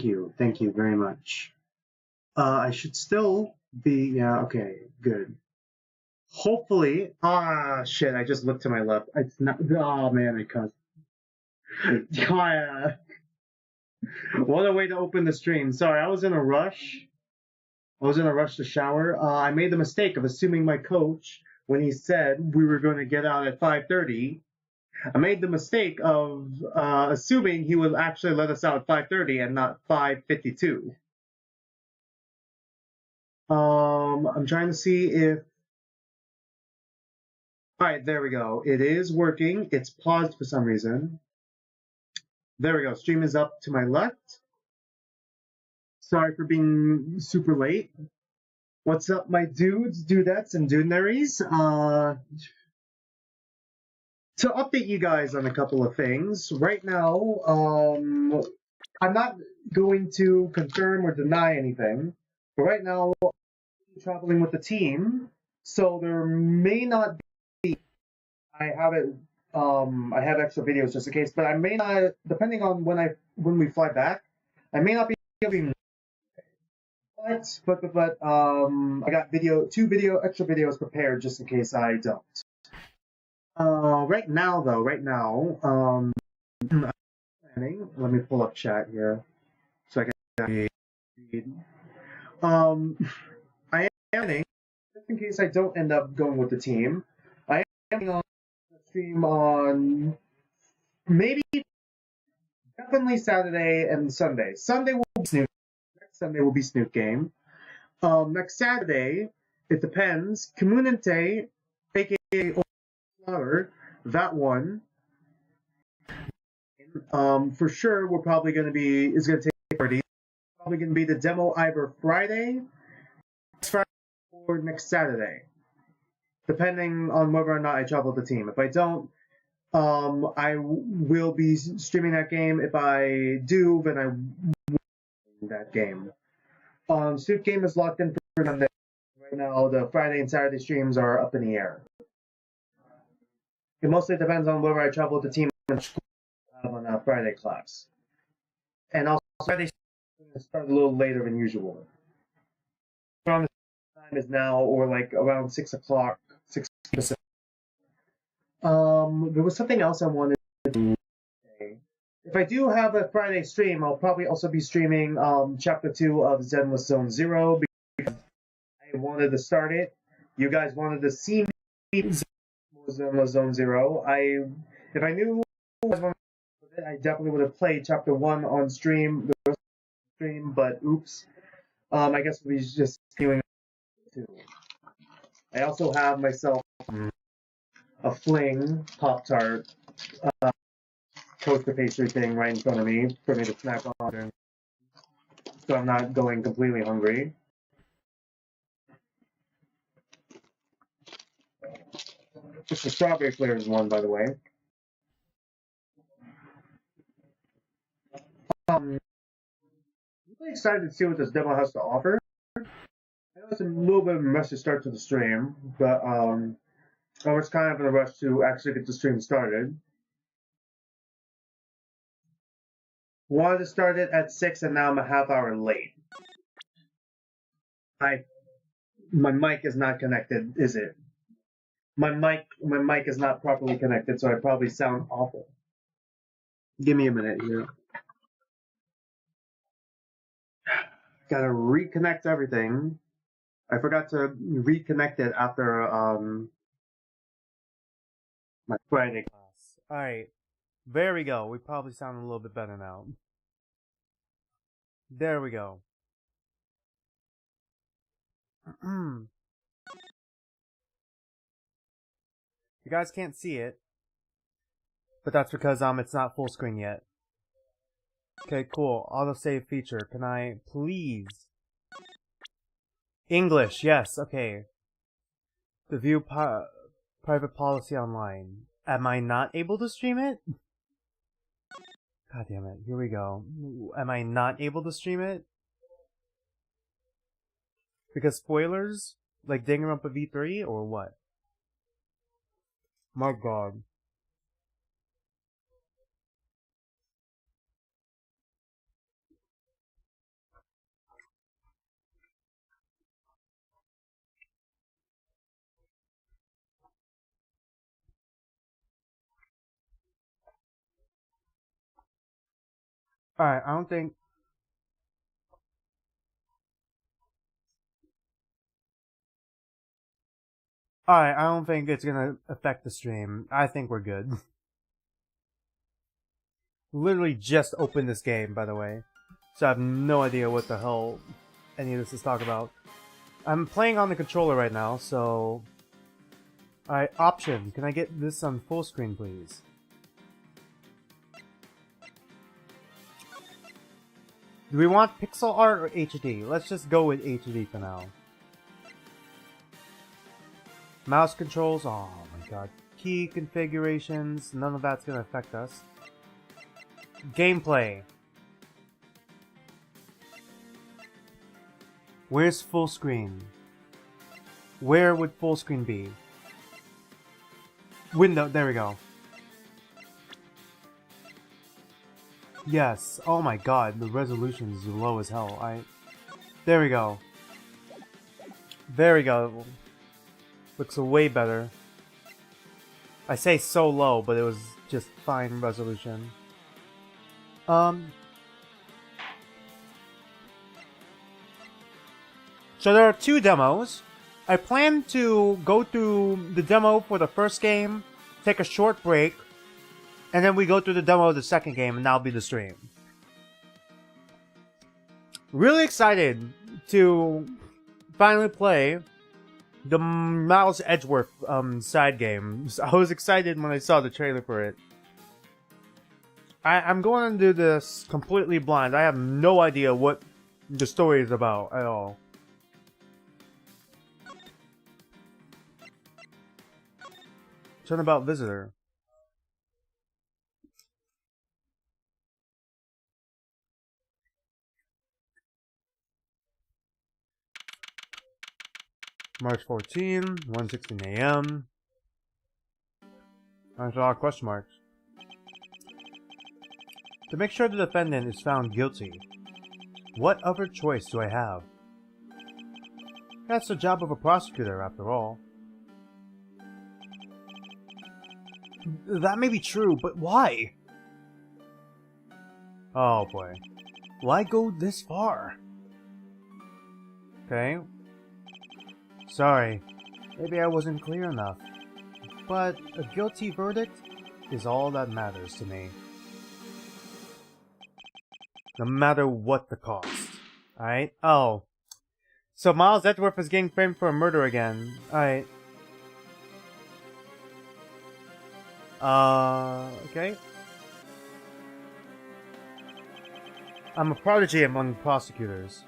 you. Thank you very much. I should still be, yeah, okay, good. Hopefully, shit, I just looked to my left. It's not, oh man, I cussed. Yeah. What a way to open the stream. Sorry, I was in a rush. I was in a rush to shower. I made the mistake of assuming my coach, when he said we were going to get out at 5:30, I made the mistake of assuming he would actually let us out at 5:30 and not 5:52. I'm trying to see if. All right, there we go. It is working. It's paused for some reason. There we go. Stream is up to my left. Sorry for being super late. What's up, my dudes, dudettes, and dudenaries? To update you guys on a couple of things. Right now, I'm not going to confirm or deny anything. But right now, I'm traveling with the team, so there may not be. I have it. I have extra videos just in case, but I may not. Depending on when we fly back, I may not be giving. I got extra videos prepared just in case I don't. Right now though, I'm planning. Let me pull up chat here so I can read. I am planning just in case I don't end up going with the team. I am planning on stream on maybe definitely Saturday and Sunday. Sunday will be Snoop. Next Sunday will be Snoop game. Next Saturday, it depends. Comunente, aka Flower, that one. For sure, we're probably going to be is going to take 30. Probably going to be the demo either Friday, or next Saturday, depending on whether or not I travel with the team. If I don't, I will be streaming that game. If I do, then I will that game. Suit game is locked in for Monday. Right now, the Friday and Saturday streams are up in the air. It mostly depends on whether I travel with the team and school on a Friday class. And also, Friday start a little later than usual. Around the time is now, or like around 6 o'clock, 6 Pacific. There was something else I wanted to say. If I do have a Friday stream, I'll probably also be streaming Chapter 2 of Zenless Zone Zero because I wanted to start it. You guys wanted to see me Zenless Zone Zero. If I knew I definitely would have played Chapter 1 on stream, but oops. I guess we just doing two. I also have myself a fling Pop-Tart toaster pastry thing right in front of me for me to snack on, so I'm not going completely hungry. It's the strawberry flavored one, by the way. I'm really excited to see what this demo has to offer. I know it's a little bit of a messy start to the stream, but I was kind of in a rush to actually get the stream started. Wanted to start it at 6, and now I'm a half hour late. My mic is not connected, is it? My mic is not properly connected, so I probably sound awful. Give me a minute here. Gotta reconnect everything. I forgot to reconnect it after my Friday class. Alright. There we go. We probably sound a little bit better now. There we go. You guys can't see it, but that's because it's not full screen yet. Okay, cool. Autosave feature. Can I please? English, yes, okay. The view private policy online. Am I not able to stream it? God damn it. Here we go. Am I not able to stream it? Because spoilers? Like Danganronpa V3 or what? My god. Alright, I don't think... Alright, I don't think it's gonna affect the stream. I think we're good. Literally just opened this game, by the way. So I have no idea what the hell any of this is talking about. I'm playing on the controller right now, so... Alright, option. Can I get this on full screen, please? Do we want pixel art or HD? Let's just go with HD for now. Mouse controls, oh my god. Key configurations, none of that's gonna affect us. Gameplay. Where's full screen? Where would full screen be? Window, there we go. Yes, oh my god, the resolution is low as hell. There we go. There we go. Looks way better. I say so low, but it was just fine resolution. So there are 2 demos. I plan to go through the demo for the first game, take a short break, and then we go through the demo of the second game, and that'll be the stream. Really excited to finally play the Miles Edgeworth side game. I was excited when I saw the trailer for it. I'm going to do this completely blind. I have no idea what the story is about at all. Turnabout visitor. March 14, 1:16 a.m. There's a lot of question marks. To make sure the defendant is found guilty, what other choice do I have? That's the job of a prosecutor, after all. That may be true, but why? Oh boy. Why go this far? Okay. Sorry. Maybe I wasn't clear enough. But a guilty verdict is all that matters to me. No matter what the cost. Alright? Oh. So Miles Edgeworth is getting framed for a murder again. Alright. Okay. I'm a prodigy among prosecutors.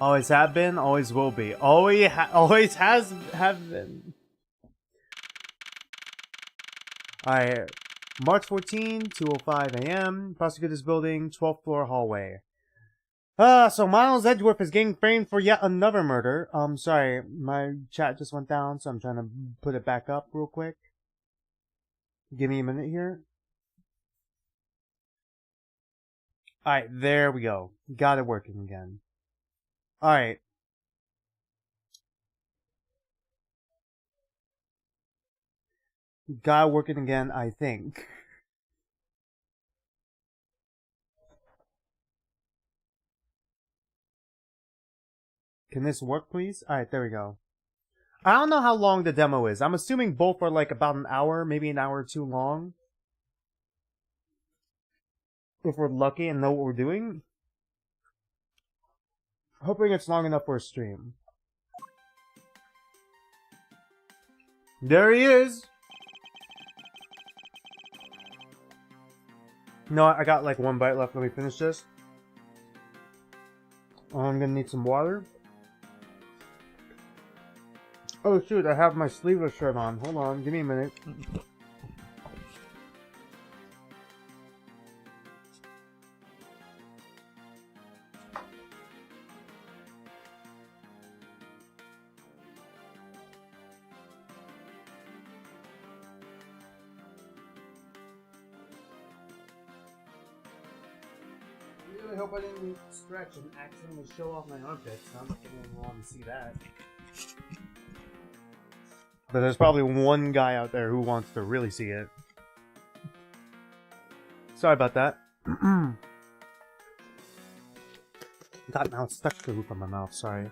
Always have been, always will be. Always have been. Alright. March 14, 2:05 a.m. Prosecutor's building, 12th floor hallway. So Miles Edgeworth is getting framed for yet another murder. Sorry, my chat just went down, so I'm trying to put it back up real quick. Give me a minute here. Alright, there we go. Got it working again. Alright. Got it working again, I think. Can this work, please? Alright, there we go. I don't know how long the demo is. I'm assuming both are like about an hour, maybe an hour or 2 long. If we're lucky and know what we're doing. Hoping it's long enough for a stream. There he is! No, I got like 1 bite left. Let me finish this. I'm gonna need some water. Oh shoot, I have my sleeveless shirt on. Hold on, give me a minute. I really hope I didn't stretch and accidentally show off my armpits. I'm not gonna want to see that. But there's probably one guy out there who wants to really see it. Sorry about that. God, now it's stuck to the roof of my mouth, sorry.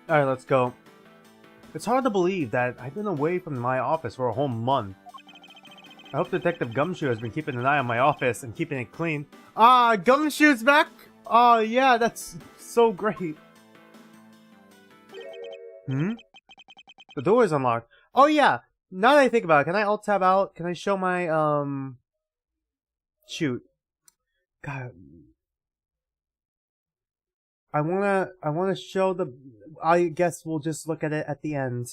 Alright, let's go. It's hard to believe that I've been away from my office for a whole month. I hope Detective Gumshoe has been keeping an eye on my office and keeping it clean. Ah, Gumshoe's back? Oh, yeah, that's so great. Hmm? The door is unlocked. Oh, yeah. Now that I think about it, can I alt-tab out? Can I show my, shoot. God. I wanna show the... I guess we'll just look at it at the end.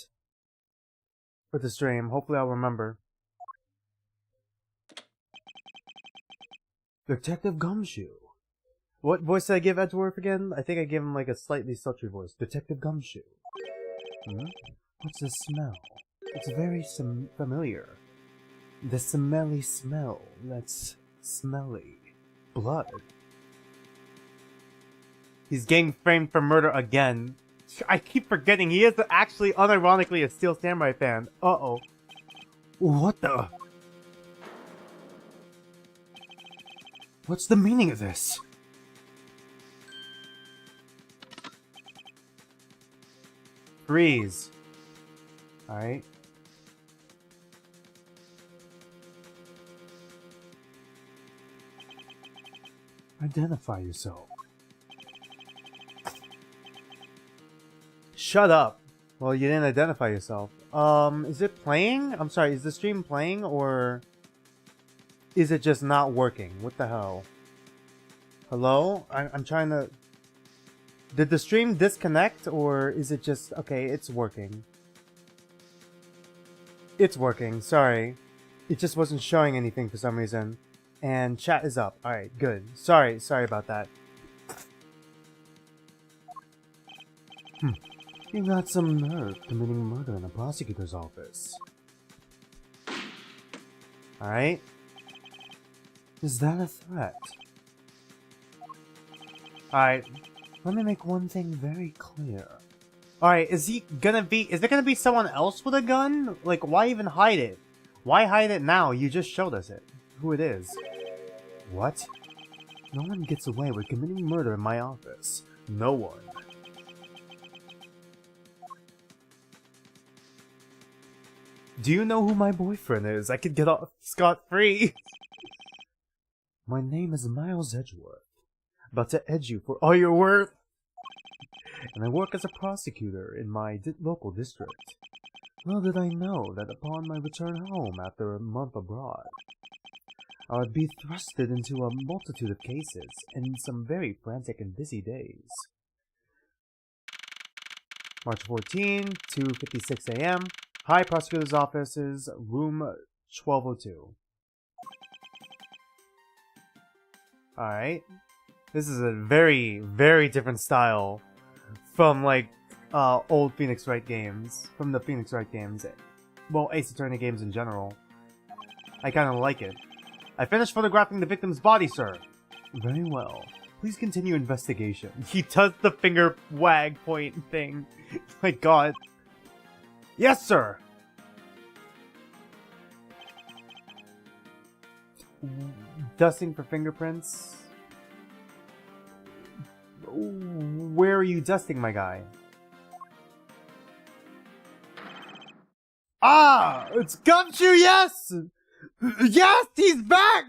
For the stream. Hopefully I'll remember. Detective Gumshoe. What voice did I give Edgeworth again? I think I gave him like a slightly sultry voice. Detective Gumshoe. Hmm? What's the smell? It's very familiar. The smelly smell. That's smelly. Blood. He's getting framed for murder again. I keep forgetting he is actually unironically a Steel Samurai fan. Uh-oh. What the... What's the meaning of this? Freeze. Alright. Identify yourself. Shut up. Well, you didn't identify yourself. Is it playing? I'm sorry, is the stream playing or... is it just not working? What the hell? Hello? I'm trying to... Did the stream disconnect or is it just... Okay, it's working. It's working, sorry. It just wasn't showing anything for some reason. And chat is up. Alright, good. Sorry about that. You got some nerve committing murder in a prosecutor's office. Alright. Is that a threat? Alright, let me make one thing very clear. Alright, is there gonna be someone else with a gun? Like, why even hide it? Why hide it now? You just showed us it. Who it is. What? No one gets away with committing murder in my office. No one. Do you know who my boyfriend is? I could get off scot-free. My name is Miles Edgeworth. About to edge you for all you're worth. And I work as a prosecutor in my local district. Little did I know that upon my return home after a month abroad, I would be thrusted into a multitude of cases and some very frantic and busy days. March 14, 2:56 a.m. High Prosecutor's Offices, room 1202. Alright. This is a very, very different style from, like, old Phoenix Wright games. From the Phoenix Wright games. Well, Ace Attorney games in general. I kinda like it. I finished photographing the victim's body, sir. Very well. Please continue investigation. He does the finger wag point thing. My god. Yes, sir! Dusting for fingerprints? Where are you dusting, my guy? Ah! It's Gumshoe, yes! Yes! He's back!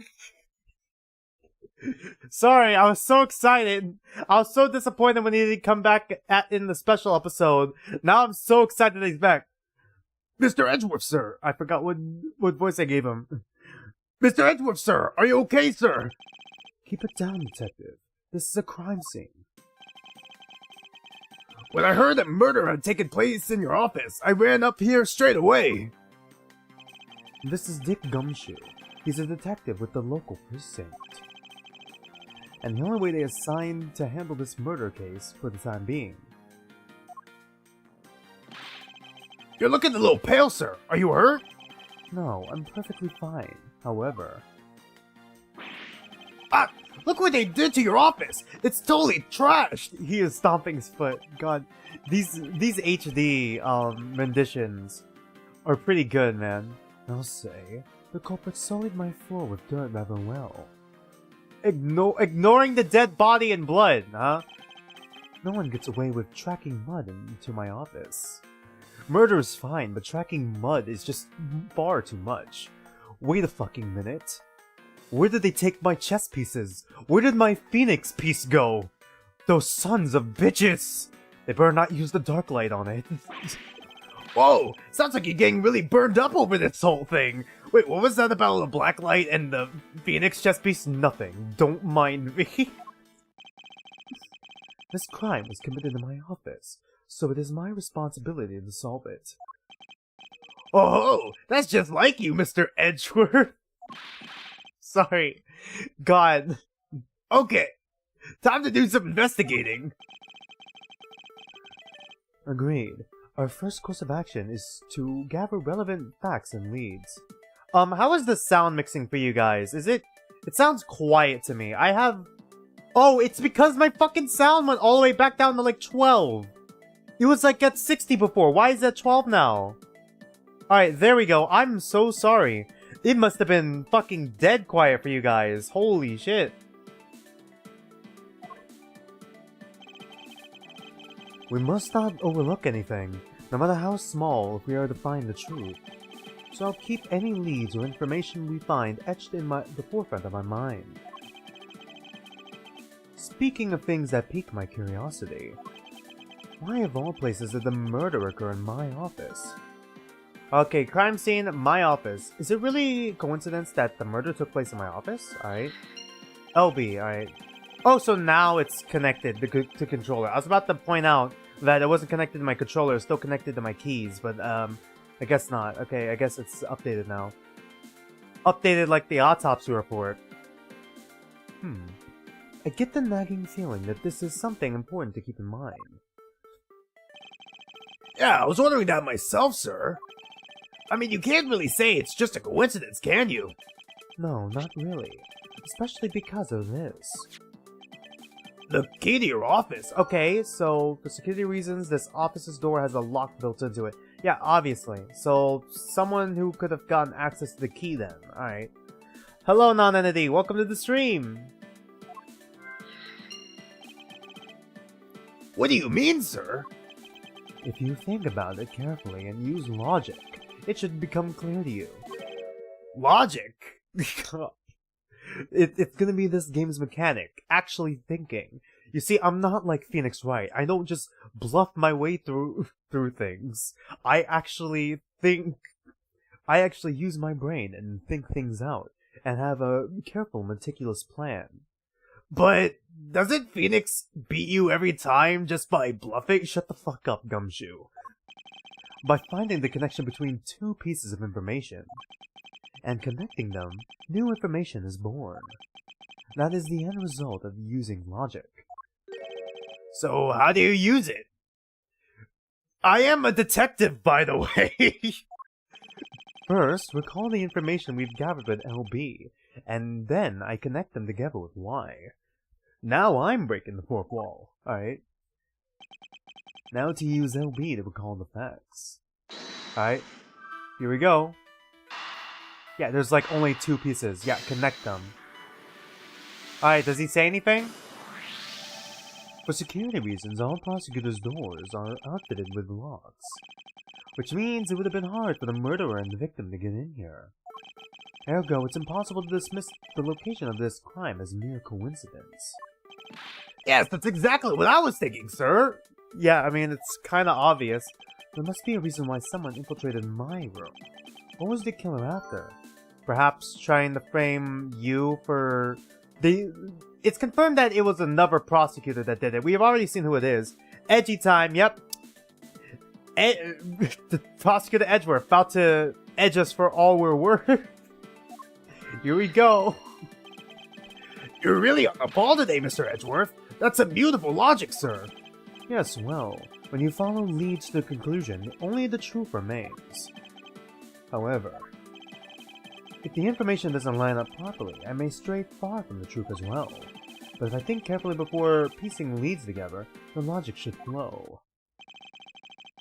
Sorry, I was so excited. I was so disappointed when he didn't come back in the special episode. Now I'm so excited that he's back. Mr. Edgeworth, sir. I forgot what voice I gave him. Mr. Edgeworth, sir. Are you okay, sir? Keep it down, detective. This is a crime scene. When I heard that murder had taken place in your office, I ran up here straight away. This is Dick Gumshoe. He's a detective with the local precinct. And the only way they assigned to handle this murder case for the time being. You're looking a little pale, sir. Are you hurt? No, I'm perfectly fine. However... Ah! Look what they did to your office! It's totally trashed! He is stomping his foot. God, these HD renditions are pretty good, man. I'll say, the culprit sullied my floor with dirt rather well. Ignoring the dead body and blood, huh? No one gets away with tracking mud into my office. Murder is fine, but tracking mud is just far too much. Wait a fucking minute. Where did they take my chess pieces? Where did my phoenix piece go? Those sons of bitches! They better not use the dark light on it. Whoa! Sounds like you're getting really burned up over this whole thing! Wait, what was that about the black light and the phoenix chess piece? Nothing. Don't mind me. This crime was committed in my office, so it is my responsibility to solve it. Oh, that's just like you, Mr. Edgeworth! Sorry. God. Okay. Time to do some investigating. Agreed. Our first course of action is to gather relevant facts and leads. How is the sound mixing for you guys? It sounds quiet to me. Oh, it's because my fucking sound went all the way back down to like 12. It was like at 60 before. Why is that 12 now? Alright, there we go. I'm so sorry. It must have been fucking dead quiet for you guys. Holy shit. We must not overlook anything, no matter how small, if we are to find the truth. So I'll keep any leads or information we find etched in the forefront of my mind. Speaking of things that pique my curiosity, why of all places did the murder occur in my office? Okay, crime scene, my office. Is it really coincidence that the murder took place in my office? Alright. LB, alright. Oh, so now it's connected to controller. I was about to point out that it wasn't connected to my controller, it's still connected to my keys, but I guess not. Okay, I guess it's updated now. Updated like the autopsy report. I get the nagging feeling that this is something important to keep in mind. Yeah, I was wondering that myself, sir. I mean, you can't really say it's just a coincidence, can you? No, not really. Especially because of this. The key to your office? Okay, so for security reasons, this office's door has a lock built into it. Yeah, obviously. So, someone who could have gotten access to the key then. Alright. Hello, non-entity. Welcome to the stream. What do you mean, sir? If you think about it carefully and use logic, it should become clear to you. Logic? It's gonna be this game's mechanic. Actually thinking. You see, I'm not like Phoenix Wright. I don't just bluff my way through things. I actually think... I actually use my brain and think things out. And have a careful, meticulous plan. But doesn't Phoenix beat you every time just by bluffing? Shut the fuck up, Gumshoe. By finding the connection between two pieces of information and connecting them, new information is born. That is the end result of using logic. So how do you use it? I am a detective, by the way. First, recall the information we've gathered with LB, and then I connect them together with Y. Now I'm breaking the fourth wall, alright? Now to use LB to recall the facts. Alright, here we go. Yeah, there's like only two pieces. Yeah, connect them. Alright, does he say anything? For security reasons, all prosecutors' doors are outfitted with locks. Which means it would have been hard for the murderer and the victim to get in here. Ergo, it's impossible to dismiss the location of this crime as mere coincidence. Yes, that's exactly what I was thinking, sir! Yeah, I mean, it's kinda obvious. There must be a reason why someone infiltrated my room. What was the killer after? Perhaps trying to frame you for... It's confirmed that it was another prosecutor that did it. We have already seen who it is. Edgy time, yep. The prosecutor Edgeworth, about to edge us for all we're worth. Here we go. You're really on the ball today, Mr. Edgeworth. That's some beautiful logic, sir. Yes, well, when you follow leads to the conclusion, only the truth remains. However, If the information doesn't line up properly, I may stray far from the truth as well. But if I think carefully before piecing leads together, the logic should flow.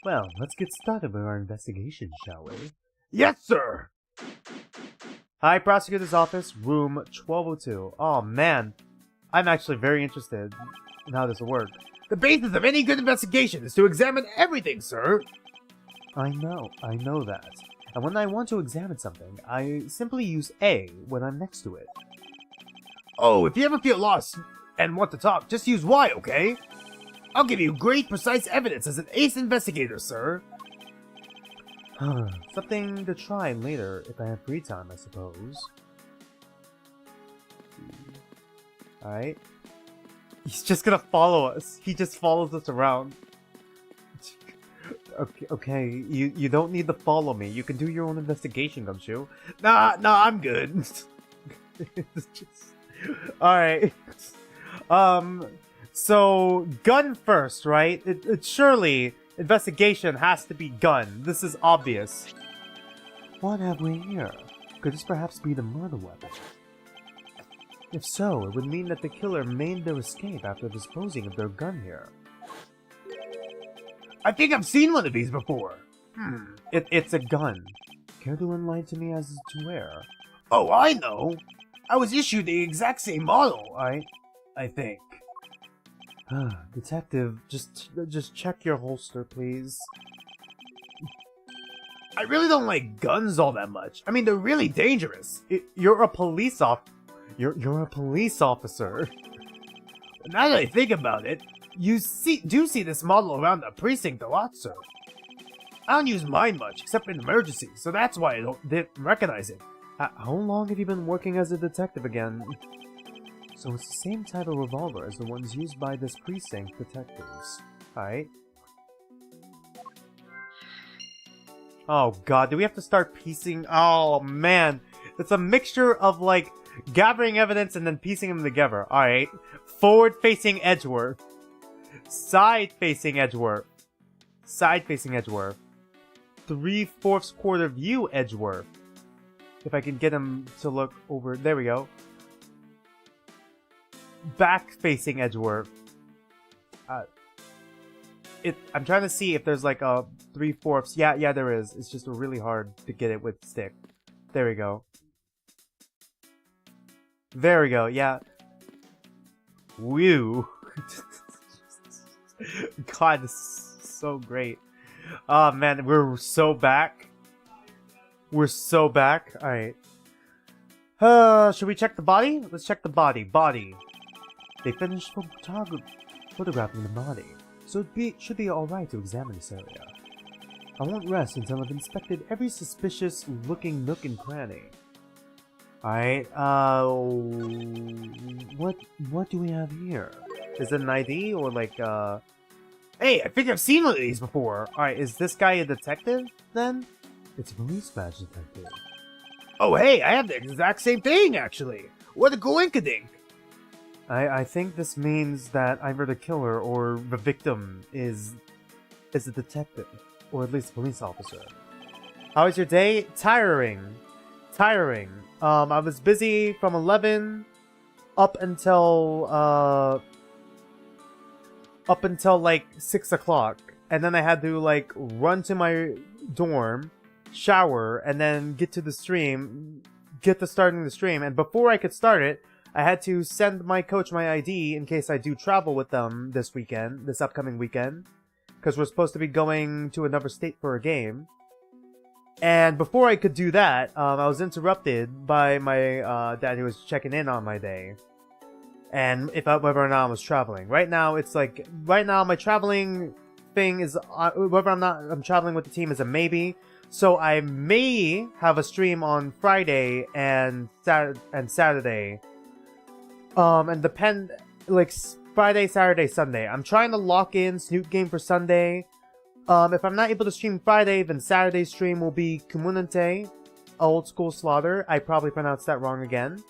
Well, let's get started with our investigation, shall we? Yes, sir! Hi, Prosecutor's Office, room 1202. Oh, man. I'm actually very interested in how this will work. The basis of any good investigation is to examine everything, sir! I know that. And when I want to examine something, I simply use A when I'm next to it. Oh, if you ever feel lost and want to talk, just use Y, okay? I'll give you great, precise evidence as an ace investigator, sir. Something to try later if I have free time, I suppose. Alright. He's just gonna follow us. He just follows us around. Okay, you don't need to follow me. You can do your own investigation, Gumshoe. Nah, I'm good. Alright. So, gun first, right? It surely, investigation has to be gun. This is obvious. What have we here? Could this perhaps be the murder weapon? If so, it would mean that the killer made their escape after disposing of their gun here. I think I've seen one of these before. It's a gun. Care to enlighten me as to where? Oh, I know! I was issued the exact same model, I think. Detective, just check your holster, please. I really don't like guns all that much. I mean, they're really dangerous. You're a police You're a police officer. Now that I think about it, you do see this model around the precinct a lot, sir. I don't use mine much, except in emergencies, so that's why I didn't recognize it. How long have you been working as a detective again? So it's the same type of revolver as the ones used by this precinct detectives. Alright. Oh god, do we have to start piecing? Oh man. It's a mixture of like gathering evidence and then piecing them together. Alright. Forward-facing Edgeworth. Side-facing Edgeworth. Side-facing Edgeworth. 3/4 quarter view Edgeworth. If I can get him to look over. There we go. Back-facing Edgeworth. I'm trying to see if there's like a 3/4. Yeah, there is. It's just really hard to get it with stick. There we go. There we go, yeah. Woo. God, this is so great. Oh man, we're so back. We're so back. Alright. Should we check the body? Let's check the body. Body. They finished photographing the body, so it should be alright to examine this area. I won't rest until I've inspected every suspicious looking nook and cranny. Alright, what do we have here? Is it an ID or like, Hey, I think I've seen one of these before! Alright, is this guy a detective, then? It's a police badge detective. Oh hey, I have the exact same thing, actually! What a coinkydink! I think this means that either the killer or the victim is a detective, or at least a police officer. How was your day? Tiring. I was busy from 11 up until like 6 o'clock, and then I had to like run to my dorm, shower, and then get to starting the stream. And before I could start it, I had to send my coach my ID in case I do travel with them this upcoming weekend, because we're supposed to be going to another state for a game. And before I could do that, I was interrupted by my dad, who was checking in on my day, and whether or not I was traveling. Right now my traveling thing is whether I'm traveling with the team is a maybe. So I may have a stream on Friday and Saturday. And depend like Friday, Saturday, Sunday. I'm trying to lock in Snoot Game for Sunday. If I'm not able to stream Friday, then Saturday's stream will be Kumunante, Old School Slaughter. I probably pronounced that wrong again.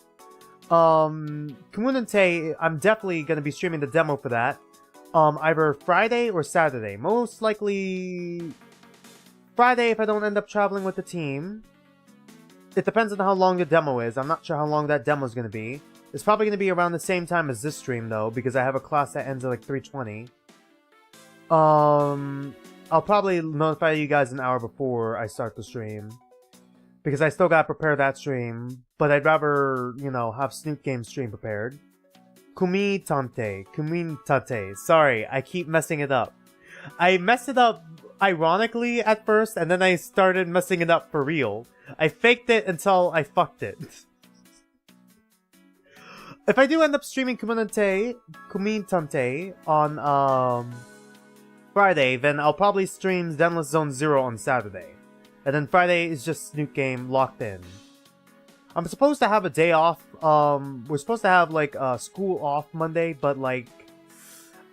Kumunante, I'm definitely going to be streaming the demo for that. Either Friday or Saturday. Most likely Friday if I don't end up traveling with the team. it depends on how long the demo is. I'm not sure how long that demo is going to be. It's probably going to be around the same time as this stream, though, because I have a class that ends at like 3:20. I'll probably notify you guys an hour before I start the stream, because I still gotta prepare that stream, but I'd rather, you know, have Snoot Game stream prepared. Kumintate. Sorry, I keep messing it up. I messed it up ironically at first, and then I started messing it up for real. I faked it until I fucked it. If I do end up streaming Kumintante on Friday, then I'll probably stream Zenless Zone Zero on Saturday. And then Friday is just Snoot Game locked in. I'm supposed to have a day off. We're supposed to have like school off Monday, but like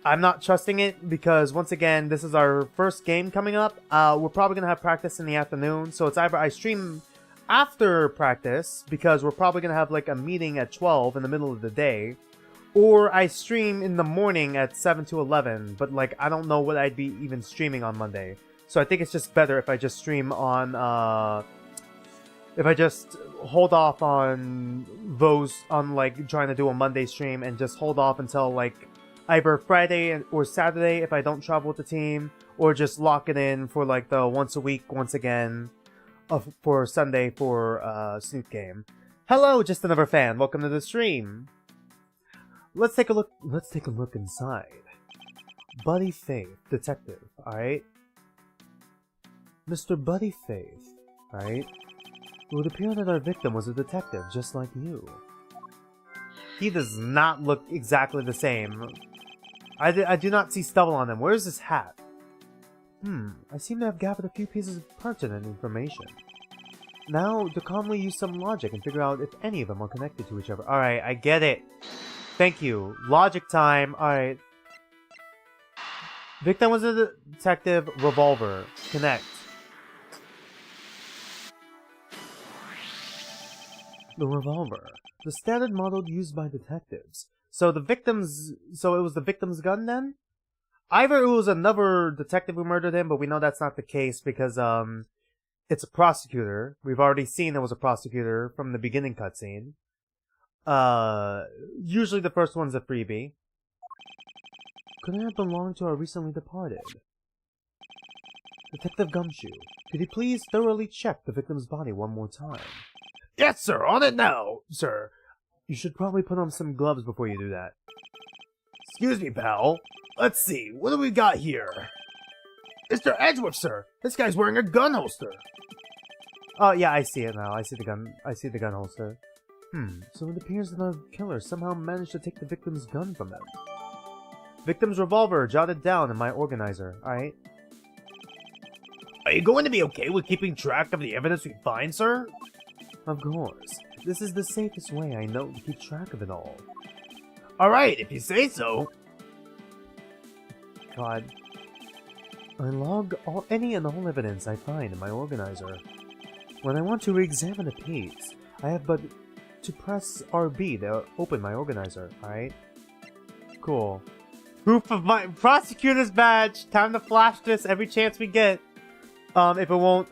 I'm not trusting it because once again, this is our first game coming up. We're probably gonna have practice in the afternoon, so it's either I stream after practice because we're probably gonna have like a meeting at 12 in the middle of the day, or I stream in the morning at 7 to 11. But like I don't know what I'd be even streaming on Monday, so I think it's just better if I just stream on if I just hold off on those, on like trying to do a Monday stream, and just hold off until like either Friday or Saturday if I don't travel with the team, or just lock it in for like the once a week once again for Sunday for Snoot Game. Hello, just another fan. Welcome to the stream. Let's take a look inside. Buddy Faith, detective, alright? Mr. Buddy Faith, alright? It would appear that our victim was a detective, just like you. He does not look exactly the same. I do not see stubble on him. Where's his hat? I seem to have gathered a few pieces of pertinent information. Now, to calmly use some logic and figure out if any of them are connected to each other. Alright, I get it. Thank you. Logic time. Alright. Victim was a detective. Revolver. Connect. The revolver. The standard model used by detectives. So it was the victim's gun then? Either it was another detective who murdered him, but we know that's not the case because, it's a prosecutor. We've already seen it was a prosecutor from the beginning cutscene. Usually the first one's a freebie. Could it have belonged to our recently departed? Detective Gumshoe, could you please thoroughly check the victim's body one more time? Yes, sir! On it now, sir! You should probably put on some gloves before you do that. Excuse me, pal. Let's see, what do we got here? Mr. Edgeworth, sir! This guy's wearing a gun holster! Oh, yeah, I see it now. I see the gun holster. So it appears that the killer somehow managed to take the victim's gun from him. Victim's revolver jotted down in my organizer, alright? Are you going to be okay with keeping track of the evidence we find, sir? Of course. This is the safest way I know to keep track of it all. Alright, if you say so. God. I log any and all evidence I find in my organizer. When I want to re-examine a piece, I have but to press RB to open my organizer, alright? Cool. Proof of my prosecutor's badge! Time to flash this every chance we get. If it won't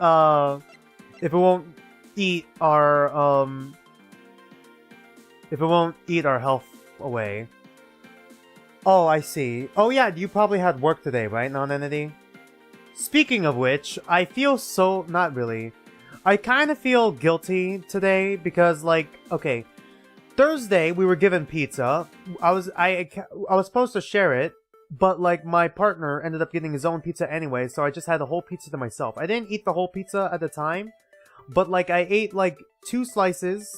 eat our, if it won't eat our health away. Oh, I see. Oh yeah, you probably had work today, right, Non-Entity? Speaking of which, I feel so... not really. I kind of feel guilty today because, like, okay, Thursday we were given pizza. I was supposed to share it, but like my partner ended up getting his own pizza anyway, so I just had the whole pizza to myself. I didn't eat the whole pizza at the time, but like I ate like 2 slices.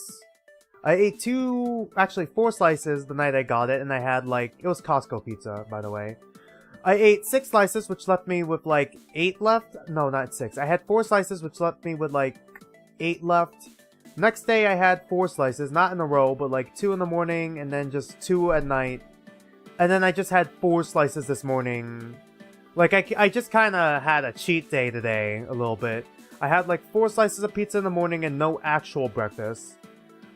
I ate 4 slices the night I got it, and I had like, it was Costco pizza, by the way. I ate 6 slices, which left me with like 8 left. No, not 6. I had 4 slices, which left me with like 8 left. Next day I had 4 slices, not in a row, but like 2 in the morning and then just 2 at night. And then I just had 4 slices this morning. Like I just kind of had a cheat day today, a little bit. I had like 4 slices of pizza in the morning and no actual breakfast.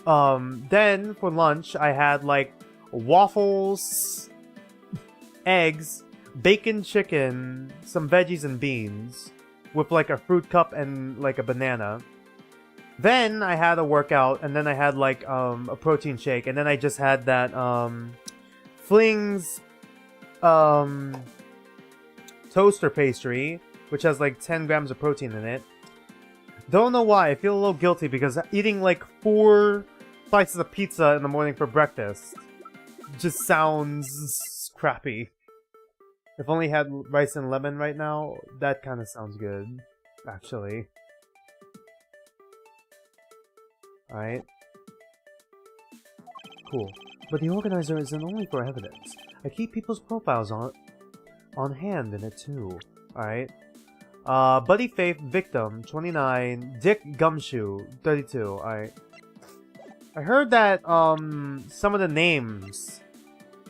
Then for lunch I had like waffles, eggs, bacon chicken, some veggies and beans, with like a fruit cup and like a banana. Then I had a workout, and then I had like a protein shake, and then I just had that Fling's toaster pastry, which has like 10 grams of protein in it. Don't know why, I feel a little guilty because eating like 4 slices of pizza in the morning for breakfast just sounds crappy. If only had rice and lemon right now, that kind of sounds good, actually. Alright. Cool. But the organizer isn't only for evidence. I keep people's profiles on hand in it too. Alright. Buddy Faith, Victim, 29. Dick Gumshoe, 32. Alright. I heard that, some of the names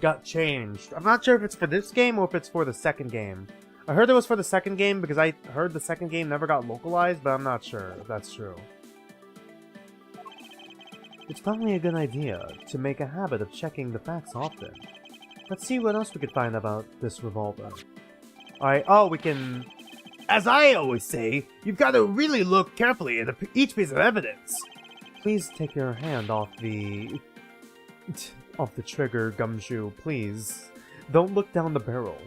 got changed. I'm not sure if it's for this game or if it's for the second game. I heard it was for the second game because I heard the second game never got localized, but I'm not sure if that's true. It's probably a good idea to make a habit of checking the facts often. Let's see what else we could find about this revolver. Alright, oh, we can... As I always say, you've got to really look carefully at each piece of evidence. Please take your hand off the trigger, Gumshoe, please. Don't look down the barrel.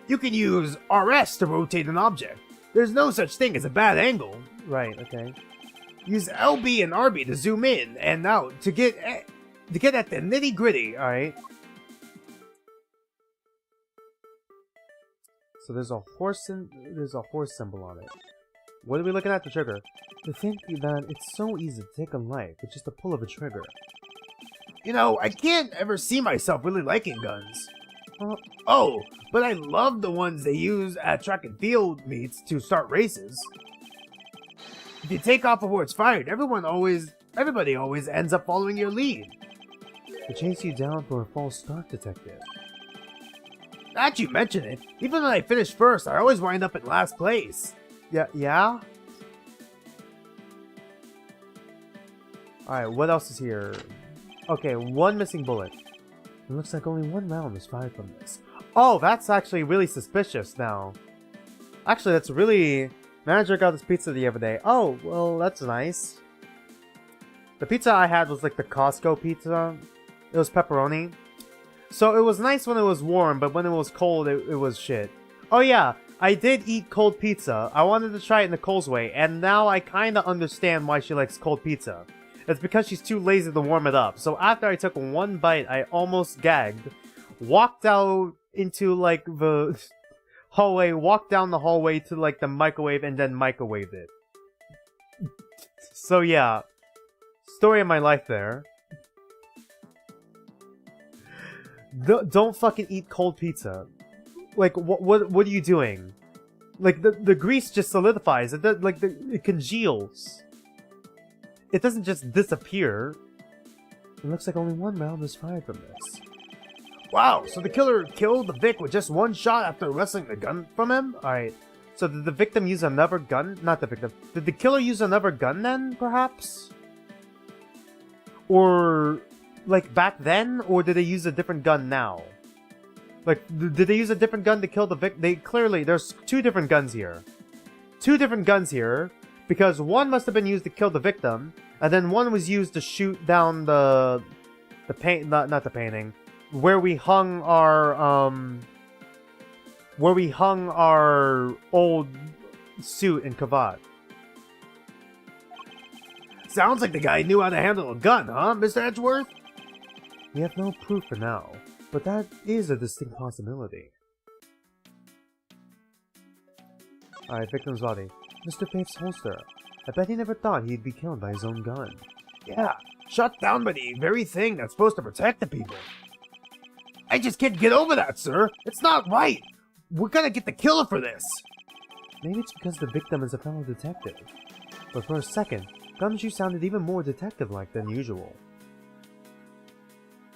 You can use RS to rotate an object. There's no such thing as a bad angle. Right, okay. Use LB and RB to zoom in and out to get at the nitty gritty. All right. So there's a horse symbol on it. What are we looking at? The trigger. To think that it's so easy to take a life with just a pull of a trigger. You know, I can't ever see myself really liking guns. Oh, but I love the ones they use at track and field meets to start races. If you take off before it's fired, everybody always ends up following your lead. To chase you down for a false start, detective. That you mention it, even when I finish first, I always wind up in last place. Yeah? Alright, what else is here? Okay, 1 missing bullet. It looks like only 1 round was fired from this. Oh, that's actually really suspicious now. Actually, that's really... Manager got this pizza the other day. Oh, well, that's nice. The pizza I had was like the Costco pizza. It was pepperoni. So it was nice when it was warm, but when it was cold, it was shit. Oh yeah, I did eat cold pizza. I wanted to try it Nicole's way, and now I kinda understand why she likes cold pizza. It's because she's too lazy to warm it up. So after I took 1 bite, I almost gagged. Walked out into like the... hallway, walked down the hallway to like the microwave and then microwaved it. So yeah, story of my life there. Don't fucking eat cold pizza. Like what are you doing? Like the grease just solidifies. It congeals. It doesn't just disappear. It looks like only 1 round was fired from this. Wow, so the killer killed the Vic with just 1 shot after wresting the gun from him? Alright, so did the victim use another gun? Not the victim. Did the killer use another gun then, perhaps? Or, like, back then? Or did they use a different gun now? Like, did they use a different gun to kill the Vic? They clearly, there's 2 different guns here. 2 different guns here, because 1 must have been used to kill the victim, and then 1 was used to shoot down the paint, not the painting. Where we hung our old suit in Kavat. Sounds like the guy knew how to handle a gun, huh, Mr. Edgeworth? We have no proof for now, but that is a distinct possibility. Alright, victim's body. Mr. Faith's holster. I bet he never thought he'd be killed by his own gun. Yeah, shot down by the very thing that's supposed to protect the people. I just can't get over that, sir. It's not right. We're gonna get the killer for this. Maybe it's because the victim is a fellow detective. But for a second, Gumshoe sounded even more detective-like than usual.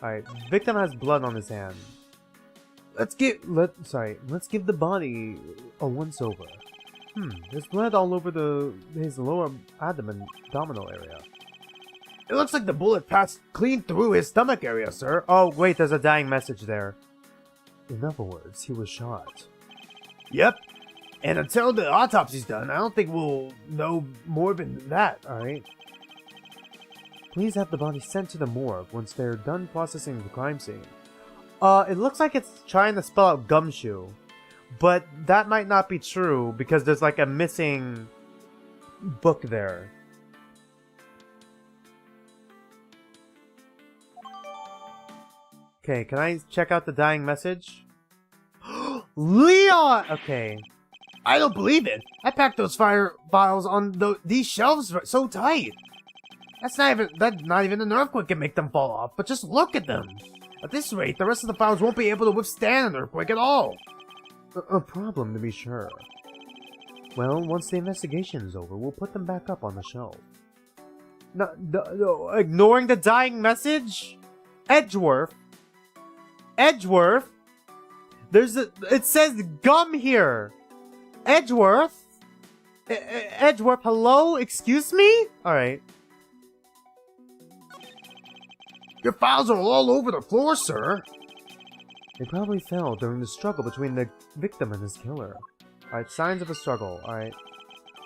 Alright, victim has blood on his hand. Let's give the body a once-over. There's blood all over his lower abdominal area. It looks like the bullet passed clean through his stomach area, sir. Oh, wait, there's a dying message there. In other words, he was shot. Yep. And until the autopsy's done, I don't think we'll know more than that, alright? Please have the body sent to the morgue once they're done processing the crime scene. It looks like it's trying to spell out gumshoe. But that might not be true because there's like a missing book there. Okay, can I check out the dying message? Leon! Okay. I don't believe it. I packed those fire files on these shelves so tight. That's not even an earthquake can make them fall off, but just look at them. At this rate, the rest of the files won't be able to withstand an earthquake at all. A problem, to be sure. Well, once the investigation is over, we'll put them back up on the shelf. No, ignoring the dying message? Edgeworth? Edgeworth? It says gum here! Edgeworth? Edgeworth, hello? Excuse me? Alright. Your files are all over the floor, sir. They probably fell during the struggle between the victim and his killer. Alright, signs of a struggle. Alright.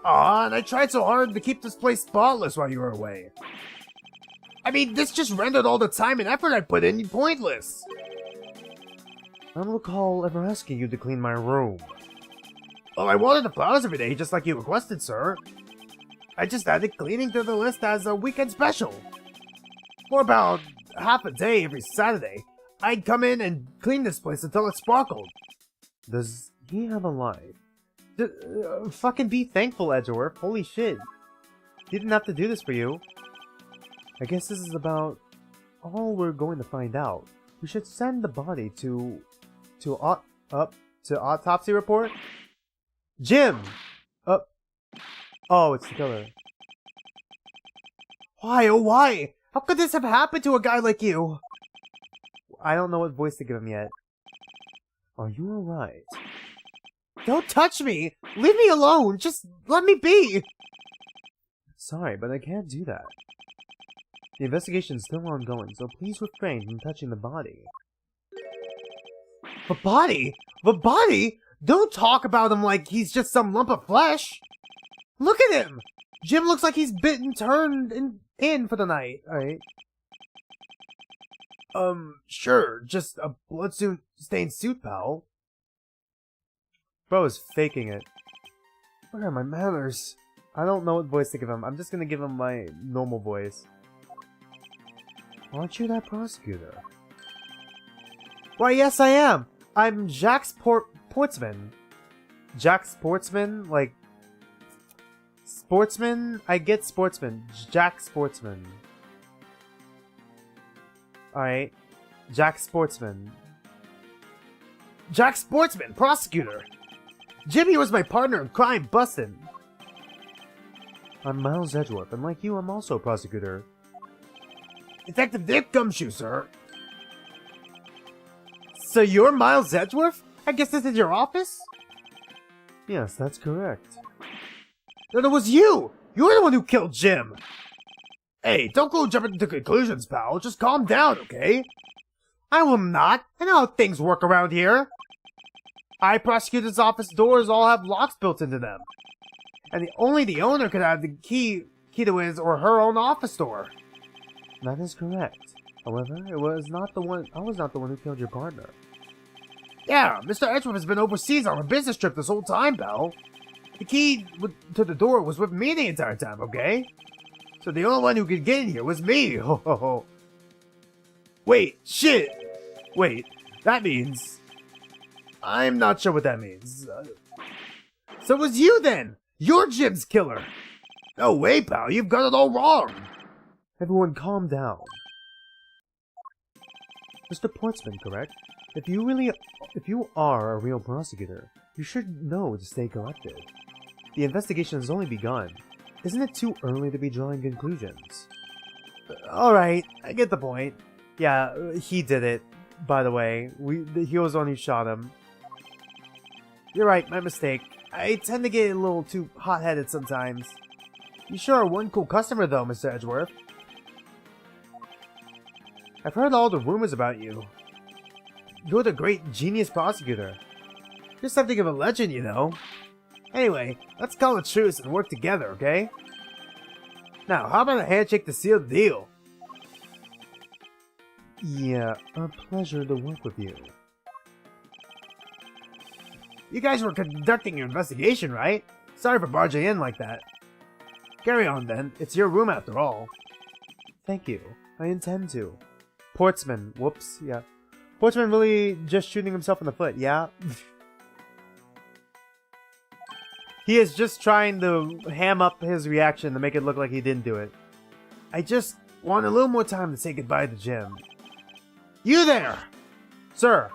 Aw, and I tried so hard to keep this place spotless while you were away. I mean, this just rendered all the time and effort I put in pointless. I don't recall ever asking you to clean my room. Well, I watered the flowers every day just like you requested, sir. I just added cleaning to the list as a weekend special. For about half a day every Saturday, I'd come in and clean this place until it sparkled. Does he have a life? Fucking be thankful, Edgeworth. Holy shit. He didn't have to do this for you. I guess this is about all we're going to find out. We should send the body to autopsy report. Jim! Oh, it's the killer. Why, oh why? How could this have happened to a guy like you? I don't know what voice to give him yet. Are you alright? Don't touch me! Leave me alone! Just let me be! Sorry, but I can't do that. The investigation's still ongoing, so please refrain from touching the body. The body? The body? Don't talk about him like he's just some lump of flesh! Look at him! Jim looks like he's turned in for the night. Alright. Sure, just a blood-stained suit, pal. Bro is faking it. Where are my manners? I don't know what voice to give him. I'm just gonna give him my normal voice. Aren't you that prosecutor? Why, yes I am! I'm Jack Sportsman. Jack Sportsman? Like... Sportsman? I get Sportsman. Jack Sportsman. Alright. Jack Sportsman. Jack Sportsman! Prosecutor! Jimmy was my partner in crime, bustin'! I'm Miles Edgeworth, and like you, I'm also a prosecutor. Detective Dick Gumshoe, sir! So you're Miles Edgeworth? I guess this is your office? Yes, that's correct. Then it was you! You're the one who killed Jim! Hey, don't go jumping to conclusions, pal. Just calm down, okay? I will not. I know how things work around here. I prosecutor's office doors all have locks built into them. And only the owner could have the key to his or her own office door. That is correct. However, I was not the one who killed your partner. Yeah, Mr. Edgeworth has been overseas on a business trip this whole time, pal. The key to the door was with me the entire time, okay? So the only one who could get in here was me. Ho ho ho. Wait, shit. Wait, that means... I'm not sure what that means. So it was you then! You're Jim's killer! No way, pal, you've got it all wrong! Everyone calm down. Mr. Portsman, correct? If you are a real prosecutor, you should know to stay collected. The investigation has only begun. Isn't it too early to be drawing conclusions? Alright, I get the point. Yeah, he did it, by the way. He was the one who shot him. You're right, my mistake. I tend to get a little too hot-headed sometimes. You sure are one cool customer though, Mr. Edgeworth. I've heard all the rumors about you. You're the great genius prosecutor. You're something of a legend, you know. Anyway, let's call a truce and work together, okay? Now, how about a handshake to seal the deal? Yeah, a pleasure to work with you. You guys were conducting your investigation, right? Sorry for barging in like that. Carry on then, it's your room after all. Thank you, I intend to. Portsman, whoops, yeah. Portsman really just shooting himself in the foot, yeah? He is just trying to ham up his reaction to make it look like he didn't do it. I just want a little more time to say goodbye to Jim. You there! Sir!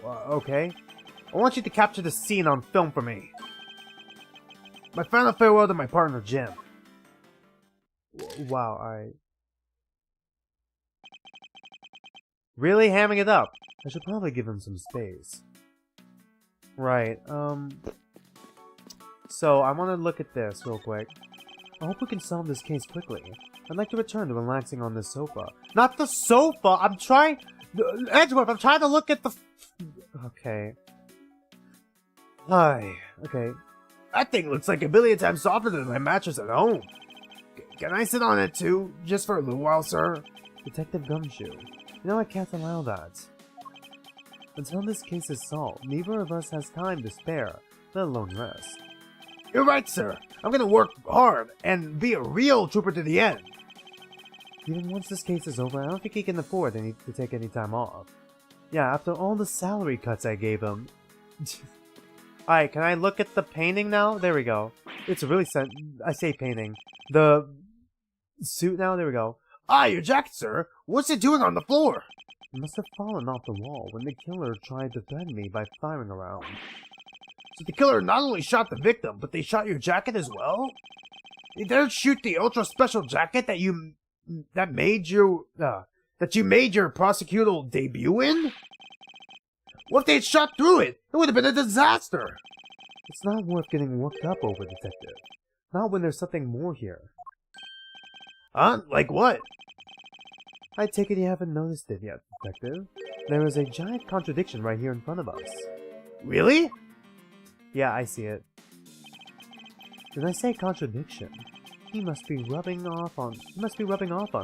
Okay. I want you to capture this scene on film for me. My final farewell to my partner, Jim. Wow, I... Really hamming it up? I should probably give him some space. Right, So, I want to look at this real quick. I hope we can solve this case quickly. I'd like to return to relaxing on this sofa. Not the sofa! I'm trying... Edgeworth, I'm trying to look at the... Okay. Hi. Okay. That thing looks like a billion times softer than my mattress at home. Can I sit on it too? Just for a little while, sir? Detective Gumshoe. You know I can't allow that. Until this case is solved, neither of us has time to spare, let alone rest. You're right, sir. I'm gonna work hard and be a real trooper to the end. Even once this case is over, I don't think he can afford to take any time off. Yeah, after all the salary cuts I gave him. Alright, can I look at the painting now? There we go. It's really I say painting. The suit now? There we go. Ah, your jacket, sir! What's it doing on the floor? It must have fallen off the wall when the killer tried to threaten me by firing around. So the killer not only shot the victim, but they shot your jacket as well? They dared shoot the ultra special jacket that you made your prosecutorial debut in? What if they had shot through it? It would have been a disaster! It's not worth getting worked up over, Detective. Not when there's something more here. Huh? Like what? I take it you haven't noticed it yet, Detective. There is a giant contradiction right here in front of us. Really? Yeah, I see it. Did I say contradiction? He must be rubbing off on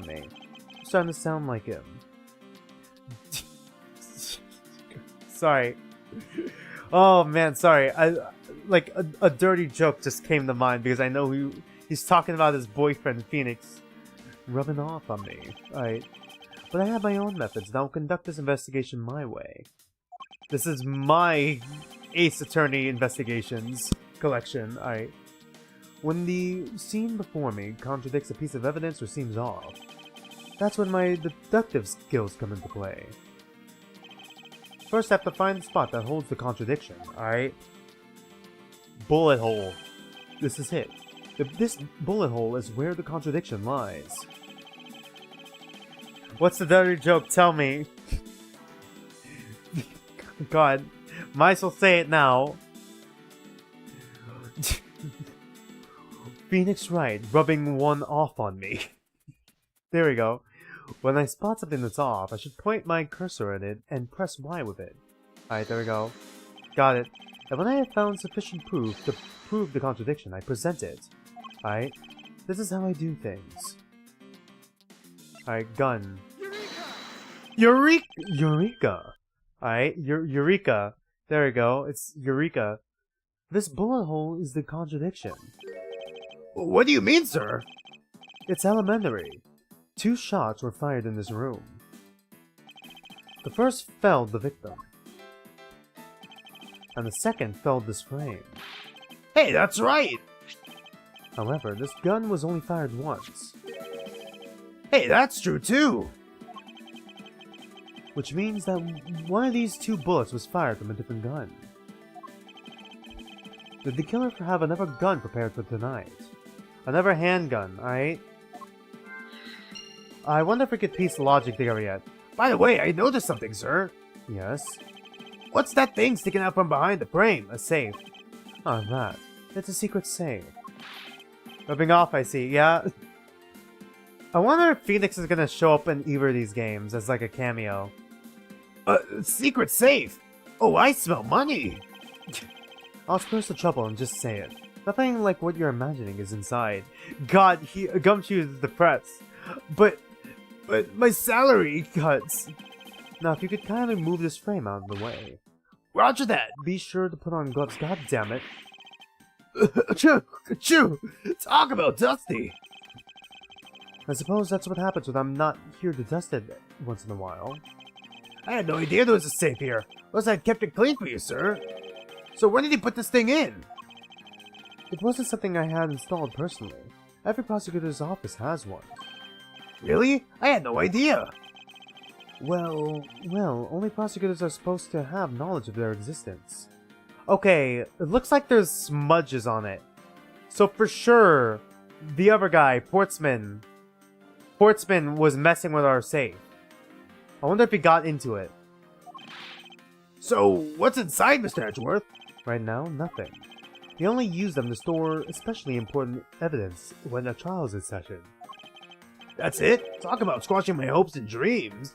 me. I'm starting to sound like him. Sorry. Oh man, sorry. A dirty joke just came to mind because I know he's talking about his boyfriend Phoenix rubbing off on me. Alright. But I have my own methods and I'll conduct this investigation my way. This is my Ace Attorney investigations collection. Alright. When the scene before me contradicts a piece of evidence or seems off, that's when my deductive skills come into play. First, I have to find the spot that holds the contradiction, alright? Bullet hole. This is it. This bullet hole is where the contradiction lies. What's the dirty joke? Tell me. God. Might as well say it now. Phoenix Wright rubbing one off on me. There we go. When I spot something that's off, I should point my cursor at it and press Y with it. Alright, there we go. Got it. And when I have found sufficient proof to prove the contradiction, I present it. Alright? This is how I do things. Alright, gun. Eureka! Eureka! Alright, Eureka. There we go. It's Eureka. This bullet hole is the contradiction. What do you mean, sir? It's elementary. 2 shots were fired in this room. The first felled the victim, and the second felled this frame. Hey, that's right! However, this gun was only fired once. Hey, that's true too! Which means that one of these 2 bullets was fired from a different gun. Did the killer have another gun prepared for tonight? Another handgun, alright? I wonder if we could piece the logic together yet. By the way, I noticed something, sir. Yes? What's that thing sticking out from behind the frame? A safe. Oh, that. It's a secret safe. Rubbing off, I see. Yeah. I wonder if Phoenix is gonna show up in either of these games as like a cameo. Secret safe? Oh, I smell money! I'll spruce the trouble and just say it. Nothing like what you're imagining is inside. God, Gumshoe is depressed. But my salary cuts. Now, if you could kindly move this frame out of the way. Roger that. Be sure to put on gloves, god damn it. Achoo! Talk about Dusty! I suppose that's what happens when I'm not here to dust it once in a while. I had no idea there was a safe here. Unless I kept it clean for you, sir. So when did he put this thing in? It wasn't something I had installed personally. Every prosecutor's office has one. Really? I had no idea! Well, only prosecutors are supposed to have knowledge of their existence. Okay, it looks like there's smudges on it. So for sure, the other guy, Portsman was messing with our safe. I wonder if he got into it. So, what's inside, Mr. Edgeworth? Right now, nothing. He only used them to store especially important evidence when a trial is in session. That's it? Talk about squashing my hopes and dreams.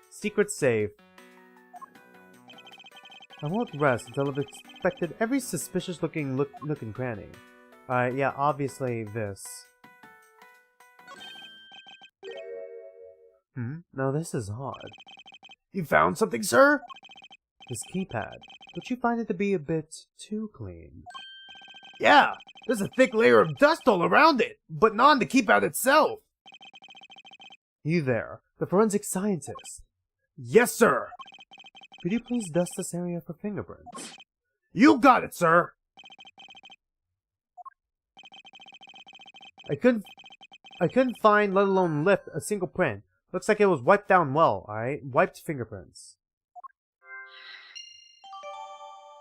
Secret safe. I won't rest until I've inspected every suspicious looking nook and cranny. Yeah, obviously this. Now this is odd. You found something, sir? This keypad. Don't you find it to be a bit too clean? Yeah, there's a thick layer of dust all around it, but not on the keypad itself. You there, the forensic scientist. Yes, sir. Could you please dust this area for fingerprints? You got it, sir. I couldn't find, let alone lift, a single print. Looks like it was wiped down well, alright? Wiped fingerprints.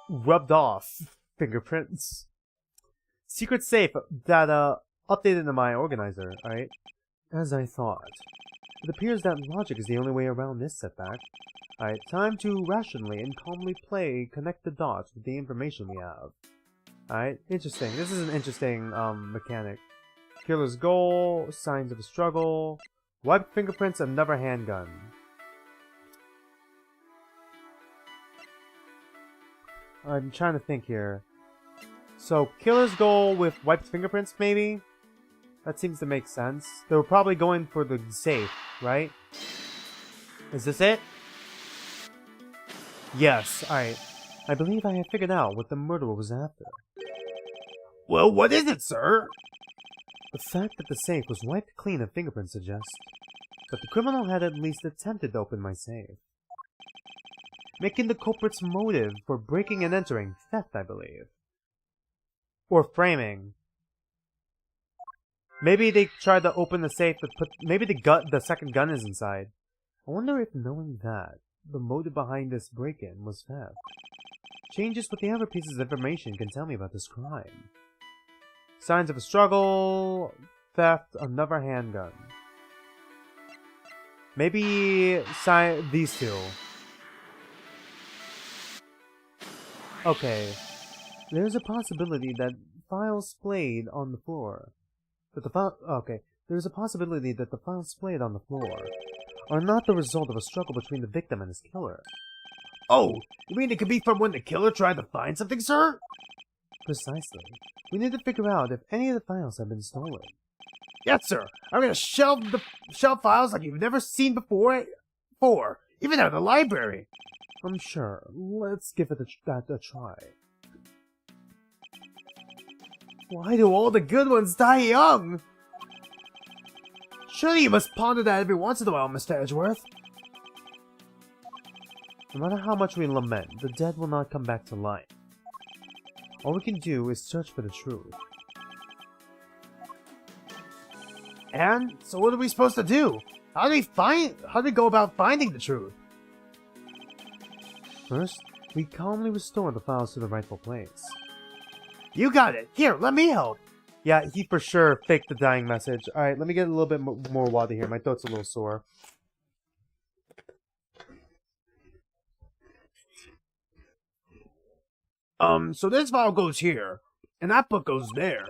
Rubbed off fingerprints. Secret safe that, updated in my organizer, alright? As I thought. It appears that logic is the only way around this setback. Alright, time to rationally and calmly connect the dots with the information we have. Alright, interesting. This is an interesting, mechanic. Killer's goal, signs of a struggle, wiped fingerprints, another handgun. I'm trying to think here. So, killer's goal with wiped fingerprints, maybe? That seems to make sense. They were probably going for the safe, right? Is this it? Yes, alright. I believe I have figured out what the murderer was after. Well, what is it, sir? The fact that the safe was wiped clean of fingerprints suggests that the criminal had at least attempted to open my safe. Making the culprit's motive for breaking and entering theft, I believe. Or framing. Maybe they tried to open the safe to put... Maybe the second gun is inside. I wonder if knowing that, the motive behind this break-in was theft. Changes what the other pieces of information can tell me about this crime. Signs of a struggle, theft, another handgun. Maybe these two. Okay. There's a possibility that files splayed on the floor. There's a possibility that the files splayed on the floor are not the result of a struggle between the victim and his killer. Oh, you mean it could be from when the killer tried to find something, sir? Precisely. We need to figure out if any of the files have been stolen. Yes, sir. I'm gonna shelve files like you've never seen before, even out of the library. I'm sure. Let's give it a try. Why do all the good ones die young? Surely you must ponder that every once in a while, Mr. Edgeworth. No matter how much we lament, the dead will not come back to life. All we can do is search for the truth. And so what are we supposed to do? How do we go about finding the truth? First, we calmly restore the files to the rightful place. You got it! Here, let me help! Yeah, he for sure faked the dying message. Alright, let me get a little bit more water here. My throat's a little sore. So this file goes here, and that book goes there.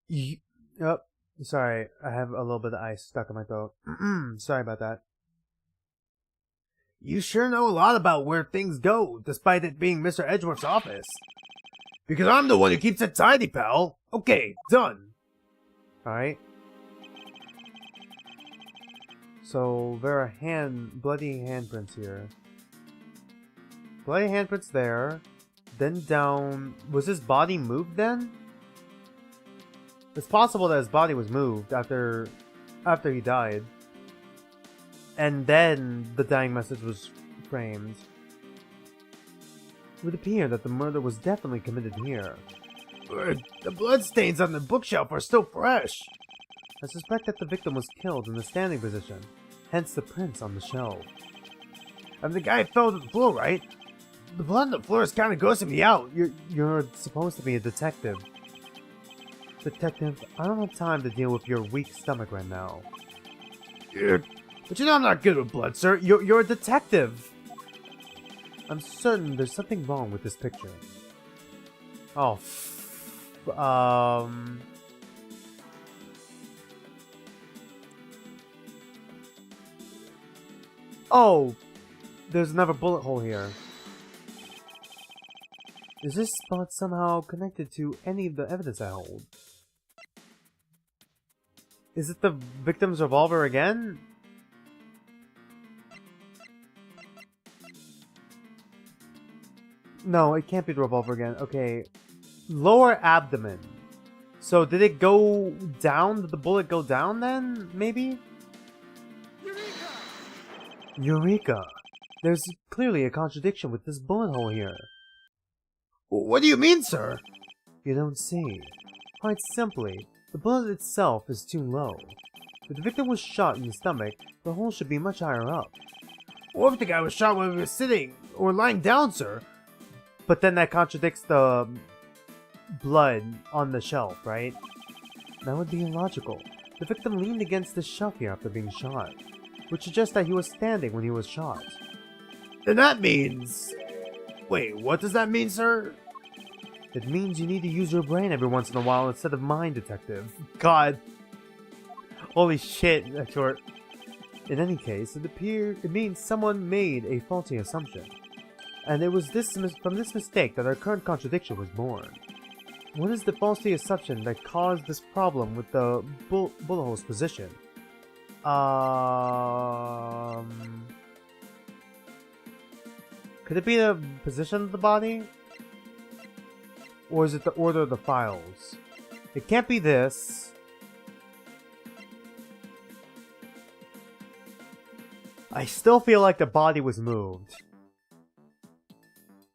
Yep. Sorry, I have a little bit of ice stuck in my throat. Sorry about that. You sure know a lot about where things go, despite it being Mr. Edgeworth's office. Because I'm the one who keeps it tidy, pal. Okay, done. Alright. So, there are bloody handprints here. Bloody handprints there. Then down... Was his body moved then? It's possible that his body was moved after he died. And then the dying message was framed. It would appear that the murder was definitely committed here. The bloodstains on the bookshelf are still fresh. I suspect that the victim was killed in the standing position, hence the prints on the shelf. And the guy fell to the floor, right? The blood on the floor is kind of grossing me out. You're supposed to be a detective. Detective, I don't have time to deal with your weak stomach right now. But you know I'm not good with blood, sir. You're a detective. I'm certain there's something wrong with this picture. Oh, Oh, there's another bullet hole here. Is this spot somehow connected to any of the evidence I hold? Is it the victim's revolver again? No, it can't be the revolver again. Okay. Lower abdomen. So did it go down? Did the bullet go down then? Maybe? Eureka! There's clearly a contradiction with this bullet hole here. What do you mean, sir? You don't see. Quite simply, the bullet itself is too low. If the victim was shot in the stomach, the hole should be much higher up. What if the guy was shot when he was sitting or lying down, sir? But then that contradicts the blood on the shelf, right? That would be illogical. The victim leaned against the shelf here after being shot, which suggests that he was standing when he was shot. Then that means... Wait, what does that mean, sir? It means you need to use your brain every once in a while instead of mine, detective. God. Holy shit, Edgeworth. In any case, it means someone made a faulty assumption. And it was from this mistake that our current contradiction was born. What is the faulty assumption that caused this problem with the bullet hole's position? Could it be the position of the body? Or is it the order of the files? It can't be this. I still feel like the body was moved.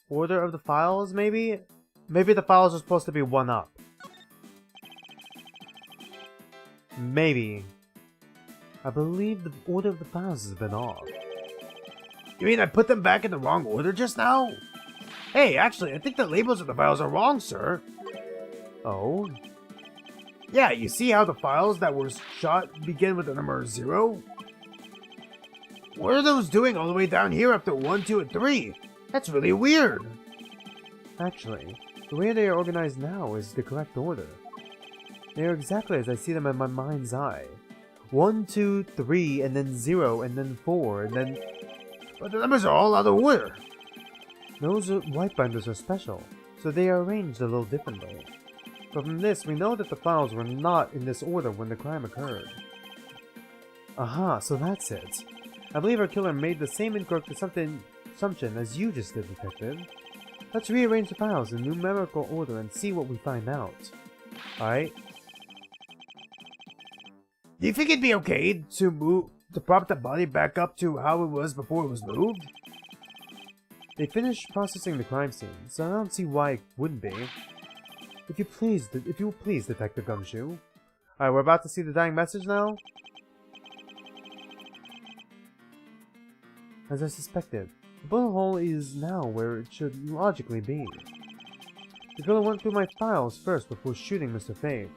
Order of the files, maybe? Maybe the files are supposed to be one up. Maybe. I believe the order of the files has been off. You mean I put them back in the wrong order just now? Hey, actually, I think the labels of the files are wrong, sir. Oh? Yeah, you see how the files that were shot begin with the number 0? What are those doing all the way down here after 1, 2, and 3? That's really weird. Actually, the way they are organized now is the correct order. They are exactly as I see them in my mind's eye. 1, 2, 3, and then 0, and then 4, and then... But the numbers are all out of order. Those white binders are special, so they are arranged a little differently. But from this, we know that the files were not in this order when the crime occurred. Aha, so that's it. I believe our killer made the same incorrect assumption as you just did, Detective. Let's rearrange the files in numerical order and see what we find out. Alright? Do you think it'd be okay to prop the body back up to how it was before it was moved? They finished processing the crime scene, so I don't see why it wouldn't be. If you will please, Detective Gumshoe. Alright, we're about to see the dying message now. As I suspected, the bullet hole is now where it should logically be. The killer went through my files first before shooting Mr. Faith.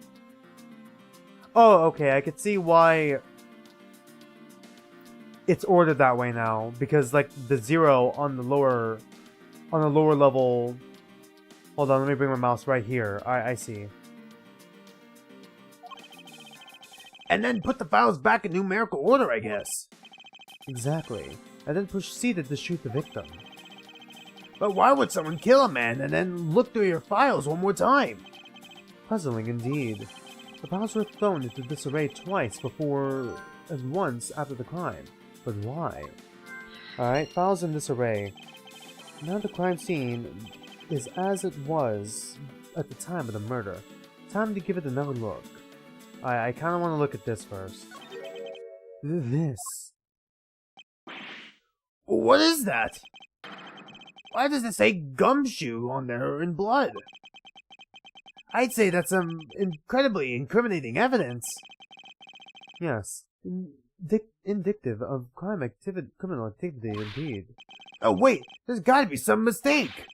Oh, okay, I could see why it's ordered that way now, because like the 0 on the lower level. Hold on, let me bring my mouse right here. I see. And then put the files back in numerical order, I guess. Exactly. and then proceeded to shoot the victim. But why would someone kill a man and then look through your files one more time? Puzzling indeed. The files were thrown into disarray twice before and once after the crime. But why? Alright, files in disarray. Now the crime scene is as it was at the time of the murder. Time to give it another look. I kind of want to look at this first. This. What is that? Why does it say gumshoe on there in blood? I'd say that's some incredibly incriminating evidence. Yes, indicative of criminal activity indeed. Oh wait, there's gotta be some mistake!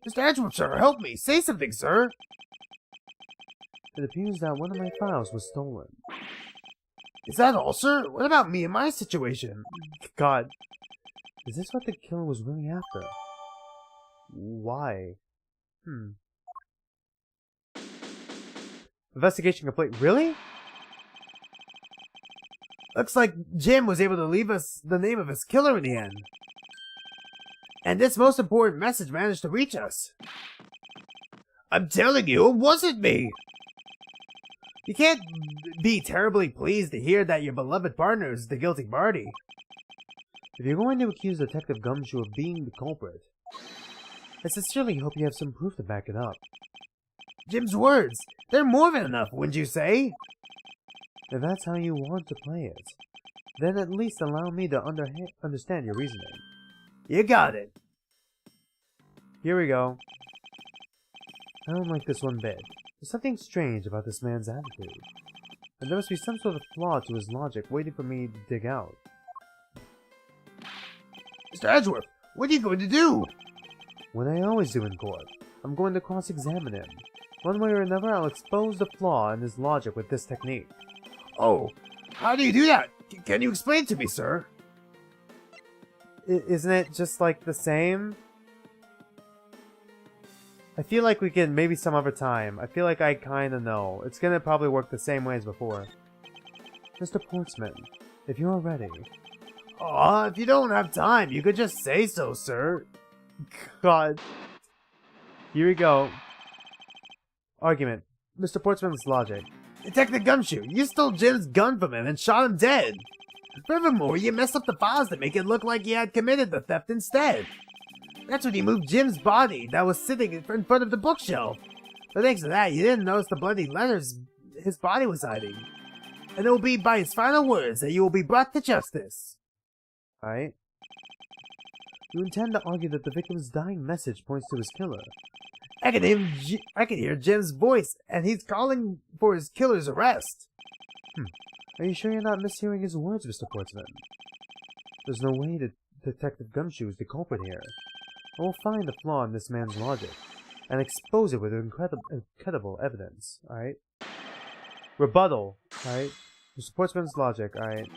Mr. Edgeworth, sir, help me! Say something, sir! It appears that one of my files was stolen. Is that all, sir? What about me and my situation? God. Is this what the killer was really after? Why? Investigation complete. Really? Looks like Jim was able to leave us the name of his killer in the end. And this most important message managed to reach us. I'm telling you, it wasn't me! You can't be terribly pleased to hear that your beloved partner is the guilty party. If you're going to accuse Detective Gumshoe of being the culprit, I sincerely hope you have some proof to back it up. Jim's words, they're more than enough, wouldn't you say? If that's how you want to play it, then at least allow me to understand your reasoning. You got it. Here we go. I don't like this one bit. There's something strange about this man's attitude. And there must be some sort of flaw to his logic waiting for me to dig out. Mr. Edgeworth, what are you going to do? What I always do in court. I'm going to cross-examine him. One way or another, I'll expose the flaw in his logic with this technique. Oh, how do you do that? Can you explain it to me, sir? Isn't it just like the same? I feel like we can maybe some other time. I feel like I kinda know. It's gonna probably work the same way as before. Mr. Portsman, if you're ready. Aw, if you don't have time, you could just say so, sir. God. Here we go. Argument. Mr. Portsman's logic. Detective Gumshoe, you stole Jim's gun from him and shot him dead. Furthermore, you messed up the files to make it look like you had committed the theft instead. That's when you moved Jim's body that was sitting in front of the bookshelf. But thanks to that, you didn't notice the bloody letters his body was hiding. And it will be by his final words that you will be brought to justice. Alright. You intend to argue that the victim's dying message points to his killer. I can hear Jim's voice, and he's calling for his killer's arrest. Are you sure you're not mishearing his words, Mr. Portsman? There's no way that Detective Gumshoe is the culprit here. I will find the flaw in this man's logic, and expose it with incredible evidence, alright? Rebuttal, alright? Mr. Portsman's logic, alright?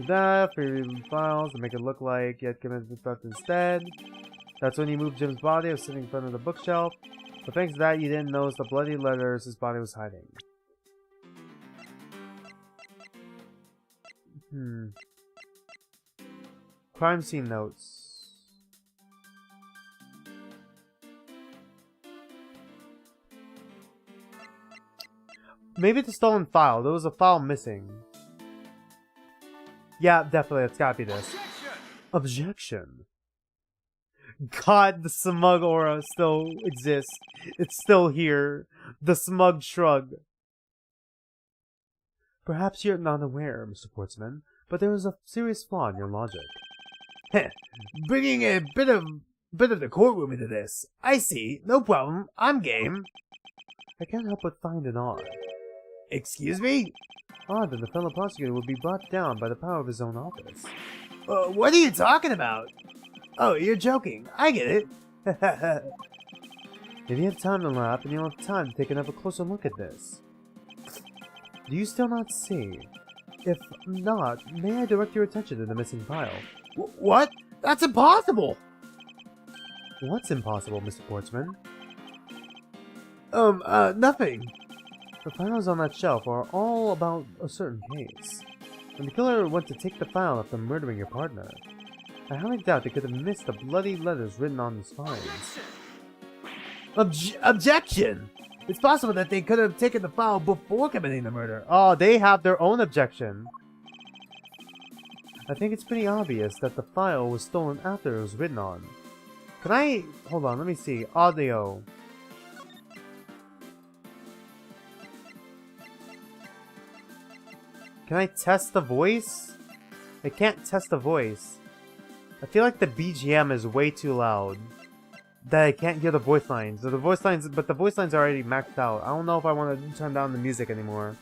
That for files to make it look like you had committed the theft instead. That's when you moved Jim's body. It was sitting in front of the bookshelf. But thanks to that, you didn't notice the bloody letters his body was hiding. Crime scene notes. Maybe the stolen file. There was a file missing. Yeah, definitely. It's gotta be this. Objection. God, the smug aura still exists. It's still here. The smug shrug. Perhaps you're not aware, Mr. Portsman, but there is a serious flaw in your logic. Heh, bringing a bit of the courtroom into this. I see. No problem. I'm game. I can't help but find it odd. Excuse me? Odd that the fellow prosecutor would be brought down by the power of his own office. What are you talking about? Oh, you're joking. I get it. If you have time to laugh, and you'll have time to take another closer look at this. Do you still not see? If not, may I direct your attention to the missing file? What? That's impossible! What's impossible, Mr. Portsman? Nothing. The files on that shelf are all about a certain case. When the killer went to take the file after murdering your partner, I highly doubt they could have missed the bloody letters written on his files. Objection! It's possible that they could have taken the file before committing the murder. Oh, they have their own objection. I think it's pretty obvious that the file was stolen after it was written on. Can I... Hold on, let me see. Audio. Can I test the voice? I can't test the voice. I feel like the BGM is way too loud. That I can't hear the voice lines. But the voice lines are already maxed out. I don't know if I want to turn down the music anymore.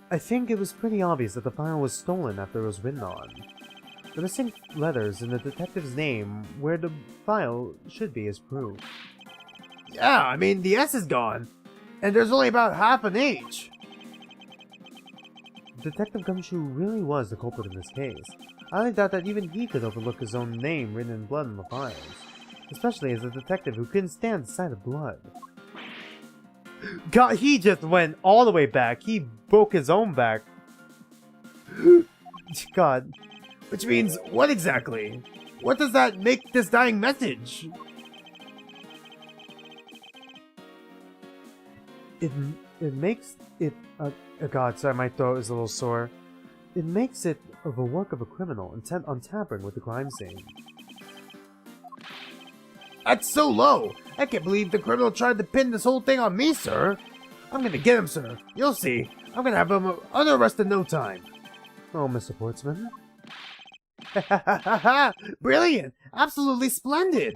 I think it was pretty obvious that the file was stolen after it was written on. The missing letters in the detective's name where the file should be is proof. Yeah, I mean, the S is gone. And there's only about half an H. Detective Gumshoe really was the culprit in this case. I highly doubt that even he could overlook his own name written in blood in the files. Especially as a detective who couldn't stand the sight of blood. God, he just went all the way back. He broke his own back. God. Which means, what exactly? What does that make this dying message? It makes it... God, sorry, my throat is a little sore. It makes it of a work of a criminal intent on tampering with the crime scene. That's so low! I can't believe the criminal tried to pin this whole thing on me, sir! I'm gonna get him, sir. You'll see. I'm gonna have him under arrest in no time. Oh, Mr. Portsman. Brilliant! Absolutely splendid!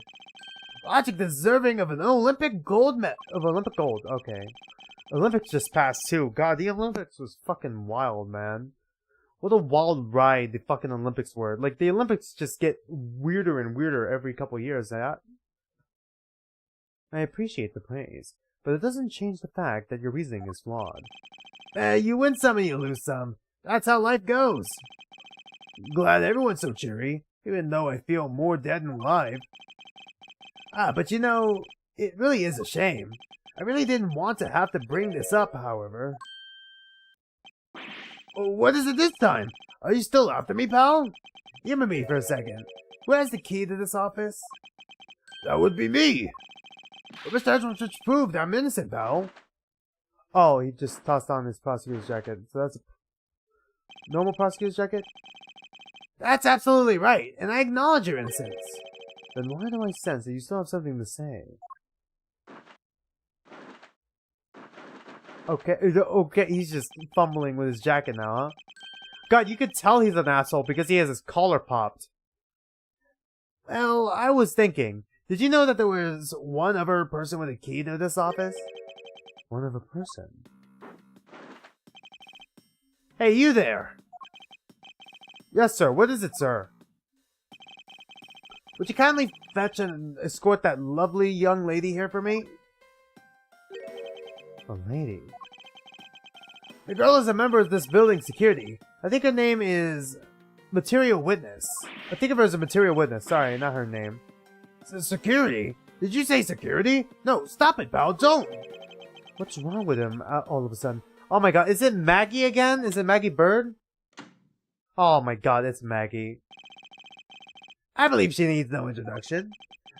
Logic deserving of an Olympic gold Olympic gold, okay. Olympics just passed too. God, the Olympics was fucking wild, man. What a wild ride the fucking Olympics were. Like, the Olympics just get weirder and weirder every couple years. I appreciate the praise, but it doesn't change the fact that your reasoning is flawed. You win some and you lose some. That's how life goes. Glad everyone's so cheery, even though I feel more dead than alive. But you know, it really is a shame. I really didn't want to have to bring this up, however. What is it this time? Are you still after me, pal? Humor me for a second. Who has the key to this office? That would be me. But Mr. Edgeworth just proved I'm innocent, pal. Oh, he just tossed on his prosecutor's jacket. So that's a normal prosecutor's jacket? That's absolutely right, and I acknowledge your innocence. Then why do I sense that you still have something to say? Okay, he's just fumbling with his jacket now, huh? God, you could tell he's an asshole because he has his collar popped. Well, I was thinking, did you know that there was one other person with a key to this office? One other person? Hey, you there! Yes, sir. What is it, sir? Would you kindly fetch and escort that lovely young lady here for me? A lady? The girl is a member of this building's security. I think her name is Material Witness. I think of her as a Material Witness. Sorry, not her name. Security? Did you say security? No, stop it, pal. Don't! What's wrong with him all of a sudden? Oh my god, is it Maggie again? Is it Maggie Bird? Oh my god, it's Maggie. I believe she needs no introduction.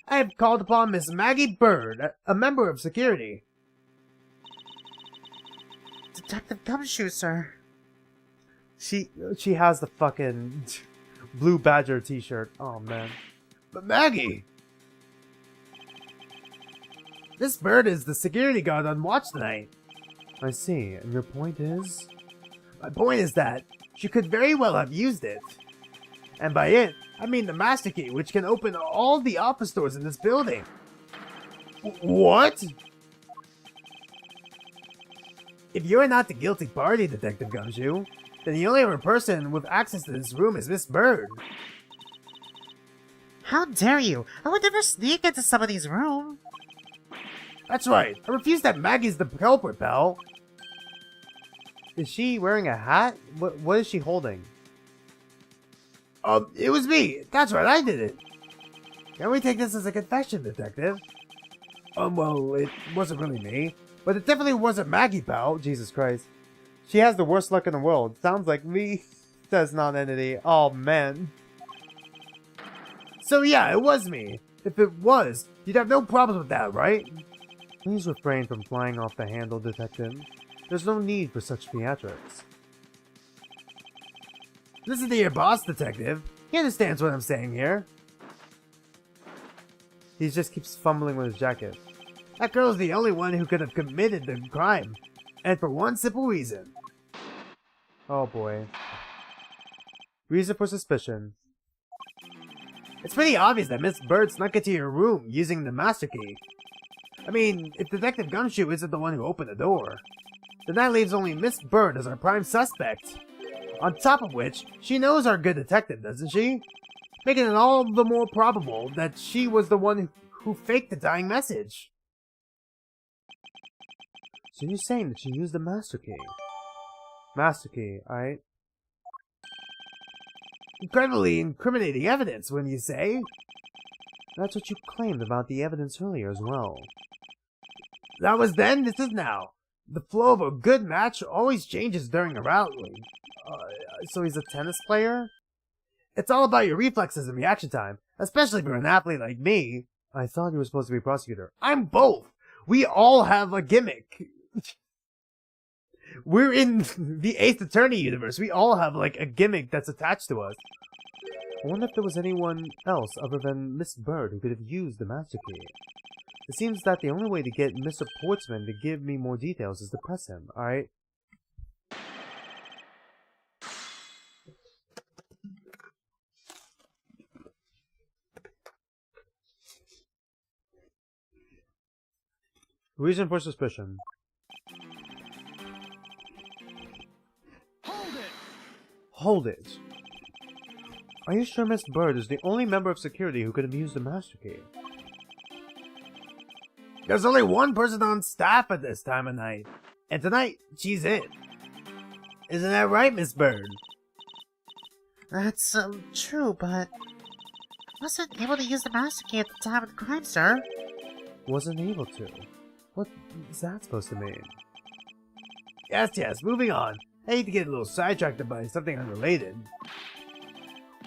I have called upon Miss Maggie Bird, a member of security. Detective Gumshoe, sir. She has the fucking Blue Badger t-shirt. Oh man. But Maggie! This Bird is the security guard on watch tonight. I see, and your point is? My point is that she could very well have used it. And by it, I mean the master key, which can open all the office doors in this building. What? If you are not the guilty party, Detective Gumshoe, then the only other person with access to this room is Miss Bird. How dare you? I would never sneak into somebody's room. That's right. I refuse that Maggie's the culprit, pal. Is she wearing a hat? What is she holding? It was me. That's right, I did it. Can we take this as a confession, Detective? Well, it wasn't really me. But it definitely wasn't Maggie, pal. Jesus Christ. She has the worst luck in the world. Sounds like me. Says non-entity. Oh, man. So yeah, it was me. If it was, you'd have no problems with that, right? Please refrain from flying off the handle, detective. There's no need for such theatrics. Listen to your boss, detective. He understands what I'm saying here. He just keeps fumbling with his jacket. That girl's the only one who could have committed the crime. And for one simple reason. Oh boy. Reason for suspicion. It's pretty obvious that Miss Bird snuck into your room using the master key. I mean, if Detective Gumshoe isn't the one who opened the door, then that leaves only Miss Bird as our prime suspect. On top of which, she knows our good detective, doesn't she? Making it all the more probable that she was the one who faked the dying message. So you're saying that she used the master key? Master key, alright. Incredibly incriminating evidence, wouldn't you say? That's what you claimed about the evidence earlier as well. That was then, this is now. The flow of a good match always changes during a rally. So he's a tennis player? It's all about your reflexes and reaction time, especially for an athlete like me. I thought you were supposed to be a prosecutor. I'm both! We all have a gimmick. We're in the 8th Attorney universe. We all have, like, a gimmick that's attached to us. I wonder if there was anyone else other than Miss Bird who could have used the master key. It seems that the only way to get Mr. Portsman to give me more details is to press him, alright? Reason for suspicion. Hold it! Are you sure Miss Bird is the only member of security who could have used the master key? There's only one person on staff at this time of night, and tonight, she's it. Isn't that right, Miss Bird? That's, true, but... I wasn't able to use the master key at the time of the crime, sir. Wasn't able to? What is that supposed to mean? Yes, moving on. I hate to get a little sidetracked by something unrelated.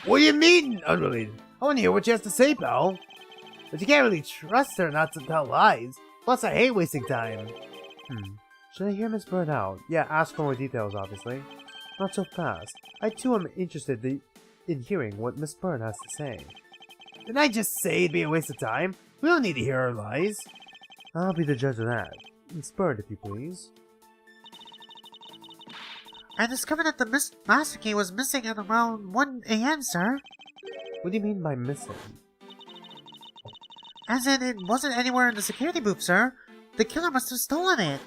What do you mean, unrelated? I want to hear what she has to say, pal. But you can't really trust her not to tell lies. Plus, I hate wasting time. Should I hear Miss Bird out? Yeah, ask for more details, obviously. Not so fast. I too am interested in hearing what Miss Bird has to say. Didn't I just say it'd be a waste of time? We don't need to hear her lies. I'll be the judge of that. Miss Bird, if you please. I discovered that the master key was missing at around 1 a.m., sir. What do you mean by missing? As in, it wasn't anywhere in the security booth, sir. The killer must have stolen it.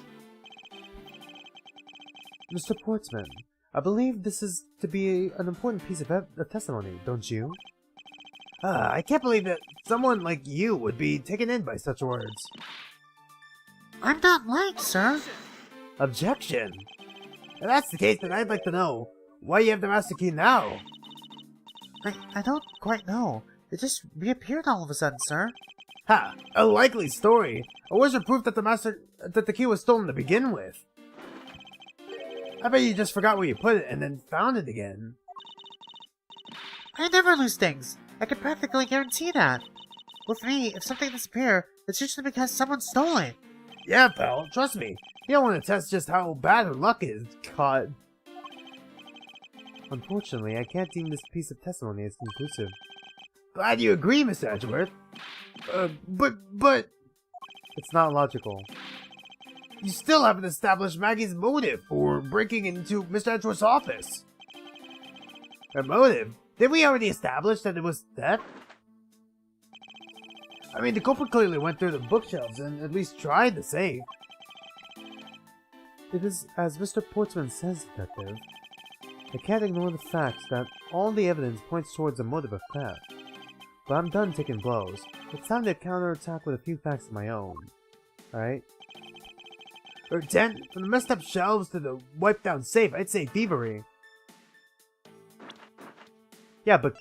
Mr. Portsman, I believe this is to be an important piece of testimony, don't you? I can't believe that someone like you would be taken in by such words. I'm not lying, sir. Objection! If that's the case, then I'd like to know why you have the master key now. I don't quite know. It just reappeared all of a sudden, sir. Ha! A likely story. Or was it proof that the key was stolen to begin with? I bet you just forgot where you put it and then found it again. I never lose things. I can practically guarantee that. With me, if something disappears, it's usually because someone stole it. Yeah, pal, trust me. You don't want to test just how bad her luck is. God. Unfortunately, I can't deem this piece of testimony as conclusive. Glad you agree, Mr. Edgeworth. But... It's not logical. You still haven't established Maggie's motive for breaking into Mr. Edgeworth's office. Her motive? Did we already establish that it was theft? I mean, the culprit clearly went through the bookshelves and at least tried the safe. It is as Mr. Portsman says, Detective. I can't ignore the fact that all the evidence points towards a motive of theft. But I'm done taking blows. It's time to counterattack with a few facts of my own. Alright? Or 10, from the messed up shelves to the wiped down safe, I'd say thievery. Yeah, but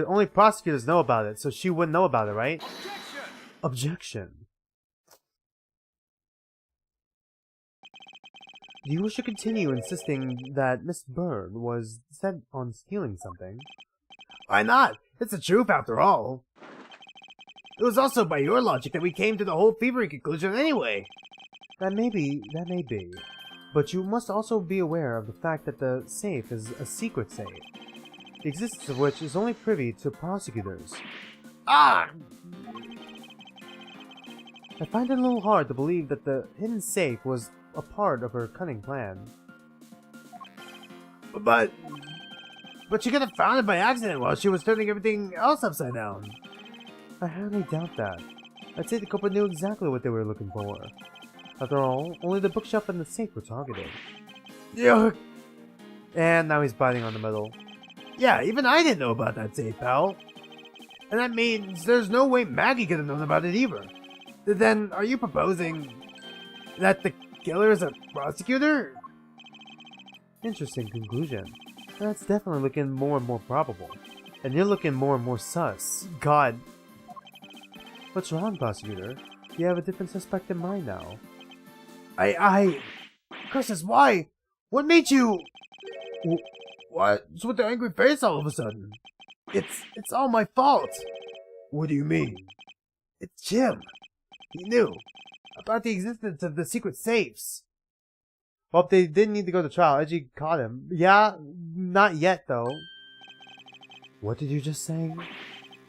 only prosecutors know about it, so she wouldn't know about it, right? Objection! Do you wish to continue insisting that Miss Bird was set on stealing something? Why not? It's the truth after all. It was also by your logic that we came to the whole thievery conclusion anyway. That may be. But you must also be aware of the fact that the safe is a secret safe, the existence of which is only privy to prosecutors. Ah! I find it a little hard to believe that the hidden safe was a part of her cunning plan. But she could have found it by accident while she was turning everything else upside down. I hardly doubt that. I'd say the culprit knew exactly what they were looking for. After all, only the bookshelf and the safe were targeted. Yuck! And now he's biting on the middle. Yeah, even I didn't know about that safe, pal. And that means there's no way Maggie could have known about it either. Then, are you proposing that the killer is a prosecutor? Interesting conclusion. That's definitely looking more and more probable. And you're looking more and more sus. God. What's wrong, prosecutor? You have a different suspect in mind now. Curses, why? What made you... What's with the angry face all of a sudden? It's all my fault. What do you mean? It's Jim. He knew about the existence of the secret safes. Well, they didn't need to go to trial. Edgy caught him. Yeah, not yet, though. What did you just say?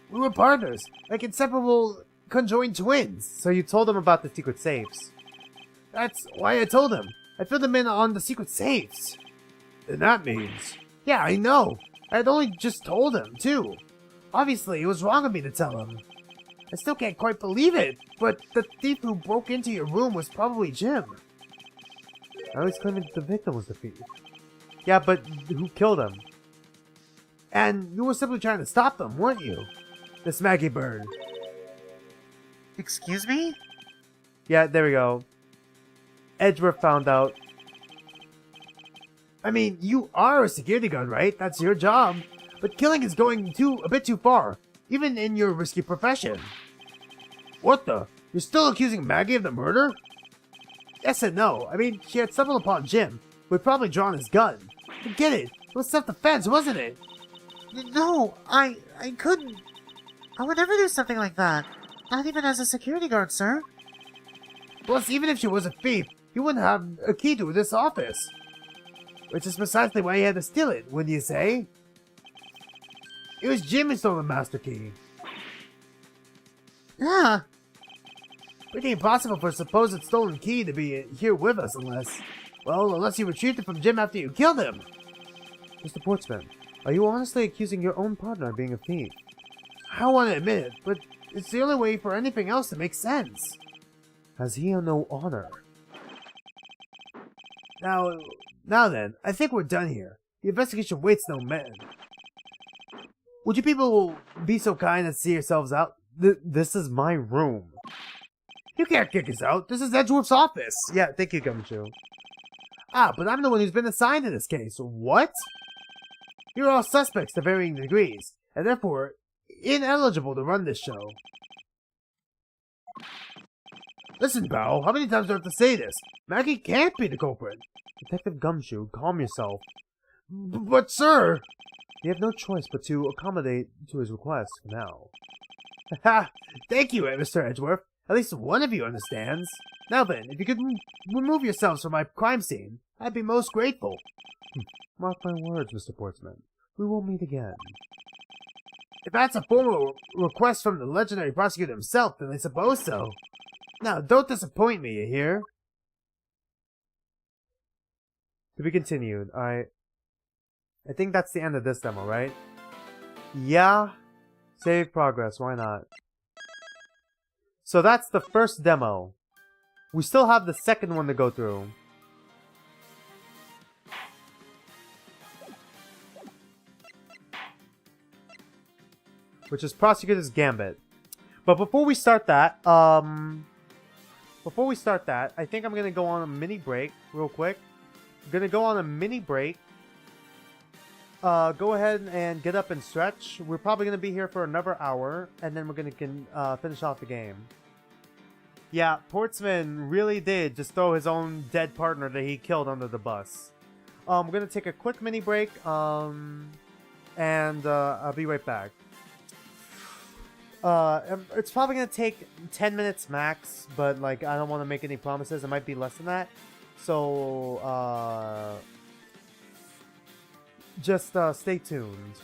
We were partners, like inseparable conjoined twins. So you told him about the secret safes. That's why I told him. I filled him in on the secret safes. And that means... Yeah, I know. I had only just told him, too. Obviously, it was wrong of me to tell him. I still can't quite believe it, but the thief who broke into your room was probably Jim. I was claiming the victim was the thief. Yeah, but who killed him? And you were simply trying to stop them, weren't you? Miss Maggie Bird. Excuse me? Yeah, there we go. Edgeworth found out. I mean, you are a security guard, right? That's your job. But killing is going a bit too far, even in your risky profession. What the? You're still accusing Maggie of the murder? Yes and no. I mean, she had stumbled upon Jim, who had probably drawn his gun. Forget it. It was self-defense, wasn't it? No, I couldn't. I would never do something like that. Not even as a security guard, sir. Plus, even if she was a thief, he wouldn't have a key to this office. Which is precisely why he had to steal it, wouldn't you say? It was Jim who stole the master key. Yeah. Pretty impossible for a supposed stolen key to be here with us unless you retrieved it from Jim after you killed him. Mr. Portsman, are you honestly accusing your own partner of being a thief? I don't want to admit it, but it's the only way for anything else to make sense. Has he no honor? Now then, I think we're done here. The investigation waits no man. Would you people be so kind as to see yourselves out? This is my room. You can't kick us out. This is Edgeworth's office. Yeah, thank you, Gumshoe. But I'm the one who's been assigned to this case. What? You're all suspects to varying degrees, and therefore ineligible to run this show. Listen, pal, how many times do I have to say this? Maggie can't be the culprit. Detective Gumshoe, calm yourself. But, sir... You have no choice but to accommodate to his request for now. Ha! Thank you, Mr. Edgeworth. At least one of you understands. Now then, if you could remove yourselves from my crime scene, I'd be most grateful. Mark my words, Mr. Portsman. We will meet again. If that's a formal request from the legendary prosecutor himself, then I suppose so. Now, don't disappoint me, you hear? To be continued. I think that's the end of this demo, right? Yeah. Save progress, why not? So that's the first demo. We still have the second one to go through. Which is Prosecutor's Gambit. But before we start that, I think I'm gonna go on a mini break real quick. I'm gonna go on a mini break. Go ahead and get up and stretch. We're probably going to be here for another hour, and then we're going to finish off the game. Yeah, Portsman really did just throw his own dead partner that he killed under the bus. We're gonna take a quick mini break, and I'll be right back. It's probably gonna take 10 minutes max, but like I don't want to make any promises. It might be less than that. So just stay tuned.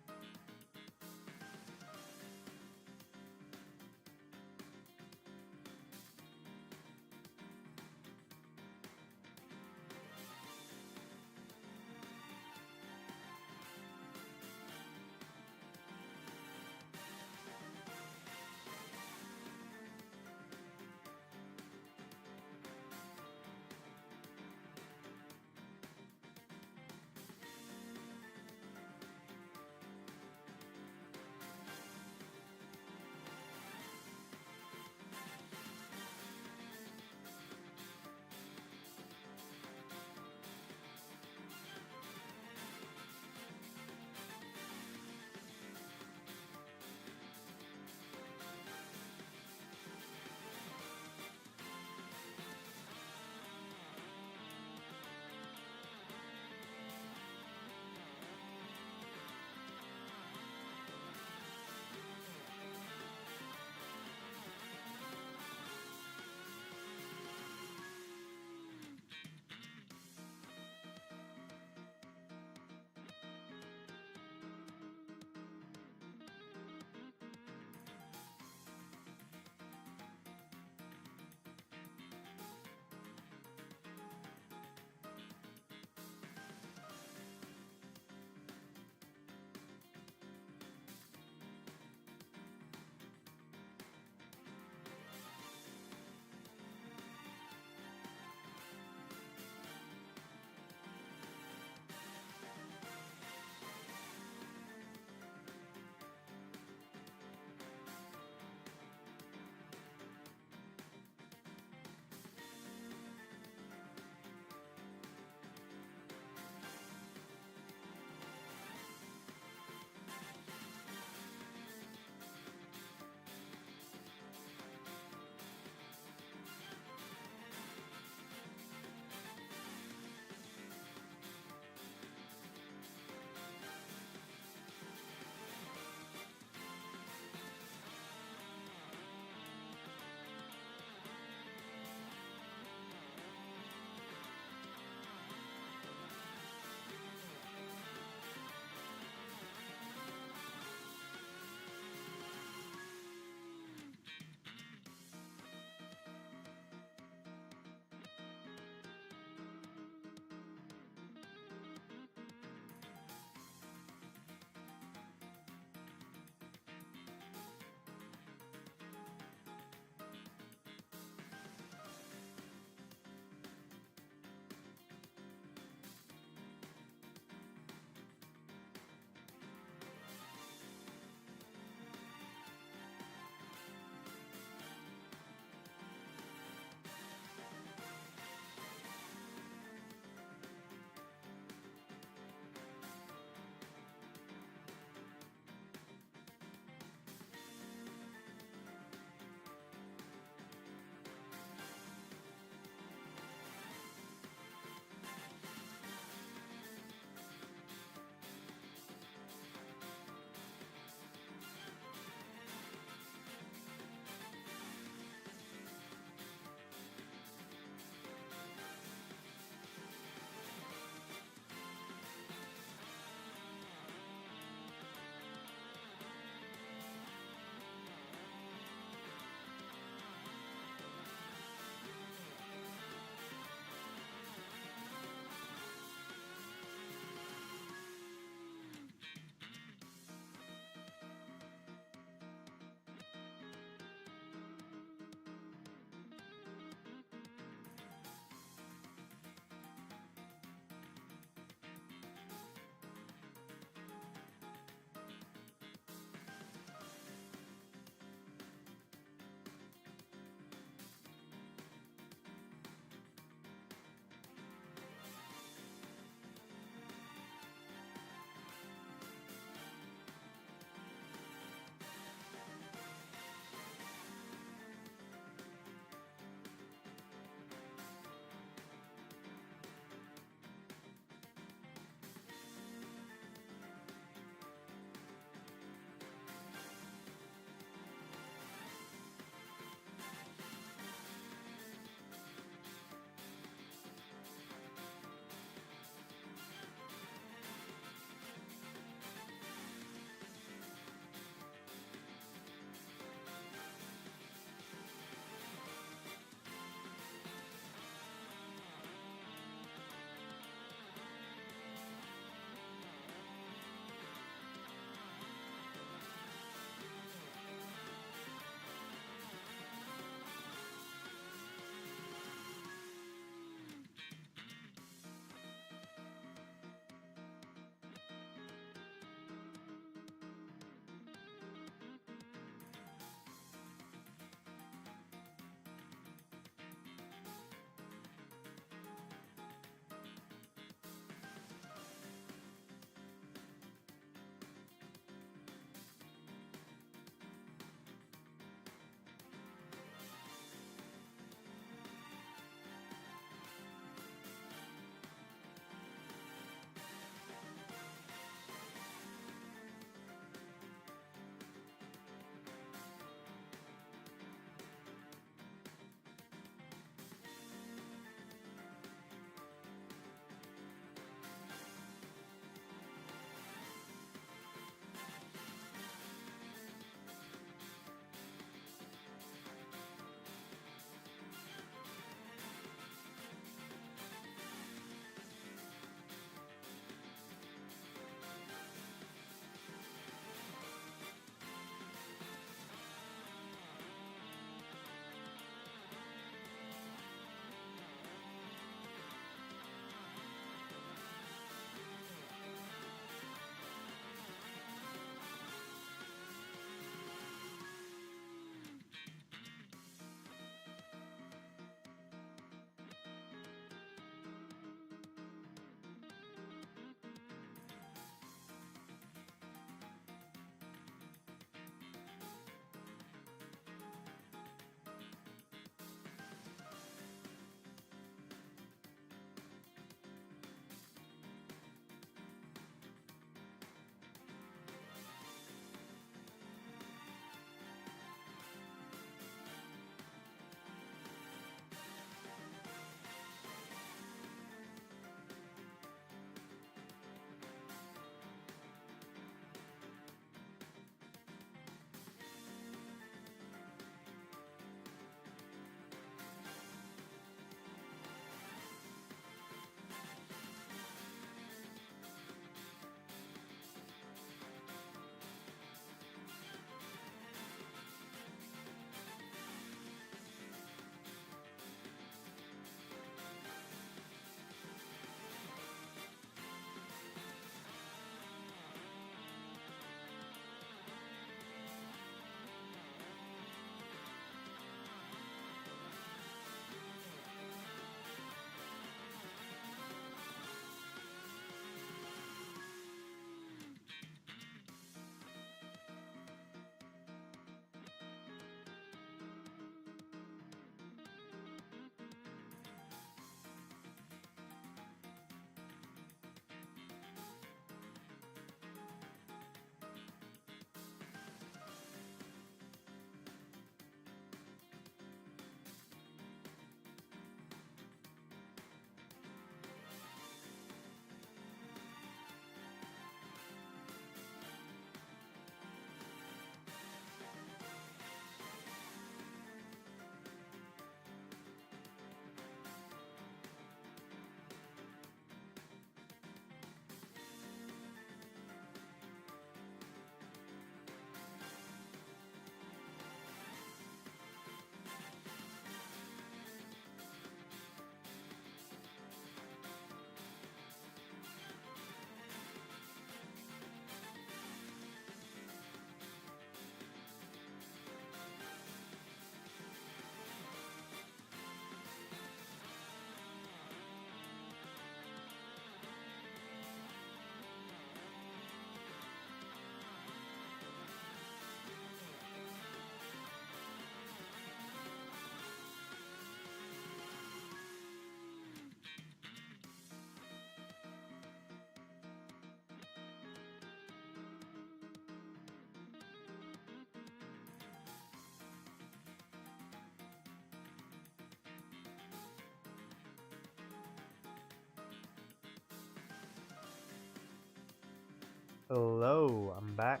Hello, I'm back.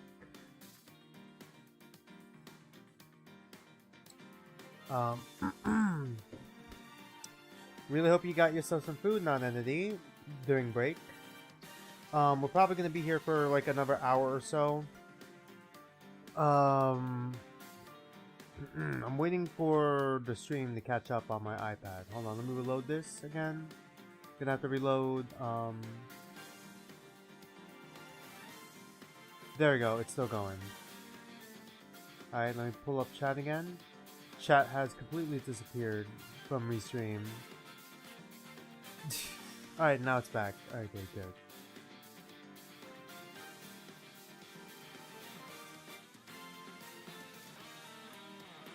Really hope you got yourself some food, non-entity, during break. We're probably gonna be here for like another hour or so. I'm waiting for the stream to catch up on my iPad. Hold on, let me reload this again. Gonna have to reload. There we go, it's still going. Alright, let me pull up chat again. Chat has completely disappeared from restream. Alright, now it's back. Okay, good.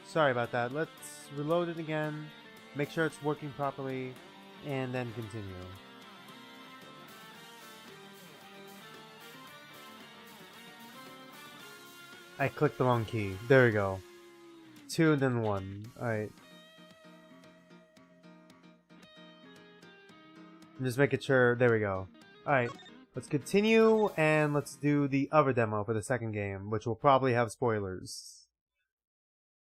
Sorry about that. Let's reload it again, make sure it's working properly, and then continue. I clicked the wrong key. There we go. 2 and then 1. Alright. I'm just making sure. There we go. Alright. Let's continue and let's do the other demo for the second game, which will probably have spoilers.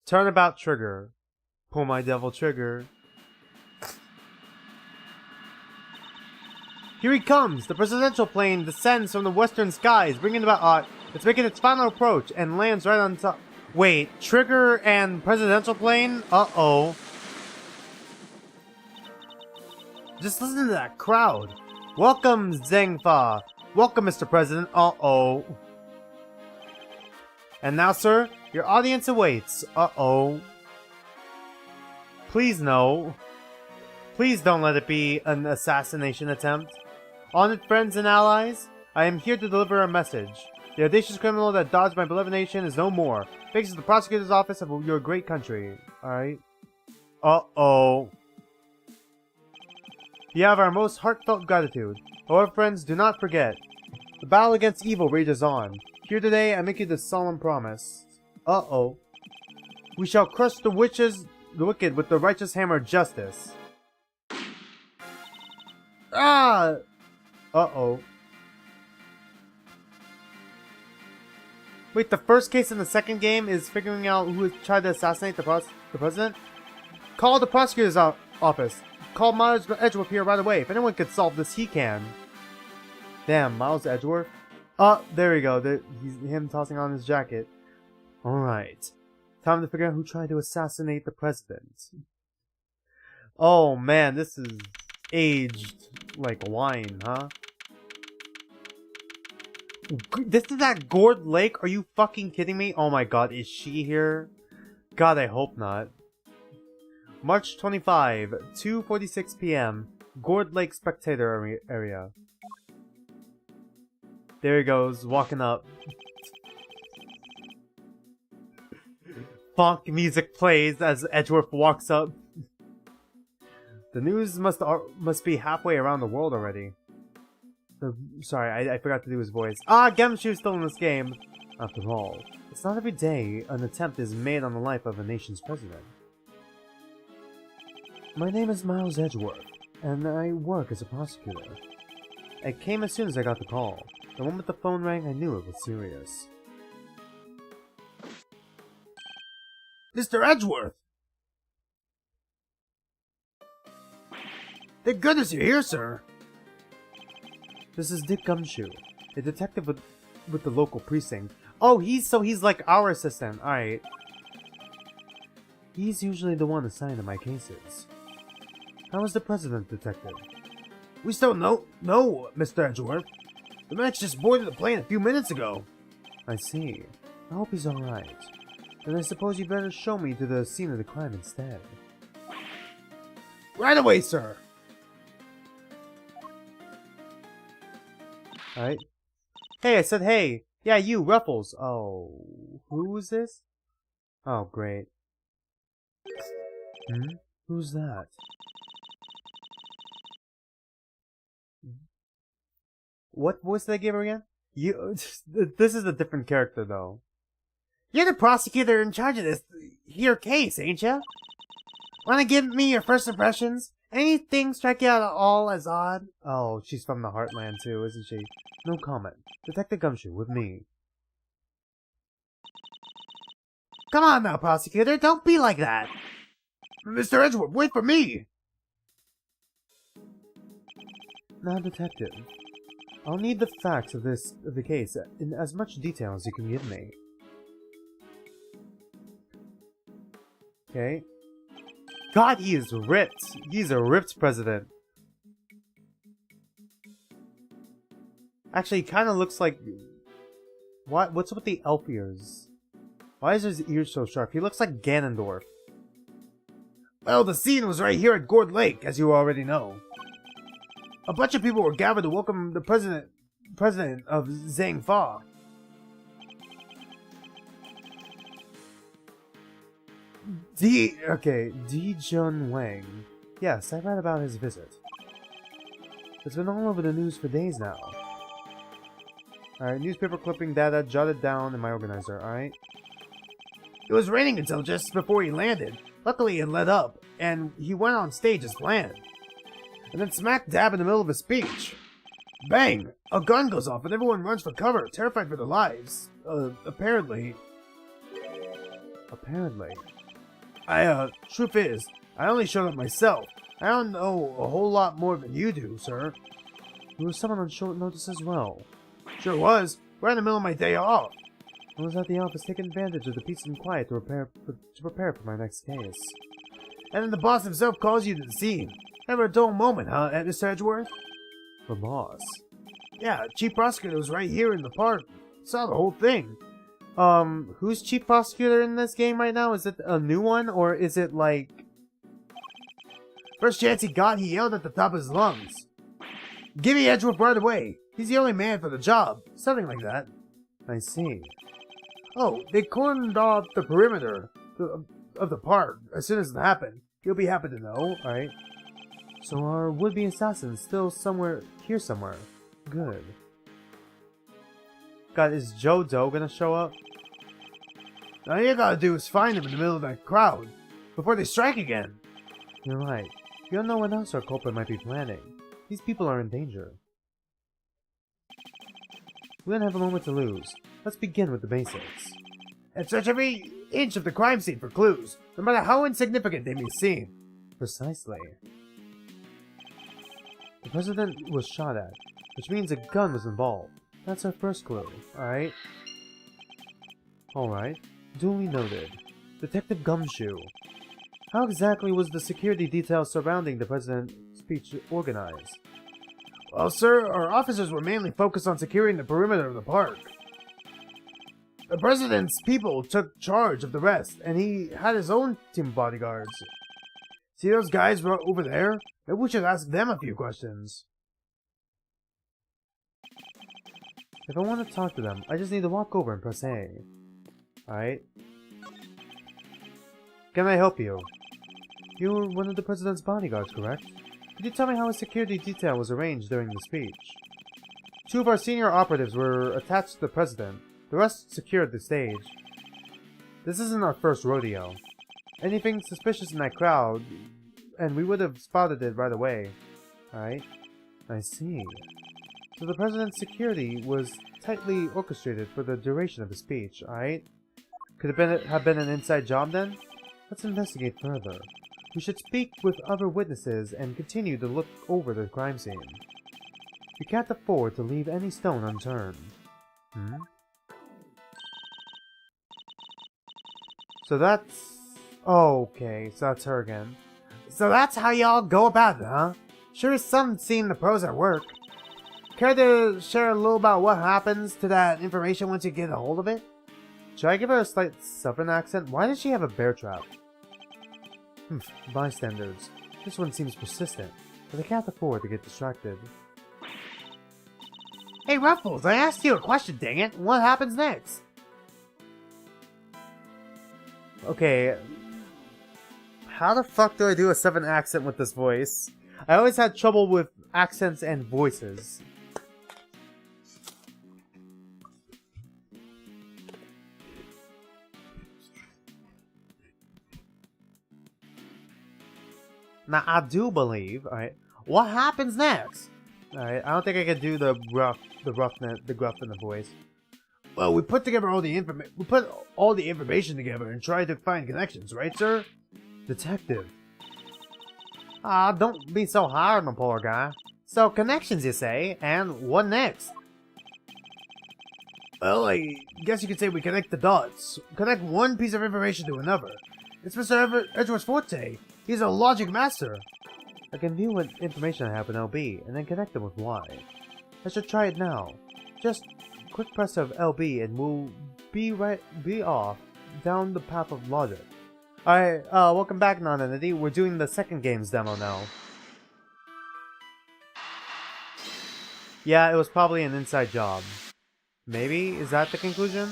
Turnabout trigger. Pull my devil trigger. Here he comes! The presidential plane descends from the western skies, bringing about it's making its final approach and lands right on top. Wait, trigger and presidential plane? Uh-oh. Just listen to that crowd. Welcome, Zhengfa. Welcome, Mr. President. Uh-oh. And now, sir, your audience awaits. Uh-oh. Please no. Please don't let it be an assassination attempt. Honored friends and allies, I am here to deliver a message. The audacious criminal that dodged my beloved nation is no more. Thanks to the prosecutor's office of your great country. Alright. Uh-oh. You have our most heartfelt gratitude. However, friends, do not forget. The battle against evil rages on. Here today, I make you this solemn promise. Uh-oh. We shall crush the wicked with the righteous hammer of justice. Ah! Uh-oh. Wait, the first case in the second game is figuring out who tried to assassinate the president? Call the prosecutor's office. Call Miles Edgeworth here right away. If anyone could solve this, he can. Damn, Miles Edgeworth? There we go. He's him tossing on his jacket. Alright. Time to figure out who tried to assassinate the president. Oh man, this is aged like wine, huh? This is at Gourd Lake? Are you fucking kidding me? Oh my god, is she here? God, I hope not. March 25, 2:46 p.m. Gourd Lake Spectator area. There he goes, walking up. Funk music plays as Edgeworth walks up. The news must be halfway around the world already. Sorry, I forgot to do his voice. Gumshoe's still in this game. After all, it's not every day an attempt is made on the life of a nation's president. My name is Miles Edgeworth, and I work as a prosecutor. I came as soon as I got the call. The moment the phone rang, I knew it was serious. Mr. Edgeworth! Thank goodness you're here, sir! This is Dick Gumshoe, a detective with the local precinct. Oh, he's like our assistant. Alright. He's usually the one assigned to my cases. How is the president detected? We still know, Mr. Edgeworth. The man just boarded the plane a few minutes ago. I see. I hope he's alright. Then I suppose you better show me to the scene of the crime instead. Right away, sir! Alright. Hey, I said hey! Yeah, you, Ruffles! Oh, who is this? Oh, great. Who's that? What voice did I give her again? You. This is a different character, though. You're the prosecutor in charge of this here case, ain't ya? Wanna give me your first impressions? Anything strike you out at all as odd? Oh, she's from the Heartland too, isn't she? No comment. Detective Gumshoe with me. Come on now, prosecutor, don't be like that. Mr. Edgeworth, wait for me! Now, Detective, I'll need the facts of the case in as much detail as you can give me. Okay. God, he is ripped. He's a ripped president. Actually, he kind of looks like... What's with the elf ears? Why is his ears so sharp? He looks like Ganondorf. Well, the scene was right here at Gourd Lake, as you already know. A bunch of people were gathered to welcome the president of Zhang Fa. Di Jun Wang. Yes, I read about his visit. It's been all over the news for days now. Alright, newspaper clipping data jotted down in my organizer, alright? It was raining until just before he landed. Luckily, it let up, and he went on stage as planned. And then smack dab in the middle of a speech. Bang! A gun goes off and everyone runs for cover, terrified for their lives. Apparently. Truth is, I only showed up myself. I don't know a whole lot more than you do, sir. There was someone on short notice as well. Sure was. Right in the middle of my day off. I was at the office taking advantage of the peace and quiet to prepare for my next case. And then the boss himself calls you to the scene. Never a dull moment, huh, Mr. Edgeworth? The boss? Yeah, Chief Prosecutor was right here in the park. Saw the whole thing. Who's Chief Prosecutor in this game right now? Is it a new one, or is it like... First chance he got, he yelled at the top of his lungs. Give me Edgeworth right away. He's the only man for the job. Something like that. I see. Oh, they cordoned off the perimeter of the park as soon as it happened. You'll be happy to know, right? So our would-be assassin's still here somewhere. Good. God, is Joe Doe gonna show up? All you gotta do is find him in the middle of that crowd before they strike again. You're right. You don't know what else our culprit might be planning. These people are in danger. We don't have a moment to lose. Let's begin with the basics. And search every inch of the crime scene for clues, no matter how insignificant they may seem. Precisely. The president was shot at, which means a gun was involved. That's our first clue, alright? Alright, duly noted. Detective Gumshoe. How exactly was the security detail surrounding the president's speech organized? Well, sir, our officers were mainly focused on securing the perimeter of the park. The president's people took charge of the rest, and he had his own team of bodyguards. See those guys over there? Maybe we should ask them a few questions. If I want to talk to them, I just need to walk over and press A. Alright? Can I help you? You were one of the president's bodyguards, correct? Could you tell me how his security detail was arranged during the speech? 2 of our senior operatives were attached to the president. The rest secured the stage. This isn't our first rodeo. Anything suspicious in that crowd, and we would have spotted it right away. Alright? I see. So the president's security was tightly orchestrated for the duration of the speech, alright? Could it have been an inside job then? Let's investigate further. We should speak with other witnesses and continue to look over the crime scene. We can't afford to leave any stone unturned. So that's... Oh, okay, so that's her again. So that's how y'all go about it, huh? Sure is something seeing the pros at work. Care to share a little about what happens to that information once you get a hold of it? Should I give her a slight southern accent? Why does she have a bear trap? Bystanders. This one seems persistent, but I can't afford to get distracted. Hey Ruffles, I asked you a question, dang it. What happens next? Okay. How the fuck do I do a southern accent with this voice? I always had trouble with accents and voices. Now, I do believe, alright, what happens next? Alright, I don't think I can do the gruff in the voice. Well, we put all the information together and tried to find connections, right, sir? Detective. Ah, don't be so hard, my poor guy. So, connections, you say, and what next? Well, I guess you could say we connect the dots. Connect one piece of information to another. It's Mr. Edgeworth's forte. He's a logic master. I can view what information I have in LB, and then connect them with Y. I should try it now. Just quick press of LB and we'll be off down the path of logic. Alright, welcome back, Non-Entity. We're doing the second game's demo now. Yeah, it was probably an inside job. Maybe? Is that the conclusion?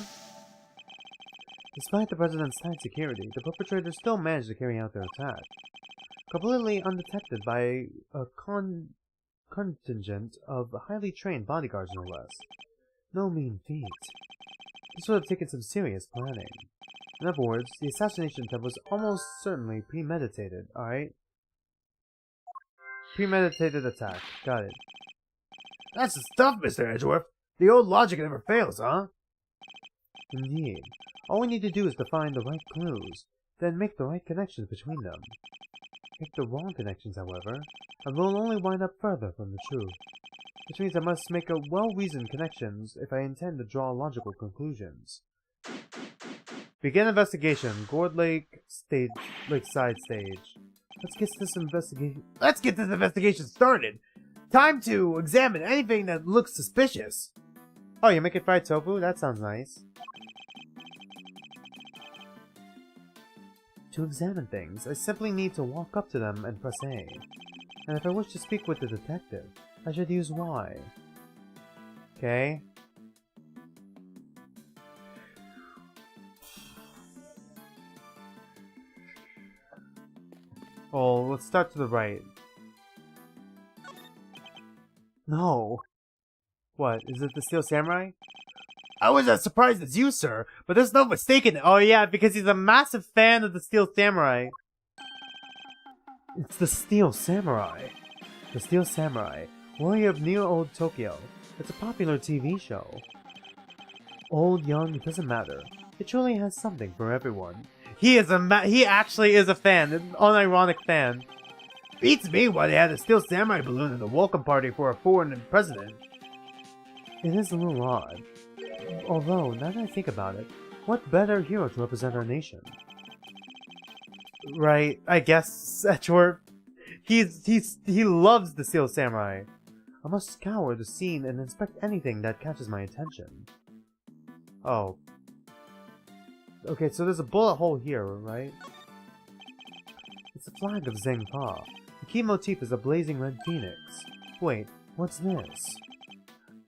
Despite the president's tight security, the perpetrators still managed to carry out their attack. Completely undetected by a contingent of highly trained bodyguards, no less. No mean feat. This would have taken some serious planning. In other words, the assassination attempt was almost certainly premeditated, alright? Premeditated attack. Got it. That's the stuff, Mr. Edgeworth. The old logic never fails, huh? Indeed. All we need to do is to find the right clues, then make the right connections between them. Make the wrong connections, however, and we'll only wind up further from the truth. Which means I must make a well-reasoned connections if I intend to draw logical conclusions. Begin investigation. Gourd Lakeside stage. Let's get this investigation started. Time to examine anything that looks suspicious. Oh, you're making fried tofu? That sounds nice. To examine things, I simply need to walk up to them and press A. And if I wish to speak with the detective, I should use Y. Okay. Oh, let's start to the right. No. What, is it the Steel Samurai? I was as surprised as you, sir, but there's no mistaking it. Oh yeah, because he's a massive fan of the Steel Samurai. It's the Steel Samurai. The Steel Samurai, warrior of Neo-Old Tokyo. It's a popular TV show. Old, young, it doesn't matter. It truly has something for everyone. He actually is a fan, an unironic fan. Beats me why they had a Steel Samurai balloon in the welcome party for a foreign president. It is a little odd. Although, now that I think about it, what better hero to represent our nation? Right, I guess, Edgeworth. He loves the Steel Samurai. I must scour the scene and inspect anything that catches my attention. Oh. Okay, so there's a bullet hole here, right? It's the flag of Zhengfa. The key motif is a blazing red phoenix. Wait, what's this?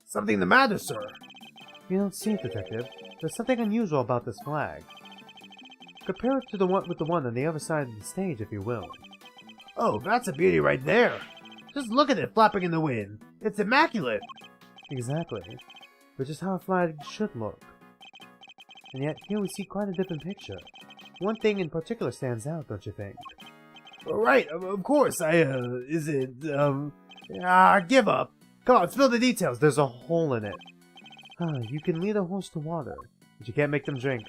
Something the matter, sir? You don't see it, Detective. There's something unusual about this flag. Compare it to the one on the other side of the stage, if you will. Oh, that's a beauty right there. Just look at it flapping in the wind. It's immaculate. Exactly. Which is how a flag should look. And yet, here we see quite a different picture. One thing in particular stands out, don't you think? Right, of course. Give up. Come on, spill the details. There's a hole in it. You can lead a horse to water, but you can't make them drink.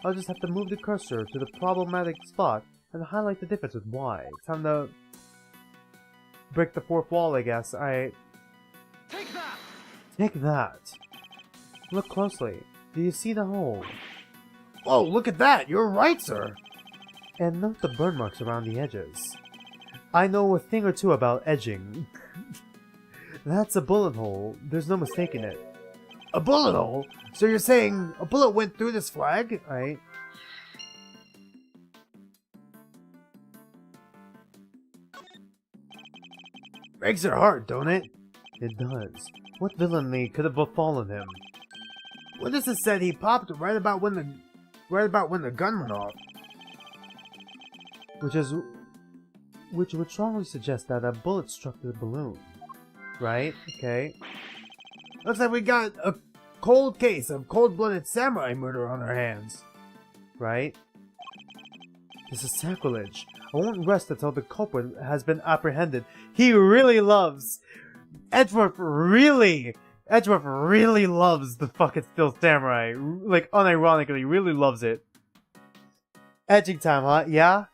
I'll just have to move the cursor to the problematic spot and highlight the difference with Y. Time to break the fourth wall, I guess. Take that! Take that! Look closely. Do you see the hole? Oh, look at that! You're right, sir! And note the burn marks around the edges. I know a thing or two about edging. That's a bullet hole. There's no mistaking it. A bullet hole? So you're saying a bullet went through this flag? Right. Breaks your heart, don't it? It does. What villainy could have befallen him? Witnesses said he popped right about when the gun went off. Which would strongly suggest that a bullet struck the balloon. Right? Okay. Looks like we got a cold case of cold-blooded samurai murder on our hands. Right? This is sacrilege. I won't rest until the culprit has been apprehended. He really loves... Edgeworth really loves the fucking Steel Samurai. Like, unironically, really loves it. Edging time, huh? Yeah?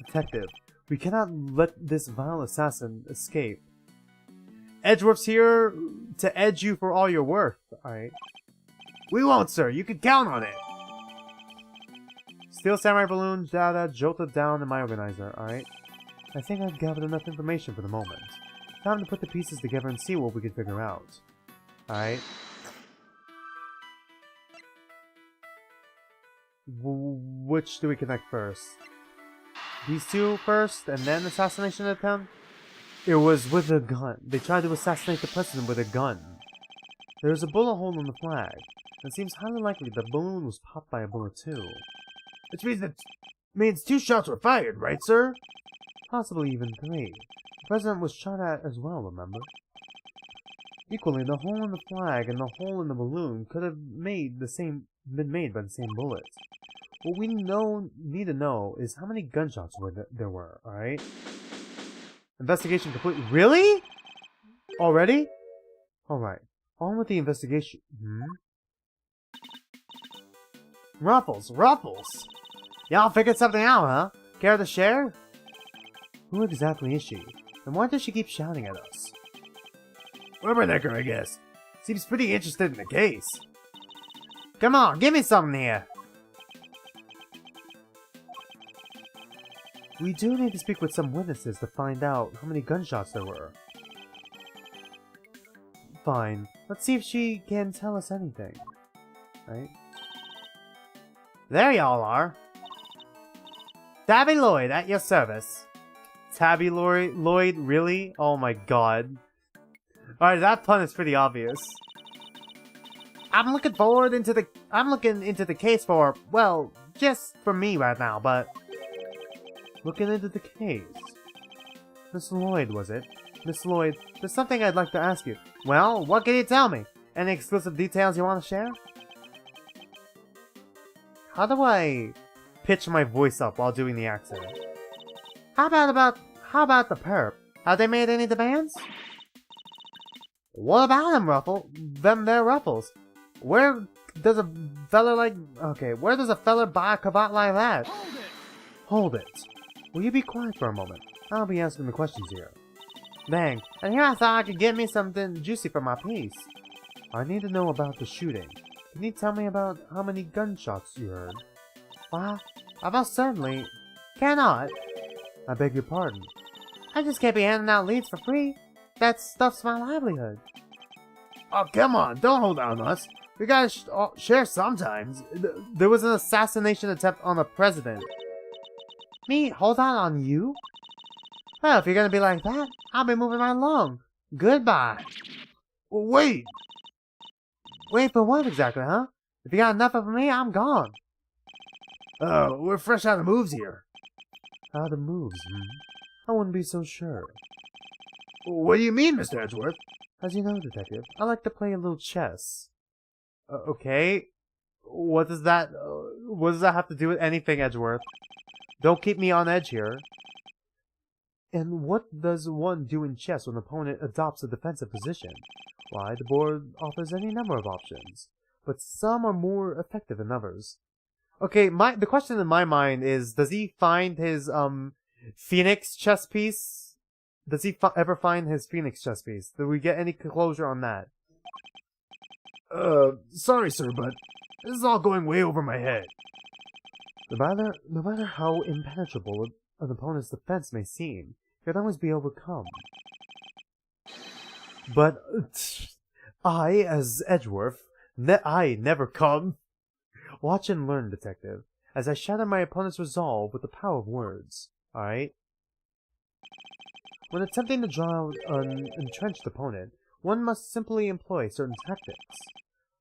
Detective, we cannot let this vile assassin escape. Edgeworth's here to edge you for all you're worth, alright? We won't, sir. You can count on it. Steel Samurai balloon data jolted down in my organizer, alright? I think I've gathered enough information for the moment. Time to put the pieces together and see what we can figure out. Alright? Which do we connect first? These two first, and then assassination attempt? It was with a gun. They tried to assassinate the president with a gun. There is a bullet hole in the flag. It seems highly likely the balloon was popped by a bullet too. Which means 2 shots were fired, right, sir? Possibly even 3. The president was shot at as well, remember? Equally, the hole in the flag and the hole in the balloon could have been made by the same bullet. What we need to know is how many gunshots there were, alright? Investigation complete. Really? Already? Alright. On with the investigation. Ruffles! Y'all figured something out, huh? Care to share? Who exactly is she? And why does she keep shouting at us? Rubbernecker, I guess. Seems pretty interested in the case. Come on, give me something here. We do need to speak with some witnesses to find out how many gunshots there were. Fine. Let's see if she can tell us anything. Right? There y'all are. Tabby Lloyd, at your service. Tabby Lloyd? Really? Oh my god. Alright, that pun is pretty obvious. I'm looking into the case for, well, just for me right now, but... Looking into the case? Miss Lloyd, was it? Miss Lloyd, there's something I'd like to ask you. Well, what can you tell me? Any exclusive details you want to share? How do I pitch my voice up while doing the accent? How about the perp? Have they made any demands? What about them there Ruffles? Where does a fella buy a cravat like that? Hold it. Will you be quiet for a moment? I'll be asking the questions here. Dang, and here I thought I could get me something juicy for my piece. I need to know about the shooting. Can you tell me about how many gunshots you heard? Well, I most certainly cannot. I beg your pardon. I just can't be handing out leads for free. That stuff's my livelihood. Oh, come on, don't hold on us. We gotta share sometimes. There was an assassination attempt on the president. Me hold on you? Well, if you're gonna be like that, I'll be moving right along. Goodbye. Wait! Wait for what exactly, huh? If you got enough of me, I'm gone. We're fresh out of moves here. Out of moves, I wouldn't be so sure. What do you mean, Mr. Edgeworth? As you know, Detective, I like to play a little chess. Okay. What does that have to do with anything, Edgeworth? Don't keep me on edge here. And what does one do in chess when an opponent adopts a defensive position? Why, the board offers any number of options, but some are more effective than others. Okay, the question in my mind is, does he find his, Phoenix chess piece? Does he ever find his Phoenix chess piece? Do we get any closure on that? Sorry, sir, but this is all going way over my head. No matter how impenetrable an opponent's defense may seem, it can always be overcome. But I, as Edgeworth, I never come. Watch and learn, Detective, as I shatter my opponent's resolve with the power of words. Alright? When attempting to draw out an entrenched opponent, one must simply employ certain tactics.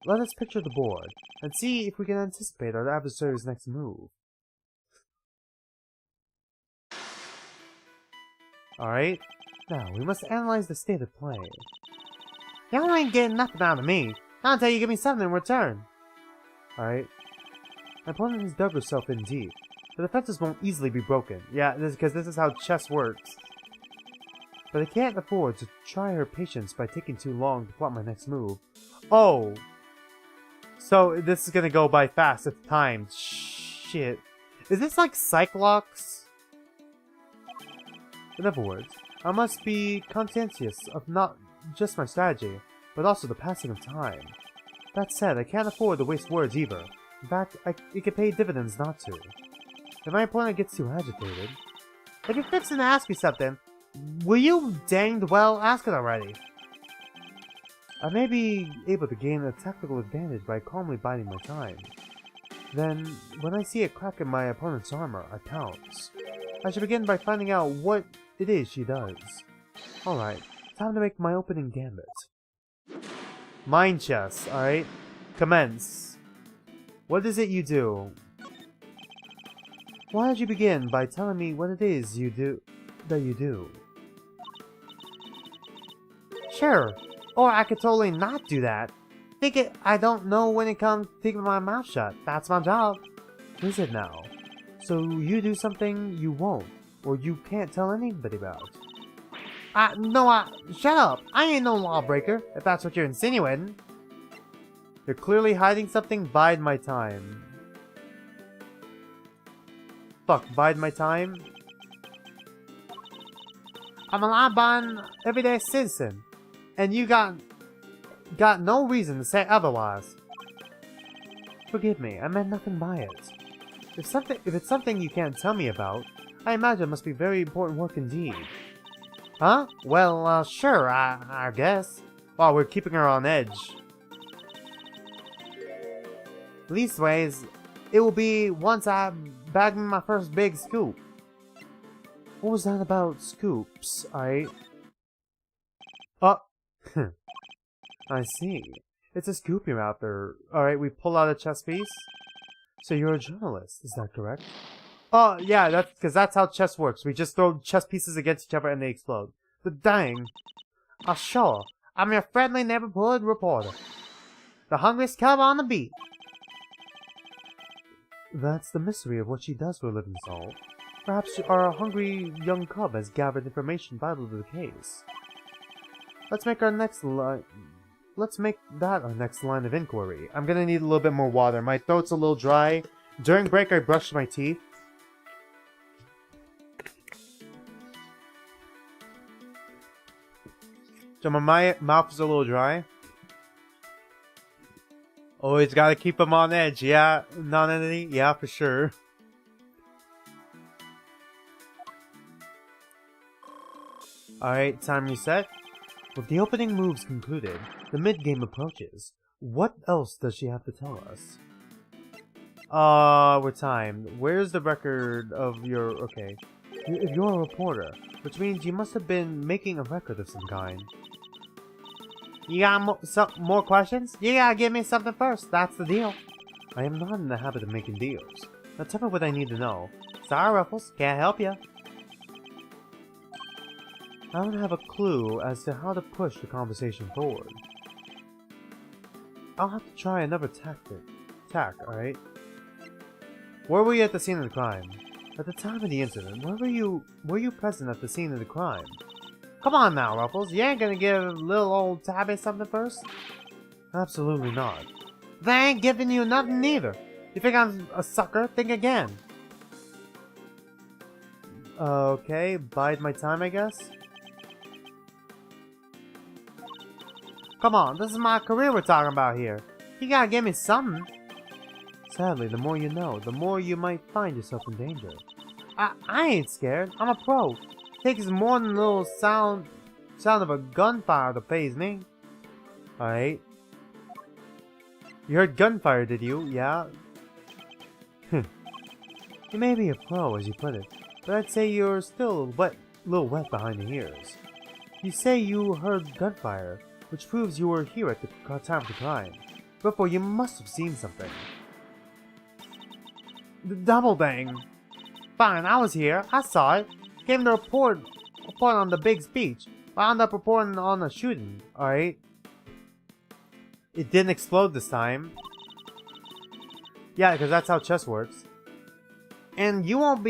Let us picture the board, and see if we can anticipate our adversary's next move. Alright, now we must analyze the state of play. Y'all ain't getting nothing out of me, not until you give me something in return. Alright. My opponent has dug herself in deep. The defenses won't easily be broken. Yeah, because this is how chess works. But I can't afford to try her patience by taking too long to plot my next move. Oh! So this is gonna go by fast if timed. Shit. Is this like Cyclops? In other words, I must be conscientious of not just my strategy, but also the passing of time. That said, I can't afford to waste words either. In fact, it could pay dividends not to. If my opponent gets too agitated... If you're fixing to ask me something, will you danged well ask it already? I may be able to gain a tactical advantage by calmly biding my time. Then, when I see a crack in my opponent's armor, I pounce. I should begin by finding out what it is she does. Alright, time to make my opening gambit. Mind chess, alright? Commence. What is it you do? Why don't you begin by telling me what it is you do? Sure, or I could totally not do that. I don't know when it comes to keeping my mouth shut. That's my job. Is it now? So you do something you won't, or you can't tell anybody about. Shut up! I ain't no lawbreaker, if that's what you're insinuating. You're clearly hiding something. Bide my time. Fuck, bide my time? I'm a law-abiding, everyday citizen, and you got no reason to say otherwise. Forgive me, I meant nothing by it. If it's something you can't tell me about, I imagine it must be very important work indeed. Huh? Well, sure, I guess. Oh, we're keeping her on edge. Leastways, it will be once I bag my first big scoop. What was that about scoops? Oh, I see. It's a scoop you're out there. Alright, we pull out a chess piece. So you're a journalist, is that correct? Oh, yeah, that's how chess works. We just throw chess pieces against each other and they explode. Dang. Oh, sure. I'm your friendly neighborhood reporter. The hungriest cub on the beat. That's the mystery of what she does for a living, Saul. Perhaps our hungry young cub has gathered information vital to the case. Let's make that our next line of inquiry. I'm gonna need a little bit more water. My throat's a little dry. During break, I brushed my teeth. So my mouth is a little dry. Always gotta keep them on edge, yeah? Non-entity? Yeah, for sure. Alright, time reset. With the opening moves concluded, the mid-game approaches. What else does she have to tell us? We're timed. Where's the record of your... Okay. If you're a reporter, which means you must have been making a record of some kind. You got more questions? You gotta give me something first, that's the deal. I am not in the habit of making deals. Now tell me what I need to know. Sorry, Ruffles, can't help you. I don't have a clue as to how to push the conversation forward. I'll have to try another tack, alright? Where were you at the scene of the crime? At the time of the incident, were you present at the scene of the crime? Come on now, Ruffles, you ain't gonna give little old Tabby something first? Absolutely not. They ain't giving you nothing neither. You think I'm a sucker? Think again. Okay, bide my time, I guess? Come on, this is my career we're talking about here. You gotta give me something. Sadly, the more you know, the more you might find yourself in danger. I ain't scared. I'm a pro. Takes more than a little sound of a gunfire to faze me. Alright. You heard gunfire, did you? Yeah? You may be a pro, as you put it, but I'd say you're still a little wet behind the ears. You say you heard gunfire, which proves you were here at the time of the crime. Therefore, you must have seen something. Double dang! Fine, I was here. I saw it. Came to report on the big speech. Wound up reporting on the shooting. Alright. It didn't explode this time. Yeah, because that's how chess works. And you won't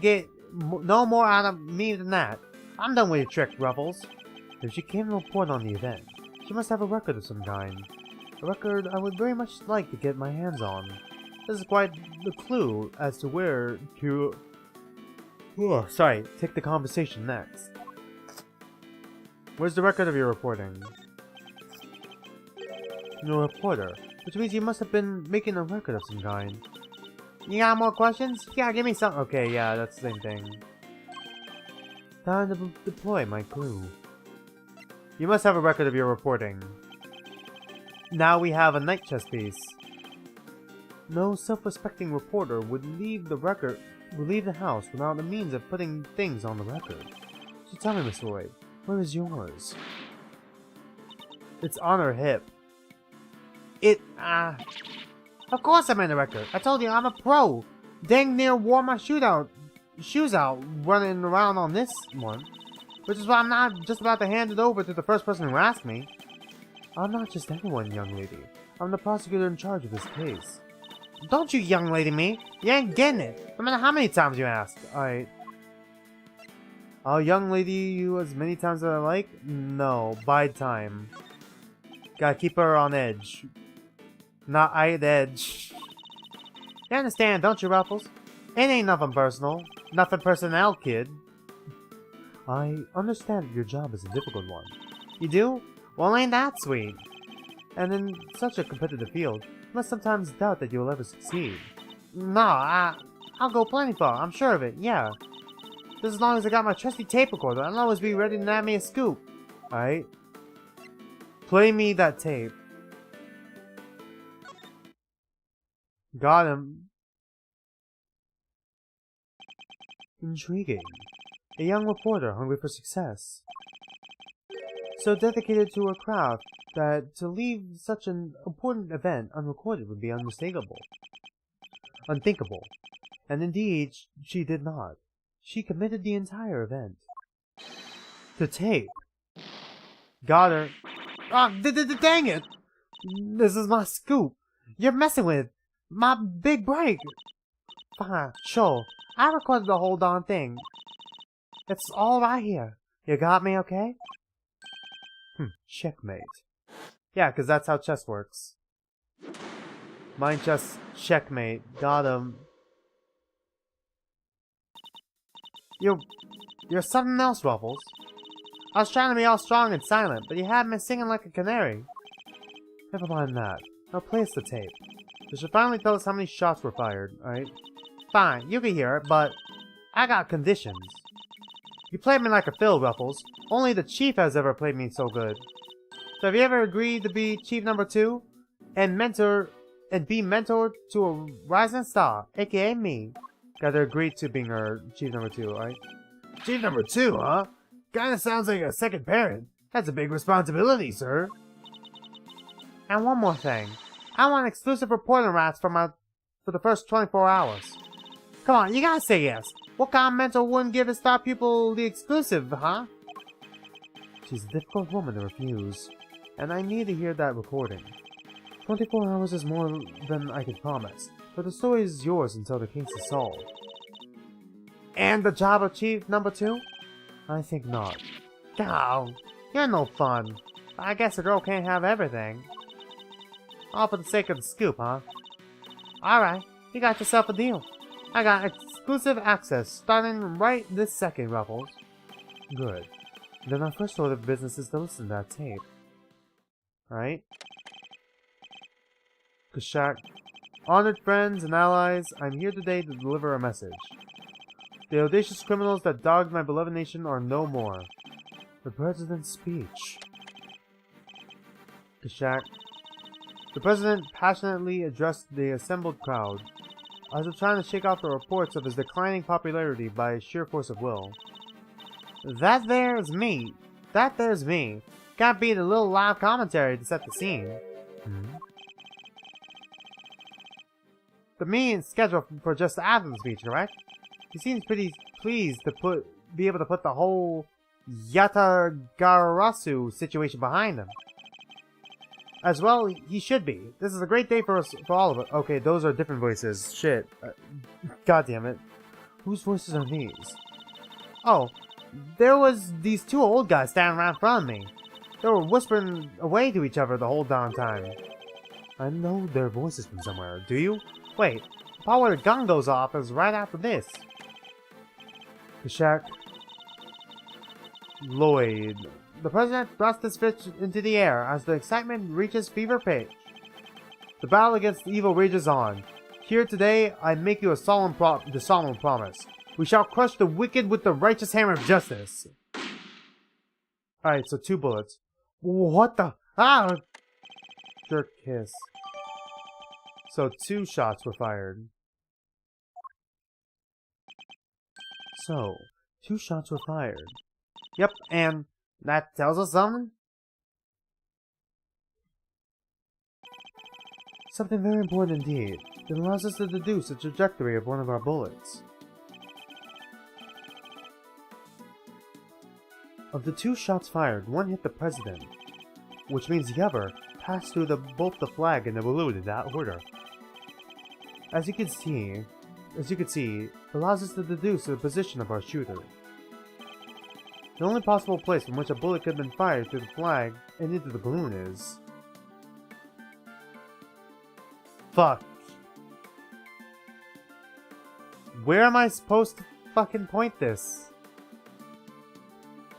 get no more out of me than that. I'm done with your trick, Ruffles. If she came to report on the event, she must have a record of some kind. A record I would very much like to get my hands on. This is quite the clue as to where to... take the conversation next. Where's the record of your reporting? No reporter, which means you must have been making a record of some kind. You got more questions? Yeah, give me some. Okay, yeah, that's the same thing. Time to deploy my clue. You must have a record of your reporting. Now we have a night chess piece. No self-respecting reporter would leave the house without the means of putting things on the record. So tell me, Mr. Lloyd, where is yours? It's on her hip. Of course I made a record. I told you I'm a pro. Dang near wore my shoes out running around on this one. Which is why I'm not just about to hand it over to the first person who asked me. I'm not just anyone, young lady. I'm the prosecutor in charge of this case. Don't you young lady me. You ain't getting it. No matter how many times you ask. Alright. I'll young lady you as many times as I like? No. Bide time. Gotta keep her on edge. Not at edge. You understand, don't you, Ruffles? It ain't nothing personal. Nothing personnel, kid. I understand that your job is a difficult one. You do? Well, ain't that sweet? And in such a competitive field, you must sometimes doubt that you'll ever succeed. No, I'll go plenty far, I'm sure of it, yeah. Just as long as I got my trusty tape recorder, I'll always be ready to nab me a scoop. Alright? Play me that tape. Got him. Intriguing. A young reporter hungry for success. So dedicated to her craft that to leave such an important event unrecorded would be unmistakable. Unthinkable. And indeed, she did not. She committed the entire event. The tape. Got her. Ah, dang it! This is my scoop. You're messing with my big break. Fine, sure. I recorded the whole darn thing. It's all right here. You got me, okay? Checkmate. Yeah, because that's how chess works. Mind chess, checkmate. Got him. You're something else, Ruffles. I was trying to be all strong and silent, but you had me singing like a canary. Never mind that. Now play us the tape. You should finally tell us how many shots were fired, alright? Fine, you can hear it, but I got conditions. You played me like a fiddle, Ruffles. Only the chief has ever played me so good. So have you ever agreed to be chief number 2? And be mentored to a rising star, aka me? Gotta agree to being our chief number 2, alright? Chief number 2, huh? Kinda sounds like a second parent. That's a big responsibility, sir. And one more thing. I want exclusive reporting rights for the first 24 hours. Come on, you gotta say yes. What kind of mentor wouldn't give a star pupil the exclusive, huh? She's a difficult woman to refuse, and I need to hear that recording. 24 hours is more than I could promise, but the story is yours until the case is solved. And the job of chief number 2? I think not. Oh, you're no fun. I guess a girl can't have everything. All for the sake of the scoop, huh? Alright, you got yourself a deal. I got exclusive access, starting right this second, Ruffles. Good. Then our first order of business is to listen to that tape. Right? Kashak. Honored friends and allies, I'm here today to deliver a message. The audacious criminals that dogged my beloved nation are no more. The President's speech. Kashak. The President passionately addressed the assembled crowd, as if trying to shake off the reports of his declining popularity by sheer force of will. That there's me. Can't beat a little live commentary to set the scene. The meeting's scheduled for just after the speech, correct? He seems pretty pleased to be able to put the whole Yatagarasu situation behind him. As well, he should be. This is a great day for us, for all of us. Okay, those are different voices. Shit. God damn it. Whose voices are these? Oh, there was these two old guys standing right in front of me. They were whispering away to each other the whole darn time. I know their voices from somewhere. Do you? Wait, the part where the gun goes off is right after this. The shack. Lloyd. The president thrusts his fist into the air as the excitement reaches fever pitch. The battle against evil rages on. Here today, I make you a solemn promise. We shall crush the wicked with the righteous hammer of justice. Alright, so 2 bullets. What the? Ah! Jerk kiss. So 2 shots were fired. So, 2 shots were fired. Yep, and that tells us something? Something very important indeed. It allows us to deduce the trajectory of one of our bullets. Of the 2 shots fired, one hit the president, which means the other passed through both the flag and the balloon in that order. As you can see, it allows us to deduce the position of our shooter. The only possible place from which a bullet could have been fired through the flag and into the balloon is... Fuck. Where am I supposed to fucking point this?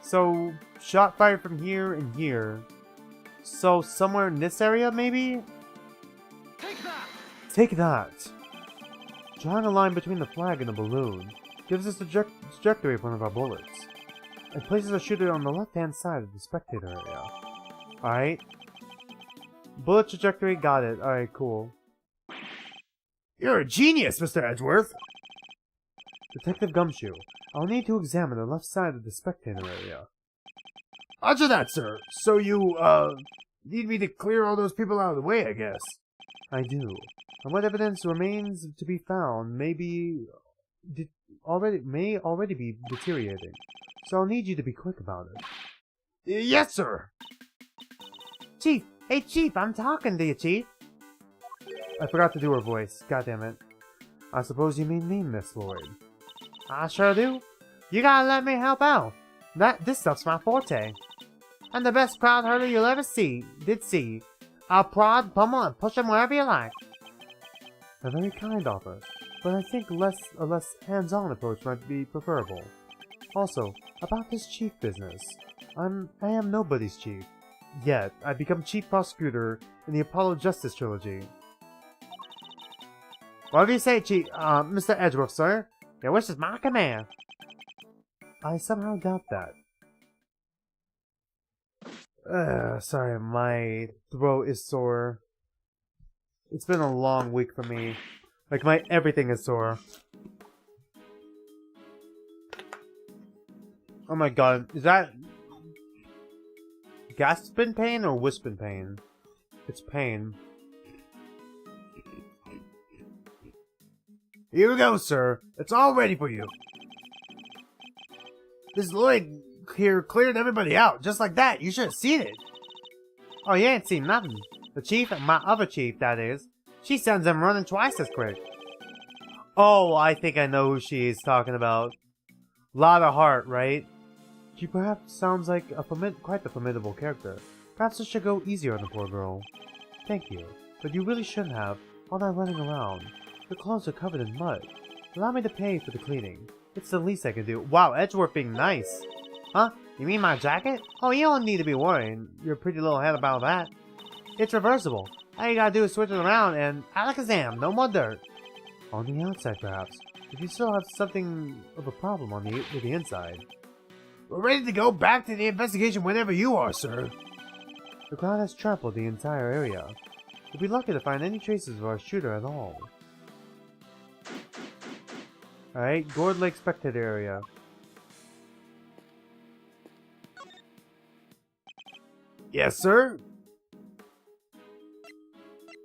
So, shot fired from here and here. So, somewhere in this area, maybe? Take that! Take that! Drawing a line between the flag and the balloon gives us the trajectory of one of our bullets. It places a shooter on the left-hand side of the spectator area. Alright. Bullet trajectory, got it. Alright, cool. You're a genius, Mr. Edgeworth! Detective Gumshoe, I'll need to examine the left side of the spectator area. Roger that, sir. So you, need me to clear all those people out of the way, I guess. I do. And what evidence remains to be found may already be deteriorating. So I'll need you to be quick about it. Yes, sir! Chief! Hey, Chief! I'm talking to you, Chief! I forgot to do her voice. God damn it. I suppose you mean me, Miss Lloyd. I sure do. You gotta let me help out. This stuff's my forte. I'm the best crowd hurler you'll ever see. I'll prod, pummel, and push him wherever you like. A very kind offer, but I think a less hands-on approach might be preferable. Also, about this chief business. I am nobody's chief. Yet, I become chief prosecutor in the Apollo Justice Trilogy. Whatever you say, Chief, Mr. Edgeworth, sir. Your wish is my command. I somehow doubt that. Sorry, my throat is sore. It's been a long week for me. Like, my everything is sore. Oh my god, is that gasping pain or whisping pain? It's pain. Here we go, sir. It's all ready for you. This Lloyd here cleared everybody out, just like that. You should have seen it. Oh, you ain't seen nothing. The chief, my other chief, that is, she sends them running twice as quick. Oh, I think I know who she is talking about. Lot of heart, right? She perhaps sounds like quite the formidable character. Perhaps I should go easier on the poor girl. Thank you, but you really shouldn't have. All that running around. Your clothes are covered in mud. Allow me to pay for the cleaning. It's the least I can do. Wow, Edgeworth being nice. Huh? You mean my jacket? Oh, you don't need to be worried. Your pretty little head about that. It's reversible. All you gotta do is switch it around and alakazam, no more dirt. On the outside, perhaps. But you still have something of a problem with the inside. We're ready to go back to the investigation whenever you are, sir. The crowd has trampled the entire area. We'll be lucky to find any traces of our shooter at all. Alright, Gourd Lake Spectator area. Yes, sir?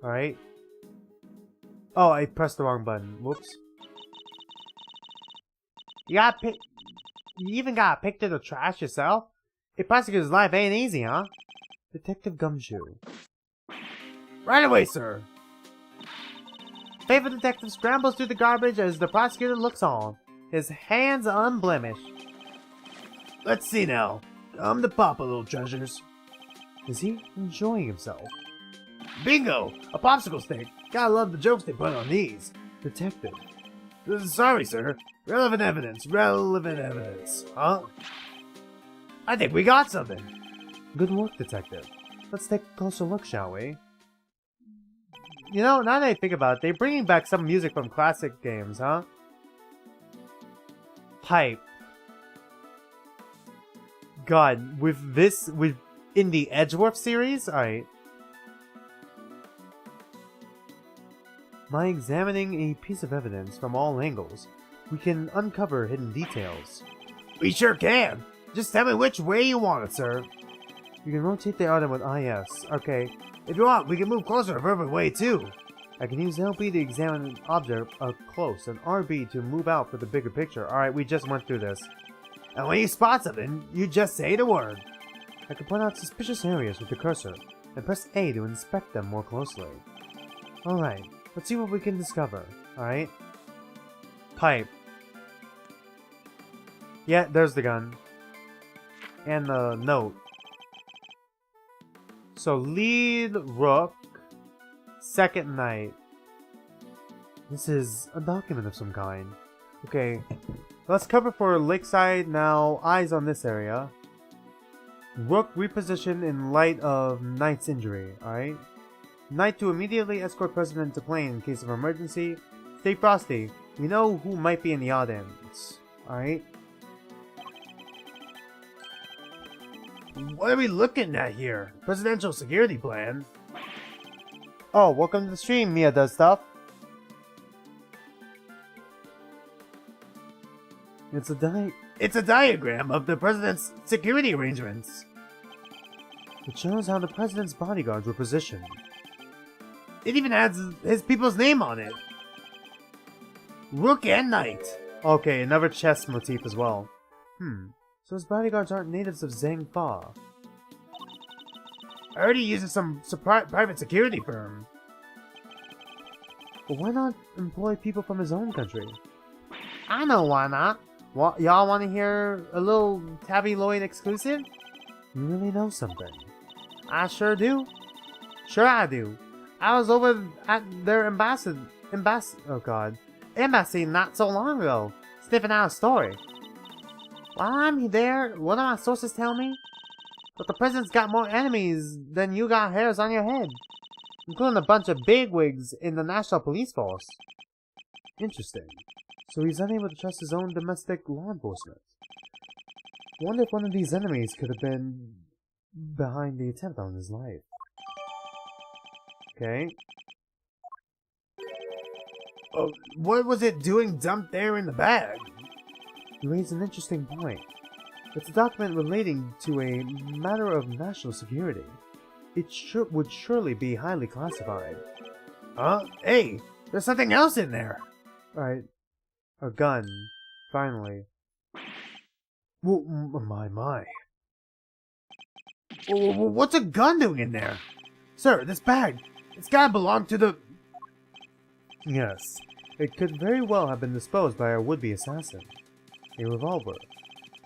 Alright. Oh, I pressed the wrong button. Whoops. You even gotta pick through the trash yourself? A prosecutor's life ain't easy, huh? Detective Gumshoe. Right away, sir. Favorite detective scrambles through the garbage as the prosecutor looks on, his hands unblemished. Let's see now. Come to Papa, little treasures. Is he enjoying himself? Bingo! A popsicle stick. Gotta love the jokes they put on these. Detective. Sorry, sir. Relevant evidence. Relevant evidence. Huh? I think we got something. Good work, detective. Let's take a closer look, shall we? You know, now that I think about it, they're bringing back some music from classic games, huh? Pipe. God, in the Edgeworth series? Alright. By examining a piece of evidence from all angles, we can uncover hidden details. We sure can. Just tell me which way you want it, sir. You can rotate the item with IS. Okay. If you want, we can move closer a further way, too. I can use LB to examine an object up close and RB to move out for the bigger picture. Alright, we just went through this. And when you spot something, you just say the word. I can point out suspicious areas with the cursor, and press A to inspect them more closely. Alright, let's see what we can discover. Alright? Pipe. Yeah, there's the gun. And the note. So, lead rook, second knight. This is a document of some kind. Okay, let's cover for Lakeside now. Eyes on this area. Rook reposition in light of Knight's injury, alright? Knight to immediately escort President to plane in case of emergency. Stay frosty. We know who might be in the audience, alright? What are we looking at here? Presidential security plan? Oh, welcome to the stream, Mia Does Stuff. It's a diagram of the president's security arrangements. It shows how the president's bodyguards were positioned. It even has his people's name on it. Rook and Knight. Okay, another chess motif as well. So his bodyguards aren't natives of Zhangfa. I heard he uses some private security firm. But why not employ people from his own country? I know why not. Y'all want to hear a little Tabby Lloyd exclusive? You really know something. I sure do. Sure I do. I was over at their embassy not so long ago, sniffing out a story. While I'm there, one of my sources tell me that the president's got more enemies than you got hairs on your head, including a bunch of bigwigs in the National Police Force. Interesting. So he's unable to trust his own domestic law enforcement. Wonder if one of these enemies could have been behind the attempt on his life. Okay. Oh, what was it doing dumped there in the bag? You raise an interesting point. It's a document relating to a matter of national security. It would surely be highly classified. Huh? Hey, there's something else in there. Alright. A gun. Finally. My. What's a gun doing in there? Sir, this bag, it's gotta belong to the... Yes, it could very well have been disposed by a would-be assassin. A revolver.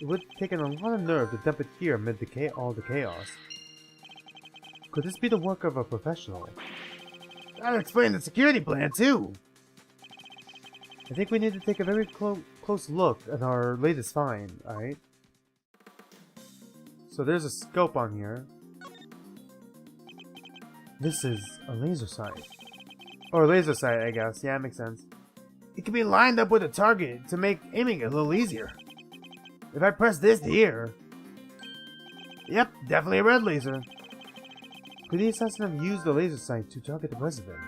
It would have taken a lot of nerve to dump it here amid all the chaos. Could this be the work of a professional? That'd explain the security plan, too. I think we need to take a very close look at our latest find, alright? So there's a scope on here. This is a laser sight. Or laser sight, I guess. Yeah, it makes sense. It can be lined up with a target to make aiming a little easier. If I press this here... Yep, definitely a red laser. Could the assassin have used the laser sight to target the president?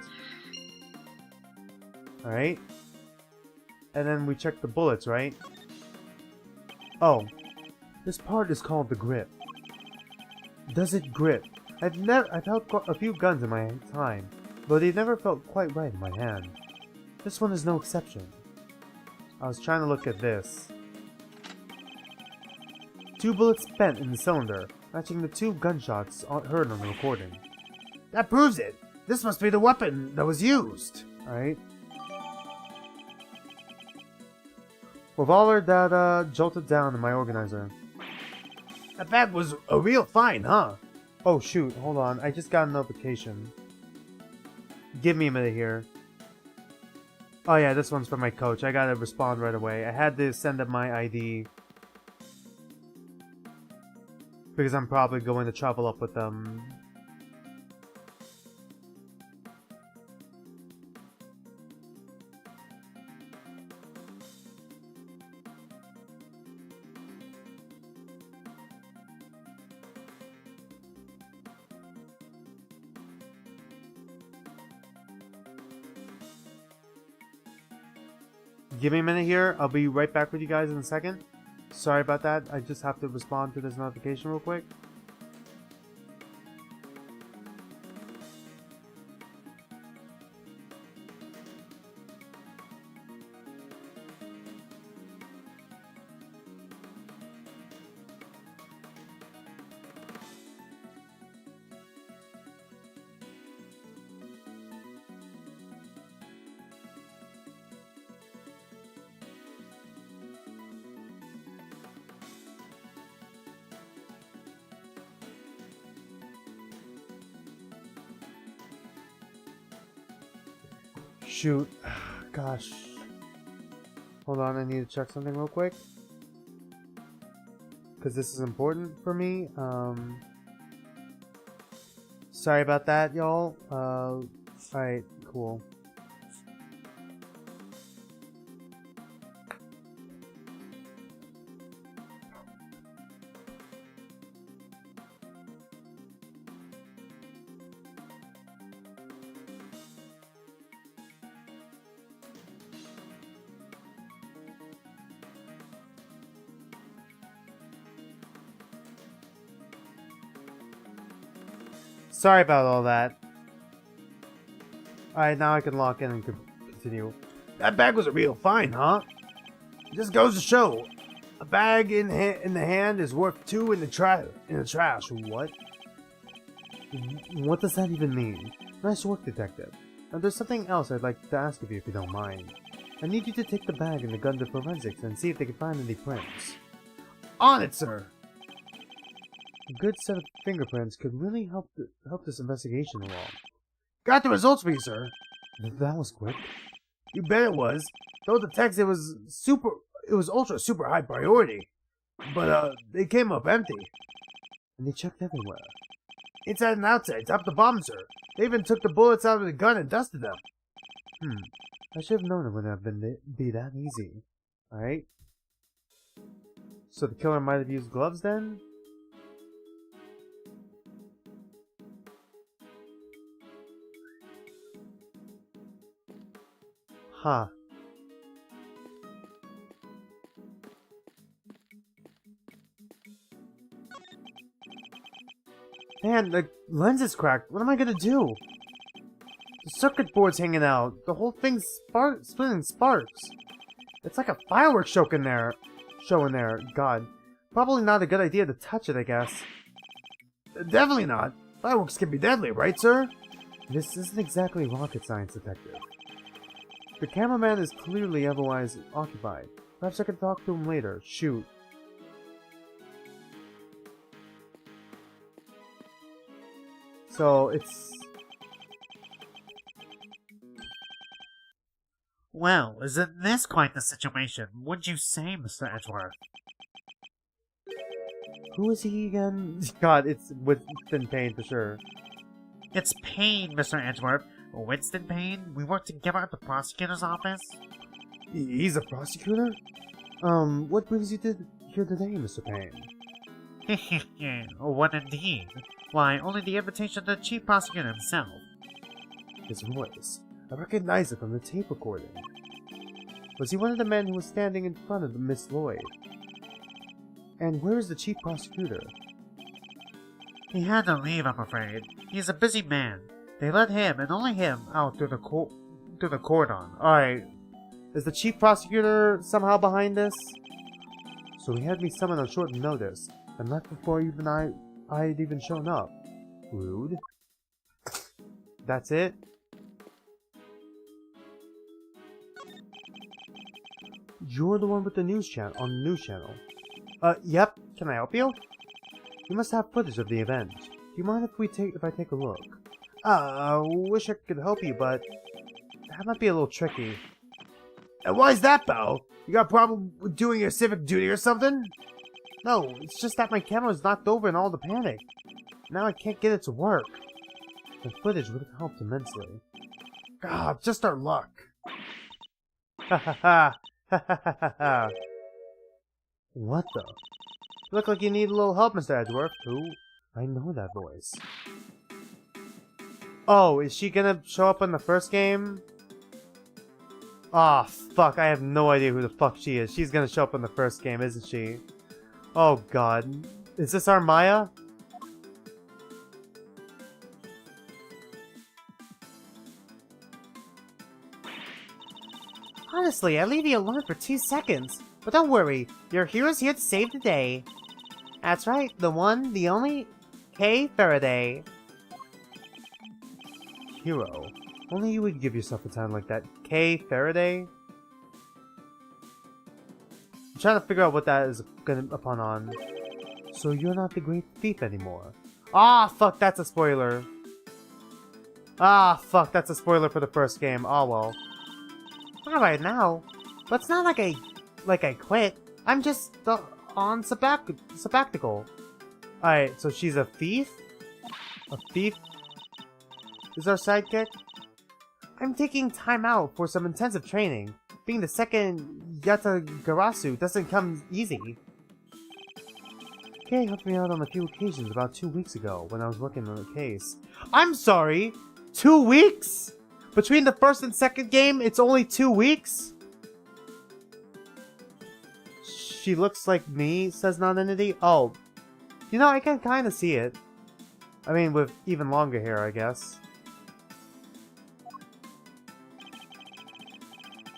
Alright. And then we check the bullets, right? Oh. This part is called the grip. Does it grip? I've held a few guns in my time, but they never felt quite right in my hand. This one is no exception. I was trying to look at this. 2 bullets spent in the cylinder, matching the 2 gunshots heard on the recording. That proves it! This must be the weapon that was used. Alright. With all our data jolted down in my organizer. That bag was a real find, huh? Oh shoot, hold on. I just got a notification. Give me a minute here. Oh yeah, this one's from my coach. I gotta respond right away. I had to send up my ID. Because I'm probably going to travel up with them. Give me a minute here. I'll be right back with you guys in a second. Sorry about that. I just have to respond to this notification real quick. Shoot. Gosh. Hold on, I need to check something real quick. Because this is important for me. Sorry about that, y'all. Alright, cool. Sorry about all that. Alright, now I can lock in and continue. That bag was a real find, huh? It just goes to show, a bag in the hand is worth 2 in the trash. What? What does that even mean? Nice work, detective. Now there's something else I'd like to ask of you if you don't mind. I need you to take the bag and the gun to forensics and see if they can find any prints. On it, sir! A good set of fingerprints could really help this investigation along. Got the results for you, sir. That was quick. You bet it was. Told the techs it was ultra super high priority. But they came up empty. And they checked everywhere. Inside and outside, top to bottom, sir. They even took the bullets out of the gun and dusted them. I should have known it wouldn't have be that easy. Alright. So the killer might have used gloves then? Huh. Man, the lens is cracked. What am I gonna do? The circuit board's hanging out. The whole thing's splitting sparks. It's like a fireworks show in there. God. Probably not a good idea to touch it, I guess. Definitely not. Fireworks can be deadly, right, sir? This isn't exactly rocket science, detective. The cameraman is clearly otherwise occupied. Perhaps I could talk to him later. Shoot. So, it's... Well, isn't this quite the situation, wouldn't you say, Mr. Edgeworth? Who is he again? God, it's Winston Payne for sure. It's Payne, Mr. Edgeworth. Winston Payne? We work together at the prosecutor's office? He's a prosecutor? What brings you here today, Mr. Payne? What indeed? Why, only the invitation of the chief prosecutor himself. His voice. I recognize it from the tape recording. Was he one of the men who was standing in front of Miss Lloyd? And where is the chief prosecutor? He had to leave, I'm afraid. He's a busy man. They let him, and only him, out through the cordon. Alright. Is the chief prosecutor somehow behind this? So he had me summoned on short notice, and left before even I'd even shown up. Rude. That's it? You're the one with the news channel on the news channel. Yep. Can I help you? You must have footage of the event. Do you mind if I take a look? Wish I could help you, but that might be a little tricky. And why's that, Bao? You got a problem with doing your civic duty or something? No, it's just that my camera's knocked over in all the panic. Now I can't get it to work. The footage would have helped immensely. Ah, just our luck. Ha ha ha! Ha ha ha ha! What the? Look like you need a little help, Mr. Edgeworth. Who? I know that voice. Oh, is she gonna show up in the first game? Ah, fuck, I have no idea who the fuck she is. She's gonna show up in the first game, isn't she? Oh god. Is this our Maya? Honestly, I leave you alone for 2 seconds. But don't worry, your hero's here to save the day. That's right, the one, the only, Kay Faraday. Hero. Only you would give yourself a time like that. Kay Faraday? I'm trying to figure out what that is gonna upon on. So you're not the great thief anymore. Ah, fuck, that's a spoiler. Ah, fuck, that's a spoiler for the first game. Oh well. Not right now. But it's not like I quit. I'm just on sabbatical. Alright, so she's a thief? A thief is our sidekick? I'm taking time out for some intensive training. Being the second Yatagarasu doesn't come easy. Kay helped me out on a few occasions about 2 weeks ago when I was working on a case. I'm sorry! 2 weeks?! Between the first and second game, it's only 2 weeks? She looks like me, says Nonentity. Oh. You know, I can kinda see it. I mean, with even longer hair, I guess.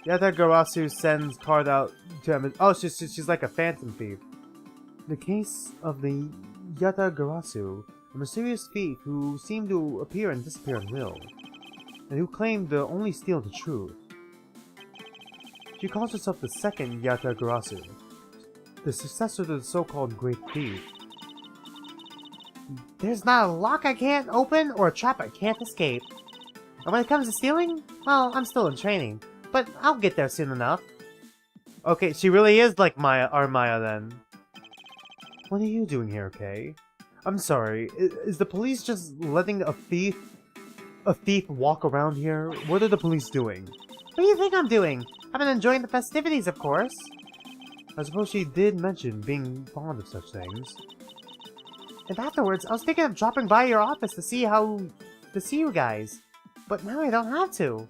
Yatagarasu sends card out to him. Oh, she's like a phantom thief. The case of the Yatagarasu, a mysterious thief who seemed to appear and disappear at will, and who claimed to only steal the truth. She calls herself the second Yatagarasu, the successor to the so-called Great Thief. There's not a lock I can't open or a trap I can't escape. And when it comes to stealing, well, I'm still in training, but I'll get there soon enough. Okay, she really is like our Maya then. What are you doing here, Kay? I'm sorry, is the police just letting a thief walk around here? What are the police doing? What do you think I'm doing? I've been enjoying the festivities, of course. I suppose she did mention being fond of such things. And afterwards, I was thinking of dropping by your office to see you guys. But now I don't have to.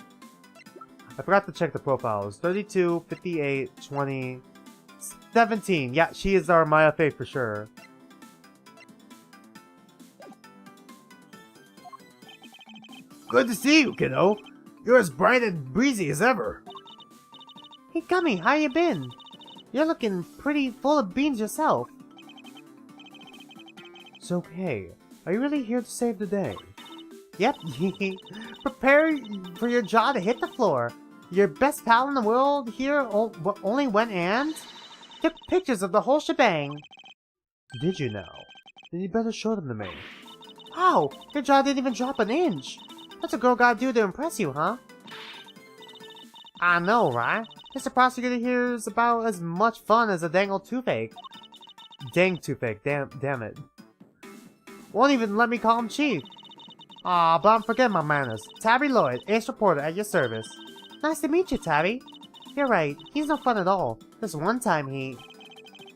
I forgot to check the profiles. 32, 58, 20, 17. Yeah, she is our Maya Faye for sure. Good to see you, kiddo. You're as bright and breezy as ever. Hey, Gummy, how you been? You're looking pretty full of beans yourself. So, Kay, are you really here to save the day? Yep. Prepare for your jaw to hit the floor. Your best pal in the world here only went and took pictures of the whole shebang. Did you now? Then you better show them to me. Wow, your jaw didn't even drop an inch. What's a girl gotta do to impress you, huh? I know, right? Mr. Prosecutor here is about as much fun as a dang old toothache. Dang toothache, damn it. Won't even let me call him Chief. Aw, but I'm forgetting my manners. Tabby Lloyd, ace reporter at your service. Nice to meet you, Tabby. You're right, he's no fun at all. This one time he...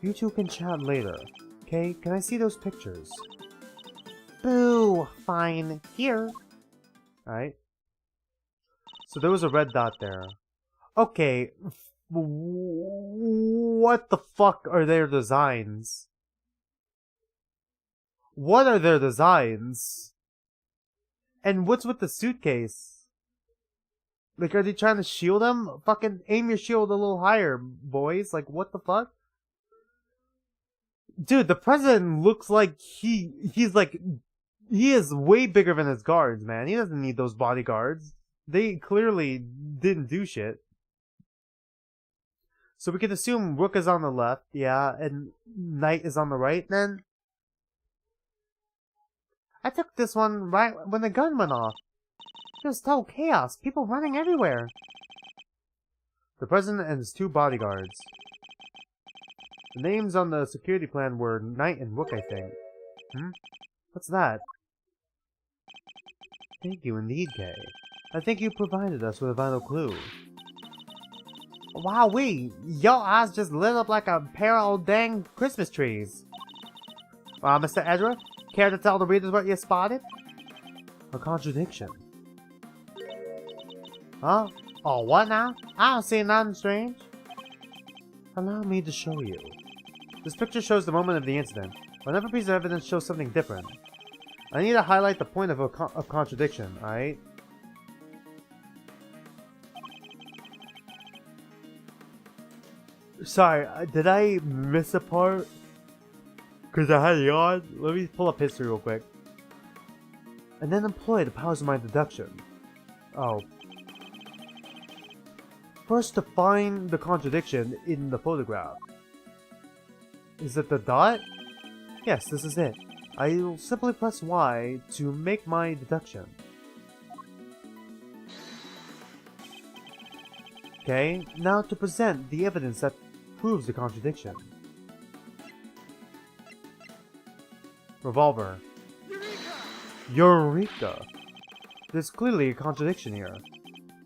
You two can chat later. Okay, can I see those pictures? Boo! Fine. Here. Alright. So there was a red dot there. Okay. What the fuck are their designs? What are their designs? And what's with the suitcase? Like, are they trying to shield him? Fucking aim your shield a little higher, boys. Like, what the fuck? Dude, the president looks like he's like He is way bigger than his guards, man. He doesn't need those bodyguards. They clearly didn't do shit. So we can assume Rook is on the left, yeah, and Knight is on the right, then? I took this one right when the gun went off. It was total chaos, people running everywhere. The president and his 2 bodyguards. The names on the security plan were Knight and Rook, I think. What's that? Thank you indeed, Kay. I think you provided us with a vital clue. Wowee, your eyes just lit up like a pair of old dang Christmas trees. Mr. Edgeworth, care to tell the readers what you spotted? A contradiction. Huh? Oh, what now? I don't see nothing strange. Allow me to show you. This picture shows the moment of the incident. Whenever a piece of evidence shows something different, I need to highlight the point of contradiction, alright? Sorry, did I miss a part? Because I had it on? Let me pull up history real quick. And then employ the powers of my deduction. Oh. First, to find the contradiction in the photograph. Is it the dot? Yes, this is it. I'll simply press Y to make my deduction. Okay, now to present the evidence that proves the contradiction. Revolver. Eureka! There's clearly a contradiction here.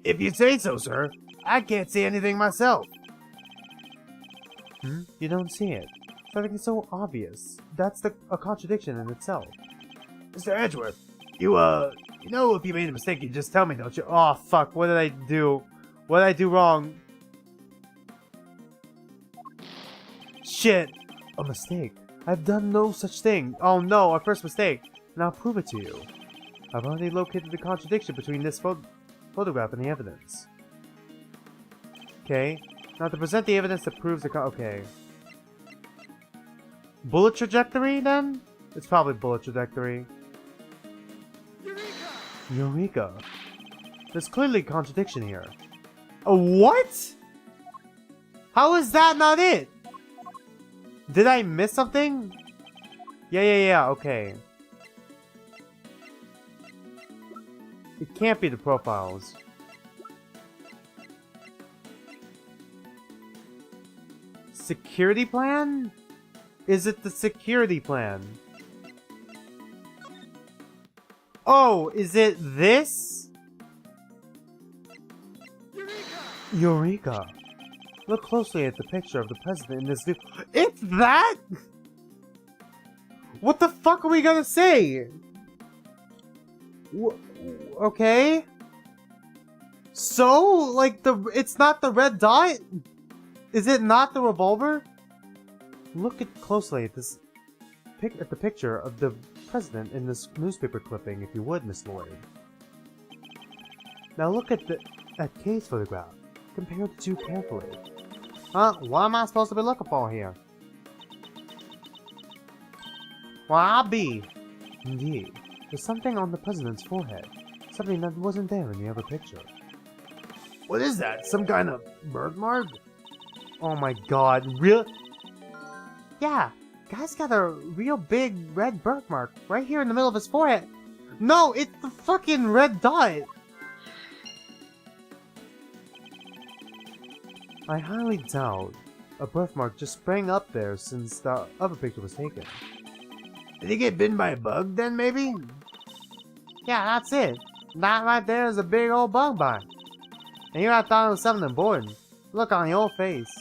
If you say so, sir. I can't see anything myself. You don't see it. Something so obvious. That's a contradiction in itself. Mr. Edgeworth, you know if you made a mistake, you just tell me, don't you? Oh, fuck, what did I do? What did I do wrong? Shit! A mistake. I've done no such thing. Oh no, our first mistake. And I'll prove it to you. I've already located the contradiction between this photograph and the evidence. Okay. Now to present the evidence that proves the okay. Bullet trajectory, then? It's probably bullet trajectory. Eureka! There's clearly a contradiction here. A what? How is that not it? Did I miss something? Yeah, okay. It can't be the profiles. Security plan? Is it the security plan? Oh, is it this? Eureka! Look closely at the picture of the president in this video. It's that?! What the fuck are we gonna say? Okay? So, like, it's not the red dot? Is it not the revolver? Look closely at this at the picture of the president in this newspaper clipping, if you would, Miss Lloyd. Now look at Kay's photograph. Compare the two carefully. Huh? What am I supposed to be looking for here? Well, I'll be. Indeed. There's something on the president's forehead. Something that wasn't there in the other picture. What is that? Some kind of birthmark? Oh my god, real? Yeah, guy's got a real big red birthmark right here in the middle of his forehead. No, it's the fucking red dot! I highly doubt a birthmark just sprang up there since the other picture was taken. Did he get bitten by a bug then, maybe? Yeah, that's it. That right there is a big old bug bite. And here I thought it was something important. Look on your face.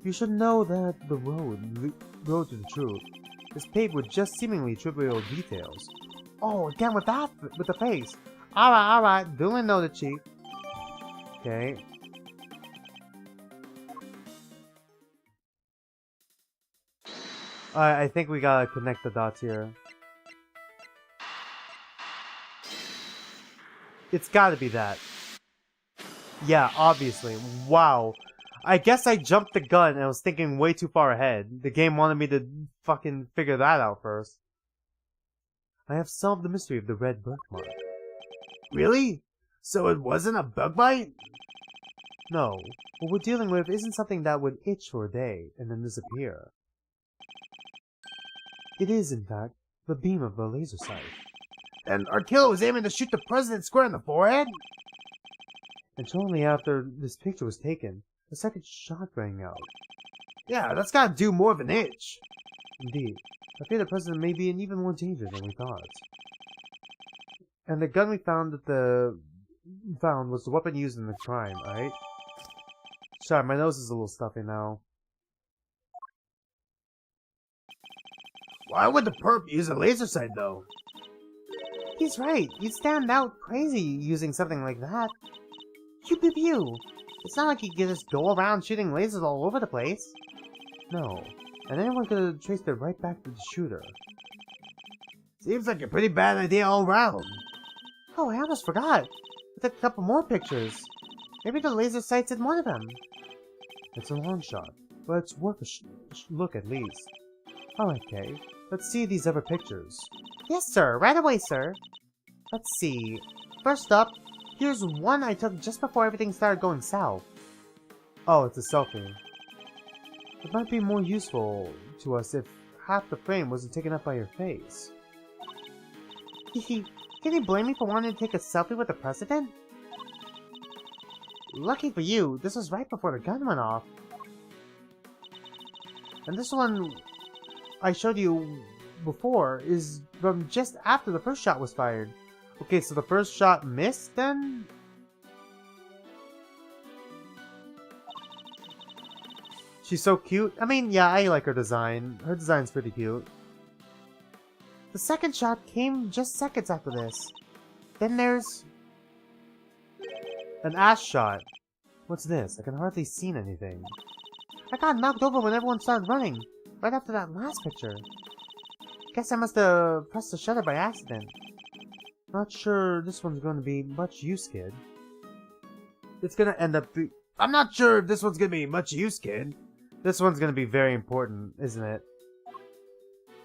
You should know that the road to the truth is paved with just seemingly trivial details. Oh, again with the face. Alright, duly noted, Chief. Okay. I think we gotta connect the dots here. It's gotta be that. Yeah, obviously. Wow. I guess I jumped the gun and I was thinking way too far ahead. The game wanted me to fucking figure that out first. I have solved the mystery of the red birthmark. Really? So it wasn't a bug bite? No, what we're dealing with isn't something that would itch for a day and then disappear. It is, in fact, the beam of a laser sight. And our killer was aiming to shoot the president square in the forehead? And shortly after this picture was taken, a second shot rang out. Yeah, that's gotta do more than itch. Indeed, I fear the president may be in even more danger than we thought. And the gun we found was the weapon used in the crime, right? Sorry, my nose is a little stuffy now. Why would the perp use a laser sight, though? He's right. You'd stand out crazy using something like that. Pew pew pew. It's not like you could just go around shooting lasers all over the place. No, and anyone could have traced it right back to the shooter. Seems like a pretty bad idea all round. Oh, I almost forgot. I took a couple more pictures. Maybe the laser sight's in one of them. It's a long shot, but it's worth a look at least. Alright, Kay, let's see these other pictures. Yes, sir. Right away, sir. Let's see. First up, here's one I took just before everything started going south. Oh, it's a selfie. It might be more useful to us if half the frame wasn't taken up by your face. Hehe. Can you blame me for wanting to take a selfie with the president? Lucky for you, this was right before the gun went off. And this one I showed you before is from just after the first shot was fired. Okay, so the first shot missed then? She's so cute. I mean, yeah, I like her design. Her design's pretty cute. The second shot came just seconds after this. Then there's an ass shot. What's this? I can hardly see anything. I got knocked over when everyone started running, right after that last picture. Guess I must have pressed the shutter by accident. Not sure this one's going to be much use, kid. It's gonna end up I'm not sure if this one's gonna be much use, kid. This one's gonna be very important, isn't it?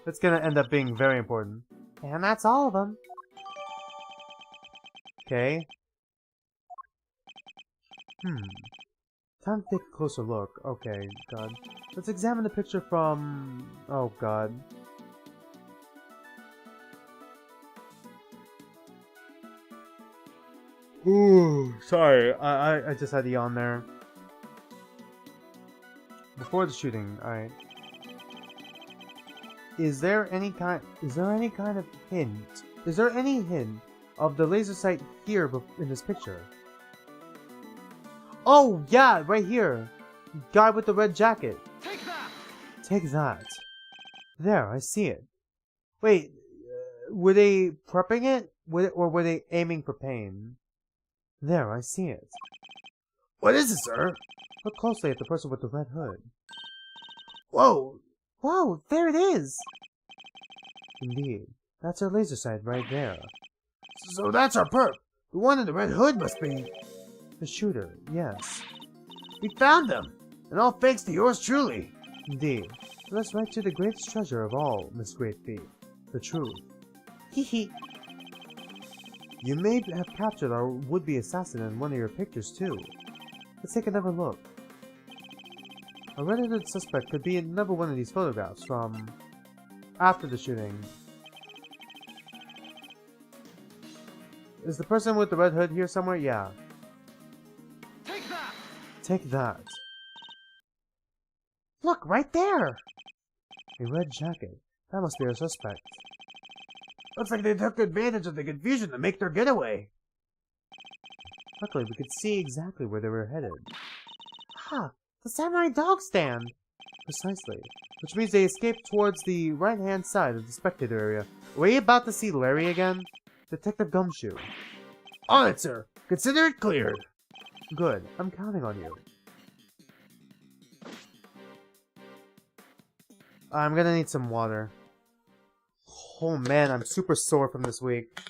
It's gonna end up being very important. And that's all of them. Okay. Time to take a closer look. Okay, God. Let's examine the picture from... Oh, God. Ooh, sorry. I just had to yawn there. Before the shooting, alright. Is there any kind of hint? Is there any hint of the laser sight here in this picture? Oh, yeah, right here. Guy with the red jacket. Take that! Take that. There, I see it. Wait, were they prepping it? Or were they aiming for pain? There, I see it. What is it, sir? Look closely at the person with the red hood. Whoa! Whoa, there it is! Indeed. That's our laser sight right there. So that's our perp. The one in the red hood must be... The shooter, yes. We found them! And all thanks to yours truly. Indeed. Let's right to the greatest treasure of all, Miss Great Thief. The truth. Hehe. You may have captured our would-be assassin in one of your pictures, too. Let's take another look. A red-headed suspect could be in another one of these photographs from after the shooting. Is the person with the red hood here somewhere? Yeah. Take that! Take that. Look, right there! A red jacket. That must be our suspect. Looks like they took advantage of the confusion to make their getaway. Luckily, we could see exactly where they were headed. Ah, the samurai dog stand! Precisely. Which means they escaped towards the right-hand side of the spectator area. Are we about to see Larry again? Detective Gumshoe. On it, sir. Consider it cleared. Good. I'm counting on you. I'm gonna need some water. Oh man, I'm super sore from this week.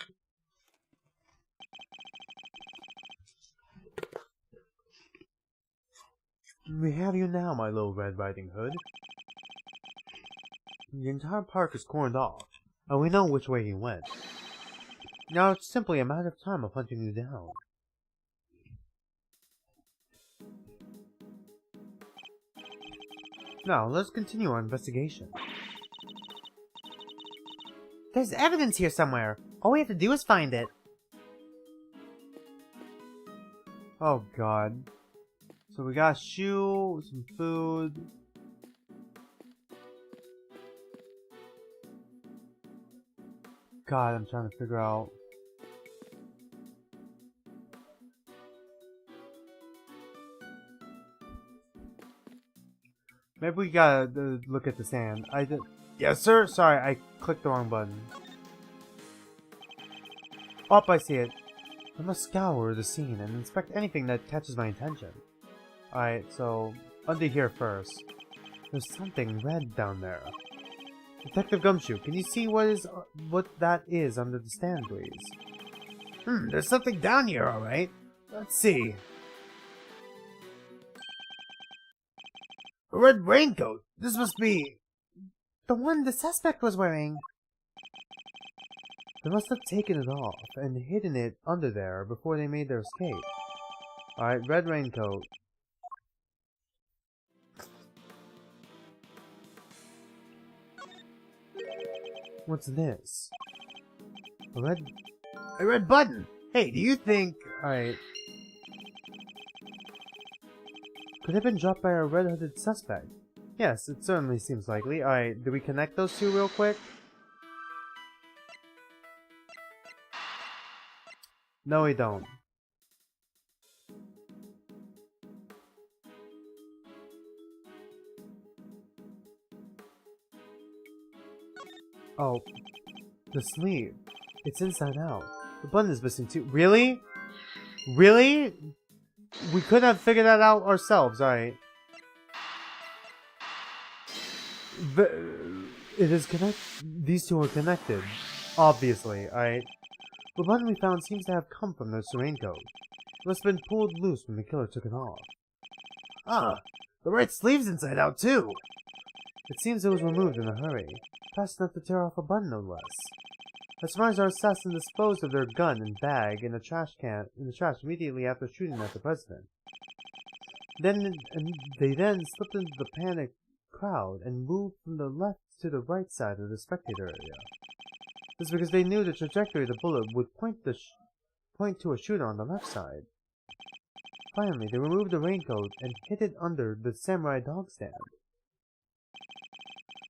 We have you now, my little Red Riding Hood. The entire park is cornered off. and we know which way he went. Now it's simply a matter of time of hunting you down. Now, let's continue our investigation. There's evidence here somewhere. All we have to do is find it. Oh god. So we got a shoe, some food. God, I'm trying to figure out. Maybe we gotta look at the sand. I did. Yes, sir. Sorry, I clicked the wrong button. Oh, I see it. I must scour the scene and inspect anything that catches my attention. Alright, so under here first. There's something red down there. Detective Gumshoe, can you see what that is under the stand, please? There's something down here, alright. Let's see. A red raincoat. This must be the one the suspect was wearing. They must have taken it off and hidden it under there before they made their escape. Alright, red raincoat. What's this? a red button. Hey, do you think... Alright. Could have been dropped by a red-hooded suspect. Yes, it certainly seems likely. Alright, do we connect those two real quick? No, we don't. Oh, the sleeve. It's inside out. The button is missing too. Really? Really? We could have figured that out ourselves, alright. It is These two are connected. Obviously, alright. The button we found seems to have come from the raincoat. It must have been pulled loose when the killer took it off. Ah, the right sleeve's inside out too. It seems it was removed in a hurry. Fast enough to tear off a button, no less. As far as our assassin disposed of their gun and bag in the trash immediately after shooting at the president. They then slipped into the panicked crowd and moved from the left to the right side of the spectator area. This is because they knew the trajectory of the bullet would point to a shooter on the left side. Finally, they removed the raincoat and hid it under the samurai dog stand.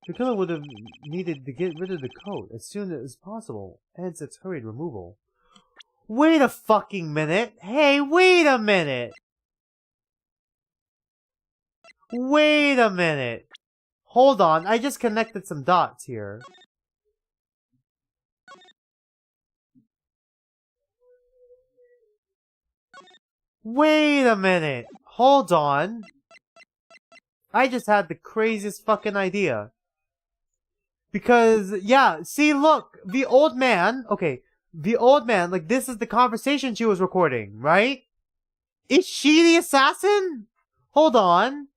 The killer would have needed to get rid of the coat as soon as possible, hence its hurried removal. Wait a fucking minute! Hey, wait a minute! Wait a minute! Hold on, I just connected some dots here. Wait a minute! Hold on! I just had the craziest fucking idea. Because, yeah, see, look, the old man, like, this is the conversation she was recording, right? Is she the assassin? Hold on.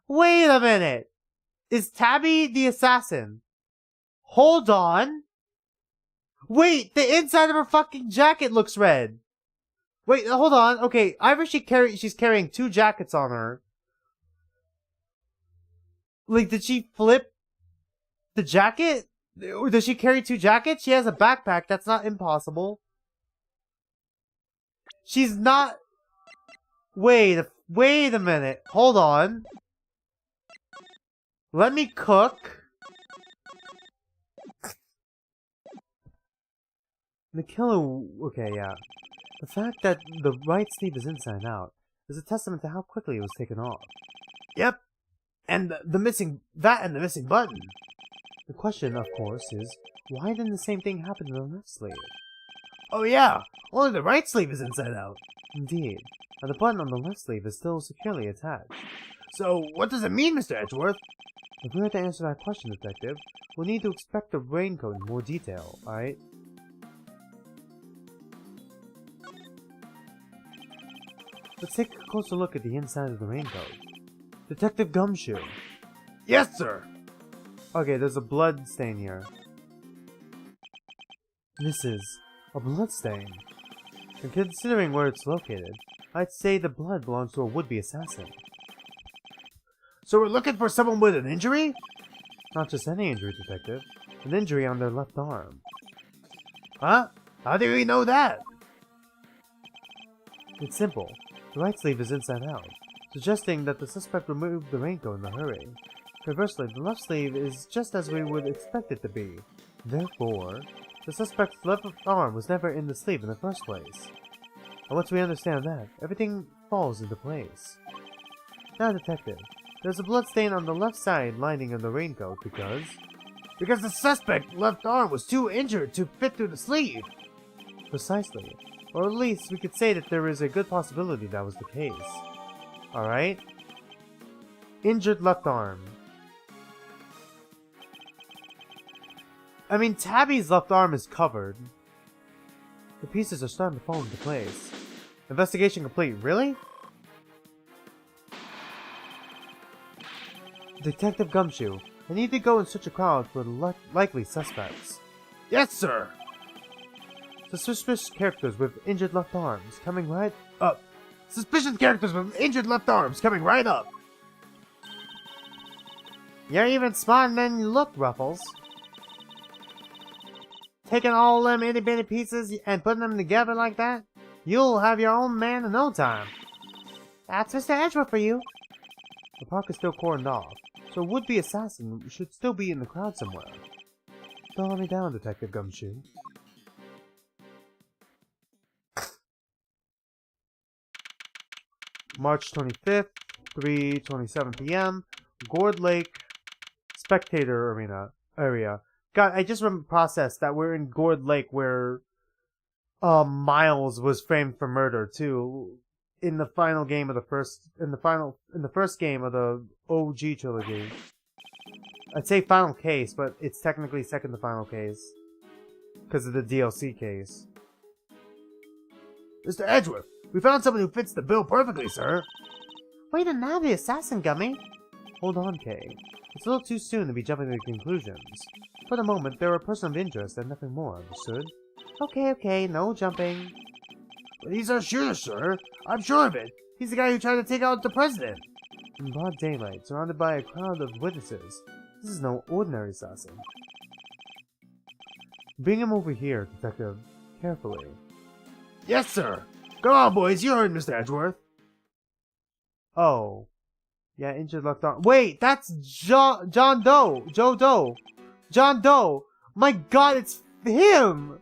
Wait a minute. Is Tabby the assassin? Hold on. Wait, the inside of her fucking jacket looks red. Wait, hold on. Okay, either she's carrying two jackets on her. Like, did she flip the jacket? Or does she carry two jackets? She has a backpack. That's not impossible. She's not... Wait a minute. Hold on. Let me cook. The killer... Okay, yeah. The fact that the right sleeve is inside out is a testament to how quickly it was taken off. Yep. And the missing button. The question, of course, is, why didn't the same thing happen to the left sleeve? Oh yeah, only the right sleeve is inside out. Indeed, and the button on the left sleeve is still securely attached. So, what does it mean, Mr. Edgeworth? If we are to answer that question, Detective, we'll need to inspect the raincoat in more detail, alright? Let's take a closer look at the inside of the raincoat. Detective Gumshoe. Yes, sir. Okay, there's a blood stain here. This is a bloodstain. And considering where it's located, I'd say the blood belongs to a would-be assassin. So we're looking for someone with an injury? Not just any injury, Detective. An injury on their left arm. Huh? How do we know that? It's simple. The right sleeve is inside out, suggesting that the suspect removed the raincoat in a hurry. Conversely, the left sleeve is just as we would expect it to be. Therefore, the suspect's left arm was never in the sleeve in the first place. And once we understand that, everything falls into place. Now, Detective, there's a bloodstain on the left side lining of the raincoat because... Because the suspect's left arm was too injured to fit through the sleeve. Precisely. Or at least we could say that there is a good possibility that was the case. Alright? Injured left arm. I mean, Tabby's left arm is covered. The pieces are starting to fall into place. Investigation complete. Really? Detective Gumshoe, I need to go and search a crowd for the likely suspects. Yes, sir. Suspicious characters with injured left arms coming right up. Suspicious characters with injured left arms coming right up. You're even smarter than you look, Ruffles. Taking all them itty-bitty pieces and putting them together like that? You'll have your own man in no time. That's Mr. Edgeworth for you. The park is still cordoned off, so a would-be assassin should still be in the crowd somewhere. Don't let me down, Detective Gumshoe. March 25th, 3:27 p.m. Gourd Lake Spectator Arena area. God, I just processed that we're in Gourd Lake where Miles was framed for murder too. In the final game of the first game of the OG trilogy. I'd say final case, but it's technically second to final case. Because of the DLC case. Mr. Edgeworth, we found someone who fits the bill perfectly, sir. Wait, and now the assassin, Gummy. Hold on, Kay. It's a little too soon to be jumping to conclusions. For the moment, they're a person of interest and nothing more, understood? Okay, no jumping. But he's our shooter, sir. I'm sure of it. He's the guy who tried to take out the president. In broad daylight, surrounded by a crowd of witnesses, this is no ordinary assassin. Bring him over here, Detective. Carefully. Yes, sir. Come on, boys. You heard Mr. Edgeworth. Oh. Yeah, injured left arm. Wait, that's John Doe. Joe Doe. John Doe. My god, it's him!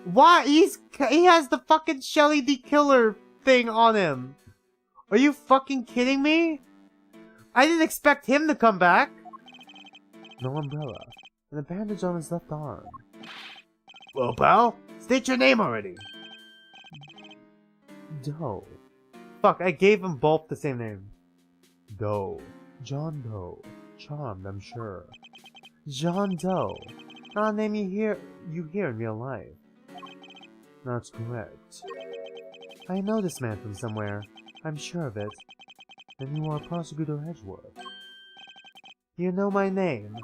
Why? He has the fucking Shelly the Killer thing on him. Are you fucking kidding me? I didn't expect him to come back. No umbrella. And a bandage on his left arm. Well, pal, state your name already. Doe. Fuck, I gave them both the same name. Doe. John Doe. Charmed, I'm sure. John Doe. Not a name you hear in real life. That's correct. I know this man from somewhere. I'm sure of it. And you are Prosecutor Edgeworth. You know my name?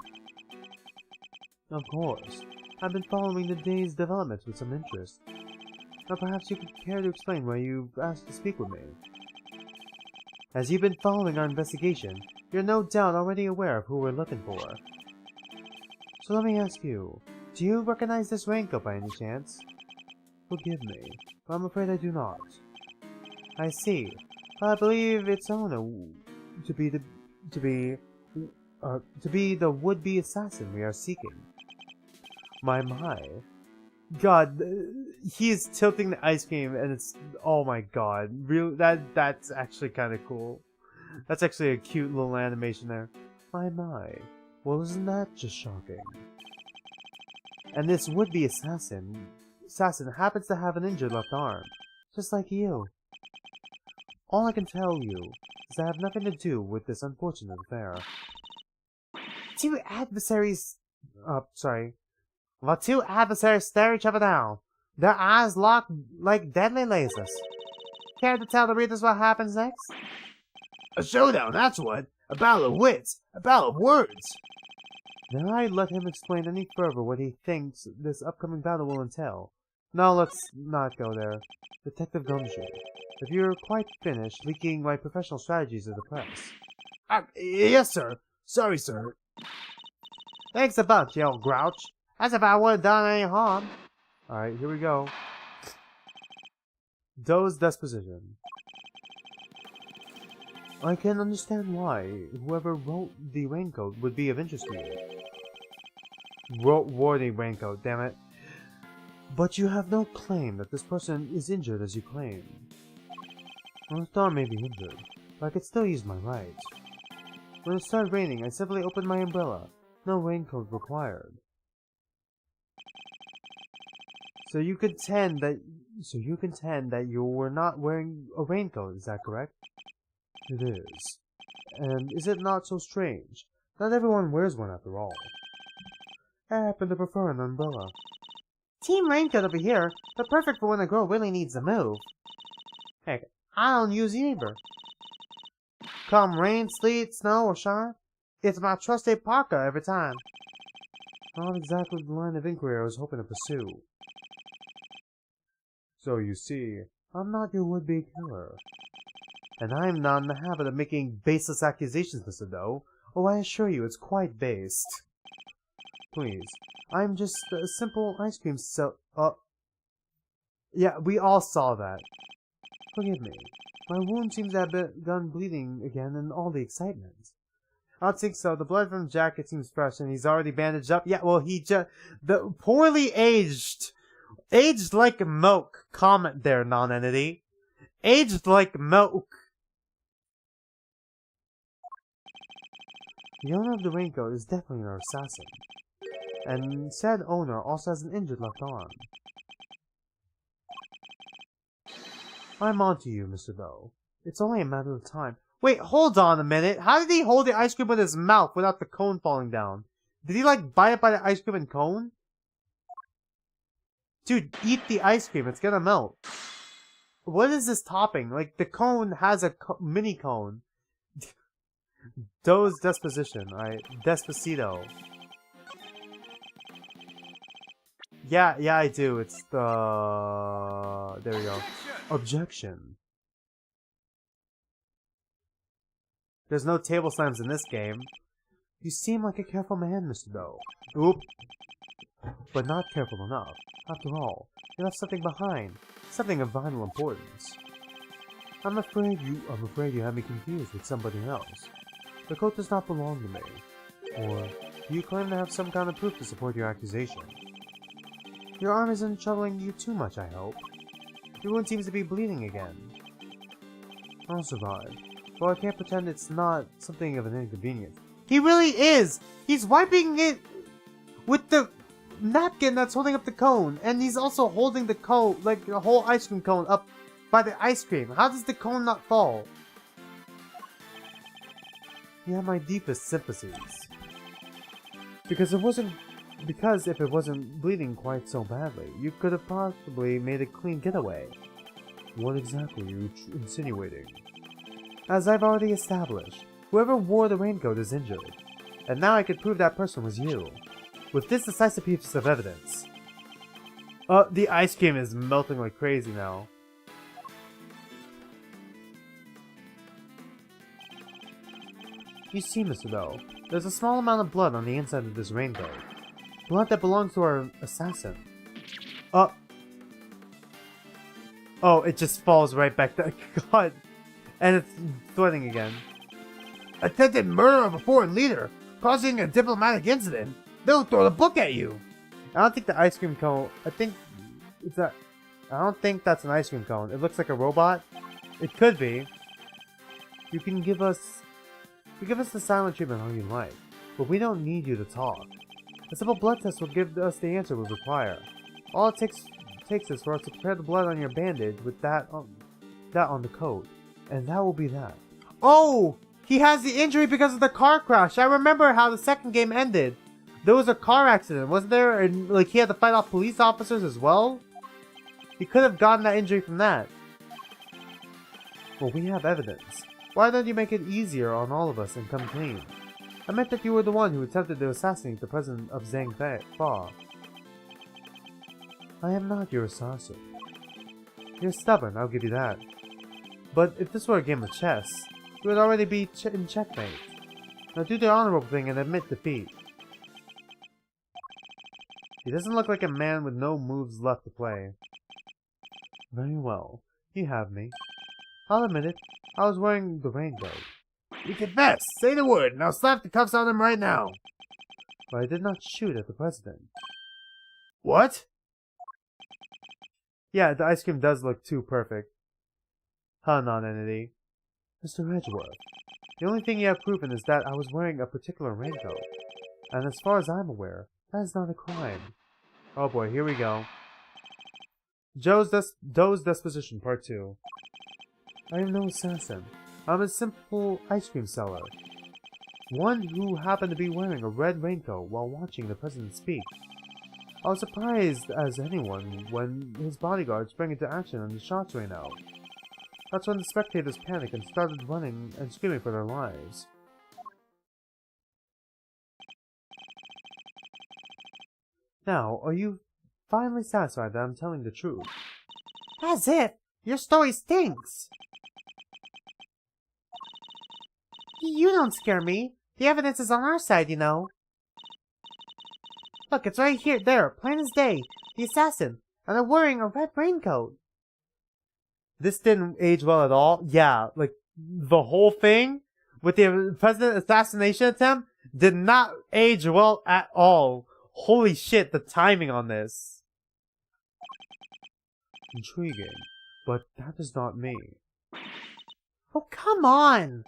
Of course. I've been following the day's developments with some interest. Or perhaps you could care to explain why you've asked to speak with me. As you've been following our investigation, you're no doubt already aware of who we're looking for. So let me ask you, do you recognize this raincoat by any chance? Forgive me, but I'm afraid I do not. I see. But I believe its owner to be the would-be assassin we are seeking. My. God, he is tilting the ice cream and it's, oh my god, real, that's actually kind of cool. That's actually a cute little animation there. My. Well, isn't that just shocking? And this would-be assassin happens to have an injured left arm, just like you. All I can tell you is I have nothing to do with this unfortunate affair. Two adversaries stare each other down, their eyes locked like deadly lasers. Care to tell the readers what happens next? A showdown, that's what. A battle of wits. A battle of words. Then I let him explain any further what he thinks this upcoming battle will entail. Now let's not go there. Detective Gumshoe, if you're quite finished leaking my professional strategies to the press. Yes, sir. Sorry, sir. Thanks a bunch, you old grouch. As if I would have done any harm. Alright, here we go. Doe's disposition. I can understand why whoever wrote the raincoat would be of interest to you. Wore the raincoat, damn it. But you have no claim that this person is injured as you claim. Well, the star may be injured, but I could still use my right. When it started raining, I simply opened my umbrella. No raincoat required. So you contend that you were not wearing a raincoat, is that correct? It is. And is it not so strange? Not everyone wears one after all. I happen to prefer an umbrella. Team Raincoat over here, but perfect for when a girl really needs to move. Heck, I don't use either. Come rain, sleet, snow, or shine, it's my trusted parka every time. Not exactly the line of inquiry I was hoping to pursue. So you see, I'm not your would-be killer. And I'm not in the habit of making baseless accusations, Mr. Doe. Oh, I assure you, it's quite based. Please, I'm just a simple ice cream yeah, we all saw that. Forgive me. My wound seems to have begun bleeding again in all the excitement. I don't think so. The blood from the jacket seems fresh, and he's already bandaged up. Yeah, well, the poorly aged like milk comment there, non-entity. Aged like milk. The owner of the raincoat is definitely an assassin. And said owner also has an injured left arm. I'm on to you, Mr. Doe. It's only a matter of time. Wait, hold on a minute. How did he hold the ice cream with his mouth without the cone falling down? Did he, like, bite it by the ice cream and cone? Dude, eat the ice cream. It's gonna melt. What is this topping? Like, the cone has a mini cone. Doe's disposition. Alright. Despacito. Yeah, I do. It's the... There we go. Objection. There's no table slams in this game. You seem like a careful man, Mr. Doe. Oop. But not careful enough. After all, you left something behind. Something of vital importance. I'm afraid you have me confused with somebody else. The coat does not belong to me. Or, do you claim to have some kind of proof to support your accusation? Your arm isn't troubling you too much, I hope. Your wound seems to be bleeding again. I'll survive. Well, I can't pretend it's not something of an inconvenience. He really is! He's wiping it with the napkin that's holding up the cone. And he's also holding the cone, like the whole ice cream cone, up by the ice cream. How does the cone not fall? You have my deepest sympathies. Because if it wasn't bleeding quite so badly, you could have possibly made a clean getaway. What exactly are you insinuating? As I've already established, whoever wore the raincoat is injured. And now I could prove that person was you. With this decisive piece of evidence. The ice cream is melting like crazy now. You see, Mr. Doe, there's a small amount of blood on the inside of this raincoat. Blood that belongs to our assassin. Oh, it just falls right back down. God. And it's flooding again. Attempted murder of a foreign leader, causing a diplomatic incident. They'll throw the book at you. I don't think the ice cream cone. I don't think that's an ice cream cone. It looks like a robot. It could be. You can give us the silent treatment all you like, but we don't need you to talk. A simple blood test will give us the answer we require. All it takes is for us to prepare the blood on your bandage with that on the coat, and that will be that. Oh! He has the injury because of the car crash. I remember how the second game ended. There was a car accident, wasn't there? And like he had to fight off police officers as well? He could have gotten that injury from that. Well, we have evidence. Why don't you make it easier on all of us and come clean? I meant that you were the one who attempted to assassinate the president of Fa. I am not your assassin. You're stubborn, I'll give you that. But if this were a game of chess, you would already be in checkmate. Now do the honorable thing and admit defeat. He doesn't look like a man with no moves left to play. Very well, you have me. I'll admit it, I was wearing the raincoat. You confess! Say the word, now slap the cuffs on him right now! But I did not shoot at the president. What? Yeah, the ice cream does look too perfect. Huh, non-entity. Mr. Edgeworth, the only thing you have proven is that I was wearing a particular raincoat. And as far as I'm aware, that is not a crime. Oh boy, here we go. Doe's Disposition, Part 2. I am no assassin. I'm a simple ice cream seller. One who happened to be wearing a red raincoat while watching the president speak. I was surprised as anyone when his bodyguards sprang into action and the shots rang out. That's when the spectators panicked and started running and screaming for their lives. Now, are you finally satisfied that I'm telling the truth? As if! Your story stinks! You don't scare me. The evidence is on our side, you know. Look, it's right here, there, plain as day. The assassin, and they're wearing a red raincoat. This didn't age well at all. Yeah, like, the whole thing with the president assassination attempt did not age well at all. Holy shit, the timing on this. Intriguing, but that is not me. Oh, come on!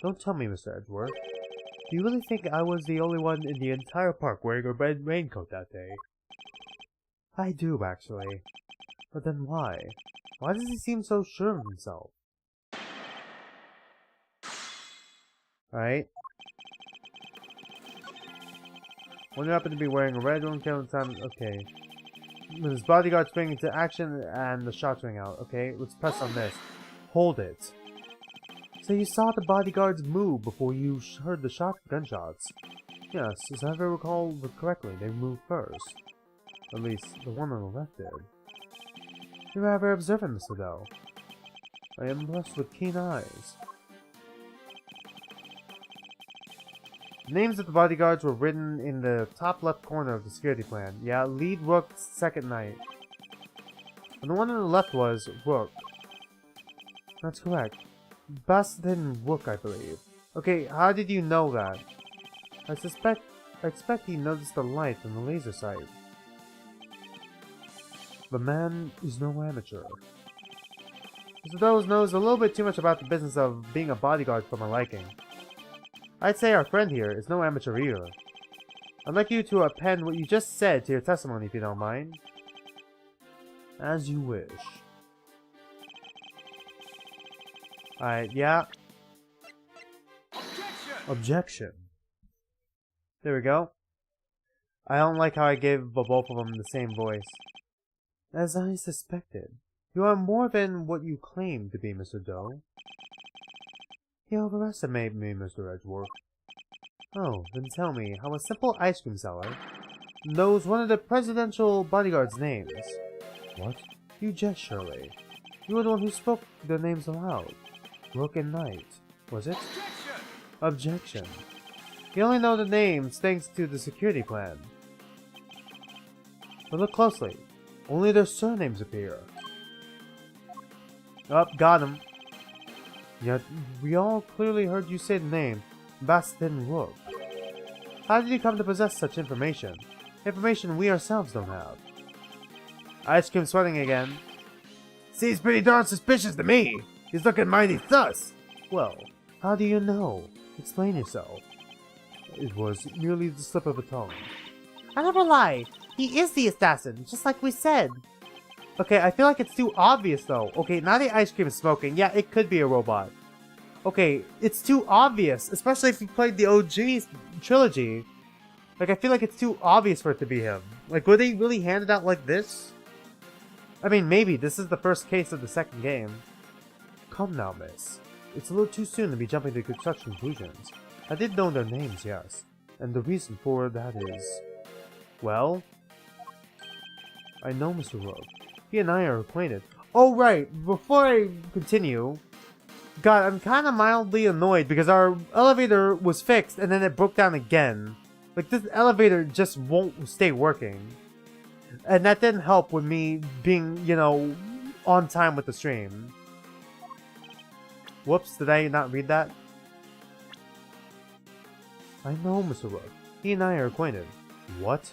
Don't tell me, Mr. Edgeworth. Do you really think I was the only one in the entire park wearing a red raincoat that day? I do, actually. But then why? Why does he seem so sure of himself? Alright. When you happen to be wearing a red raincoat time, okay. When his bodyguard spring into action and the shots ring out. Okay, let's press on this. Hold it. So you saw the bodyguards move before you heard the gunshots? Yes, as I recall correctly, they moved first. At least, the one on the left did. You're rather observant, Mr. Doe. I am blessed with keen eyes. The names of the bodyguards were written in the top left corner of the security plan. Yeah, lead Rook, second knight. And the one on the left was Rook. That's correct. Bastin Rook, I believe. Okay, how did you know that? I expect he noticed the light from the laser sight. The man is no amateur. Mr. Doe knows a little bit too much about the business of being a bodyguard for my liking. I'd say our friend here is no amateur either. I'd like you to append what you just said to your testimony if you don't mind. As you wish. Alright, yeah. Objection. There we go. I don't like how I gave both of them the same voice. As I suspected, you are more than what you claim to be, Mr. Doe. You overestimate me, Mr. Edgeworth. Oh, then tell me how a simple ice cream seller knows one of the presidential bodyguard's names. What? You jest, surely. You were the one who spoke their names aloud. Rook and Knight, was it? Objection. You only know the names thanks to the security plan. But look closely. Only their surnames appear. Oh, got him. Yet, we all clearly heard you say the name, Bastin Rook. How did you come to possess such information? Information we ourselves don't have. Ice cream sweating again. Seems pretty darn suspicious to me. He's looking mighty sus. Well, how do you know? Explain yourself. It was merely the slip of a tongue. I never lie. He is the assassin, just like we said. Okay, I feel like it's too obvious though. Okay, now the ice cream is smoking. Yeah, it could be a robot. Okay, it's too obvious, especially if you played the OG trilogy. Like, I feel like it's too obvious for it to be him. Like, would they really hand it out like this? I mean, maybe. This is the first case of the second game. Come now, miss. It's a little too soon to be jumping to such conclusions. I did know their names, yes. And the reason for that is... Well... I know Mr. Rogue. He and I are acquainted. Oh, right! Before I continue... God, I'm kind of mildly annoyed because our elevator was fixed and then it broke down again. Like, this elevator just won't stay working. And that didn't help with me being, you know, on time with the stream. Whoops, did I not read that? I know, Mr. Rook. He and I are acquainted. What?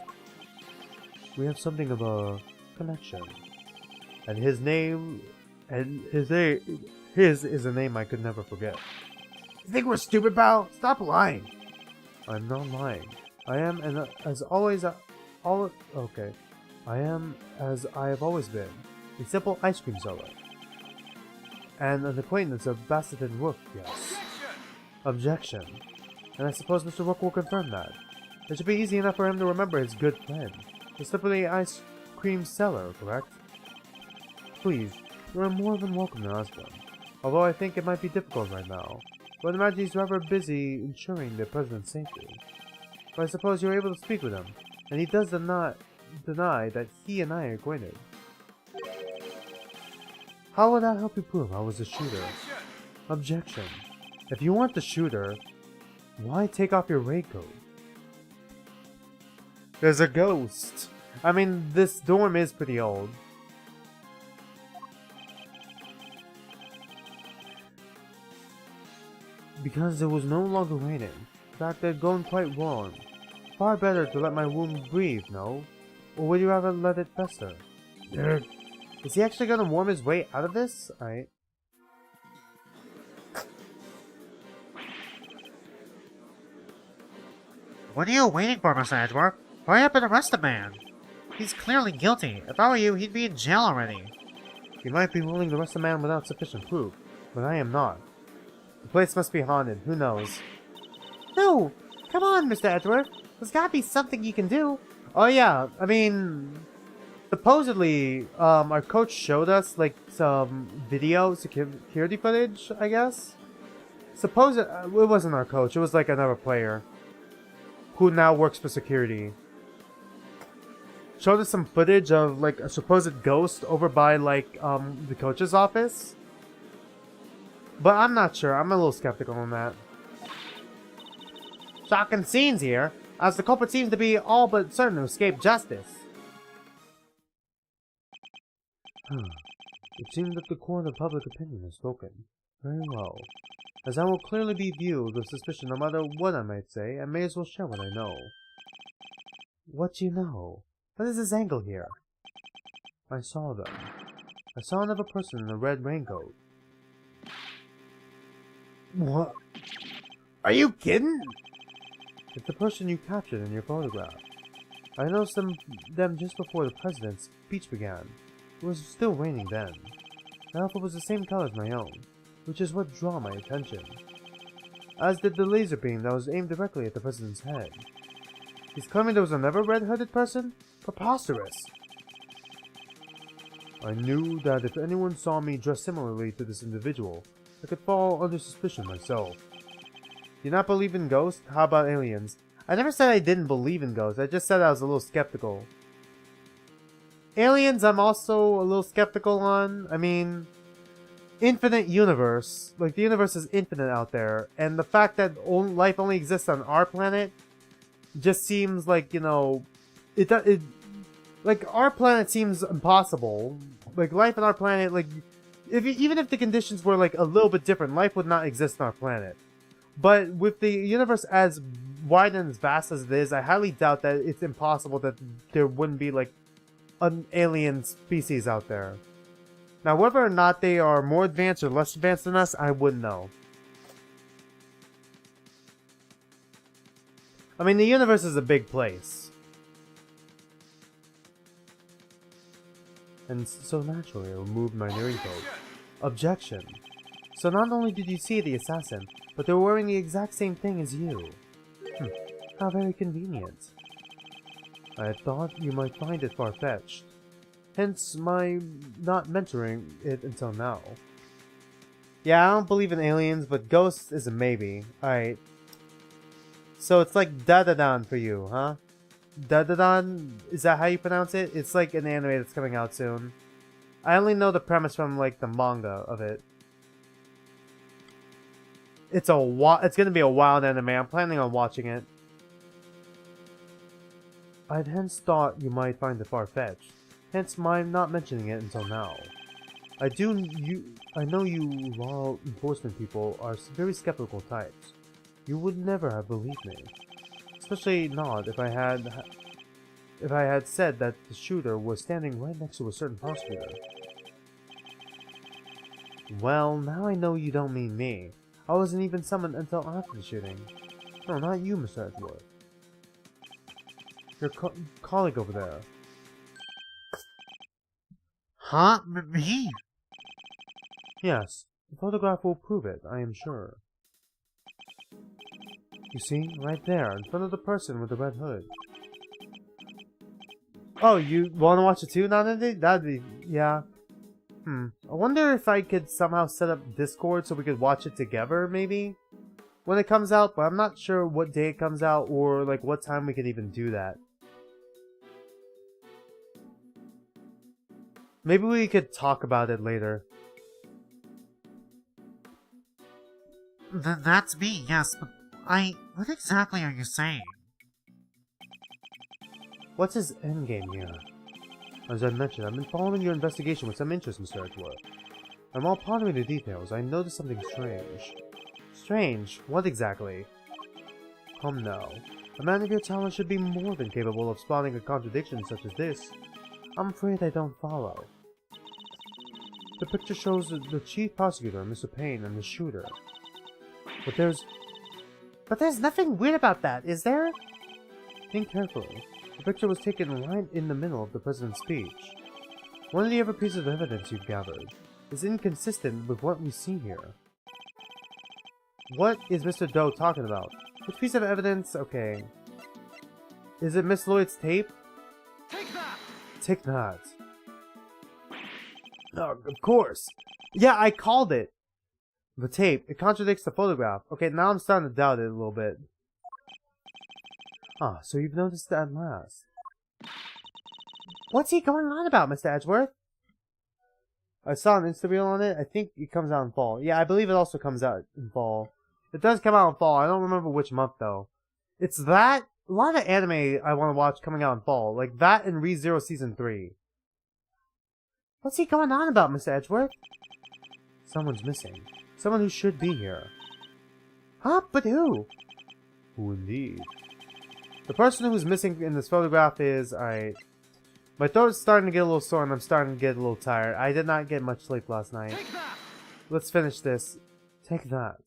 We have something of a connection. And his name... His is a name I could never forget. You think we're stupid, pal? Stop lying. I'm not lying. I am, and as always, okay. I am, as I have always been, a simple ice cream seller. And an acquaintance of Basseton Rook, yes. Objection. And I suppose Mr. Rook will confirm that. It should be easy enough for him to remember his good friend. The simply ice cream seller, correct? Please, you are more than welcome to ask him. Although I think it might be difficult right now. But imagine he's rather busy ensuring the president's safety. But I suppose you're able to speak with him, and he does not deny that he and I are acquainted. How would that help you prove I was the shooter? Objection. If you weren't the shooter, why take off your raincoat? There's a ghost. I mean, this dorm is pretty old. Because it was no longer raining. In fact, it had gone quite warm. Far better to let my wound breathe, no? Or would you rather let it fester? Is he actually gonna warm his way out of this? Alright. What are you waiting for, Mr. Edgeworth? Hurry up and arrest the man. He's clearly guilty. If I were you, he'd be in jail already. You might be willing to arrest a man without sufficient proof, but I am not. The place must be haunted, who knows? No! Come on, Mr. Edgeworth. There's gotta be something you can do. Oh yeah, I mean... Supposedly, our coach showed us, like, some video security footage, I guess? It wasn't our coach, it was like another player. Who now works for security. Showed us some footage of, like, a supposed ghost over by, like, the coach's office. But I'm not sure. I'm a little skeptical on that. Shocking scenes here, as the culprit seems to be all but certain to escape justice. It seems that the court of public opinion has spoken. Very well. As I will clearly be viewed with suspicion no matter what I might say, I may as well share what I know. What do you know? What is this angle here? I saw them. I saw another person in a red raincoat. What? Are you kidding? It's the person you captured in your photograph. I noticed them just before the president's speech began. It was still raining then. The outfit was the same color as my own, which is what drew my attention. As did the laser beam that was aimed directly at the president's head. He's claiming there was another red-hooded person? Preposterous! I knew that if anyone saw me dressed similarly to this individual, I could fall under suspicion myself. Do you not believe in ghosts? How about aliens? I never said I didn't believe in ghosts, I just said I was a little skeptical. Aliens, I'm also a little skeptical on. I mean, infinite universe. Like, the universe is infinite out there, and the fact that life only exists on our planet just seems like, you know, like, our planet seems impossible. Like, life on our planet, like, even if the conditions were, like, a little bit different, life would not exist on our planet. But with the universe as wide and as vast as it is, I highly doubt that it's impossible that there wouldn't be, like, an alien species out there. Now, whether or not they are more advanced or less advanced than us, I wouldn't know. I mean, the universe is a big place. And so naturally, I removed my raincoat. Objection. So not only did you see the assassin, but they were wearing the exact same thing as you. How very convenient. I had thought you might find it far-fetched. Hence my not mentoring it until now. Yeah, I don't believe in aliens, but ghosts is a maybe. Alright. So it's like Dadadon for you, huh? Dadadon, is that how you pronounce it? It's like an anime that's coming out soon. I only know the premise from like the manga of it. It's gonna be a wild anime. I'm planning on watching it. I'd hence thought you might find it far-fetched, hence my not mentioning it until now. I know you law enforcement people are very skeptical types. You would never have believed me. Especially not if I had said that the shooter was standing right next to a certain prosecutor. Well, now I know you don't mean me. I wasn't even summoned until after the shooting. No, not you, Mr. Edgeworth. Your colleague over there. Huh? Me? Yes, the photograph will prove it, I am sure. You see, right there, in front of the person with the red hood. Oh, you want to watch it too, Nanadi? That'd be... yeah. I wonder if I could somehow set up Discord so we could watch it together, maybe? When it comes out, but I'm not sure what day it comes out or, like, what time we could even do that. Maybe we could talk about it later. That's me, yes, but what exactly are you saying? What's his endgame here? As I mentioned, I've been following your investigation with some interest, Mr. Edgeworth. And while pondering the details, I noticed something strange. Strange? What exactly? Come now. A man of your talent should be more than capable of spotting a contradiction such as this. I'm afraid I don't follow. The picture shows the chief prosecutor, Mr. Payne, and the shooter. But there's nothing weird about that, is there? Think carefully. The picture was taken right in the middle of the president's speech. One of the other pieces of evidence you've gathered is inconsistent with what we see here. What is Mr. Doe talking about? Which piece of evidence? Okay. Is it Miss Lloyd's tape? Take that! Take that. Oh, of course. Yeah, I called it. The tape. It contradicts the photograph. Okay, now I'm starting to doubt it a little bit. Ah, so you've noticed that at last. What's he going on about, Mr. Edgeworth? I saw an Insta-reel on it. I think it comes out in fall. Yeah, I believe it also comes out in fall. It does come out in fall. I don't remember which month, though. It's that. A lot of anime I want to watch coming out in fall. Like that and ReZero Season 3. What's he going on about, Mr. Edgeworth? Someone's missing. Someone who should be here. Huh? But who? Who indeed? The person who's missing in this photograph is... Alright. My throat's starting to get a little sore and I'm starting to get a little tired. I did not get much sleep last night. Let's finish this. Take that.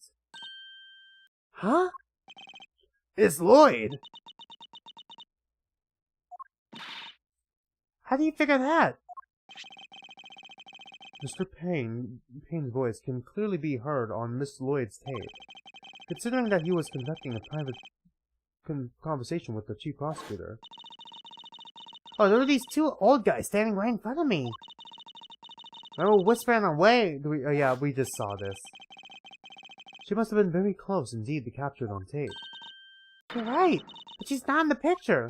Huh? It's Lloyd! How do you figure that? Mr. Payne's voice can clearly be heard on Miss Lloyd's tape. Considering that he was conducting a private conversation with the chief prosecutor. Oh, there are these two old guys standing right in front of me. They were whispering away. Oh yeah, we just saw this. She must have been very close indeed to capture it on tape. You're right, but she's not in the picture.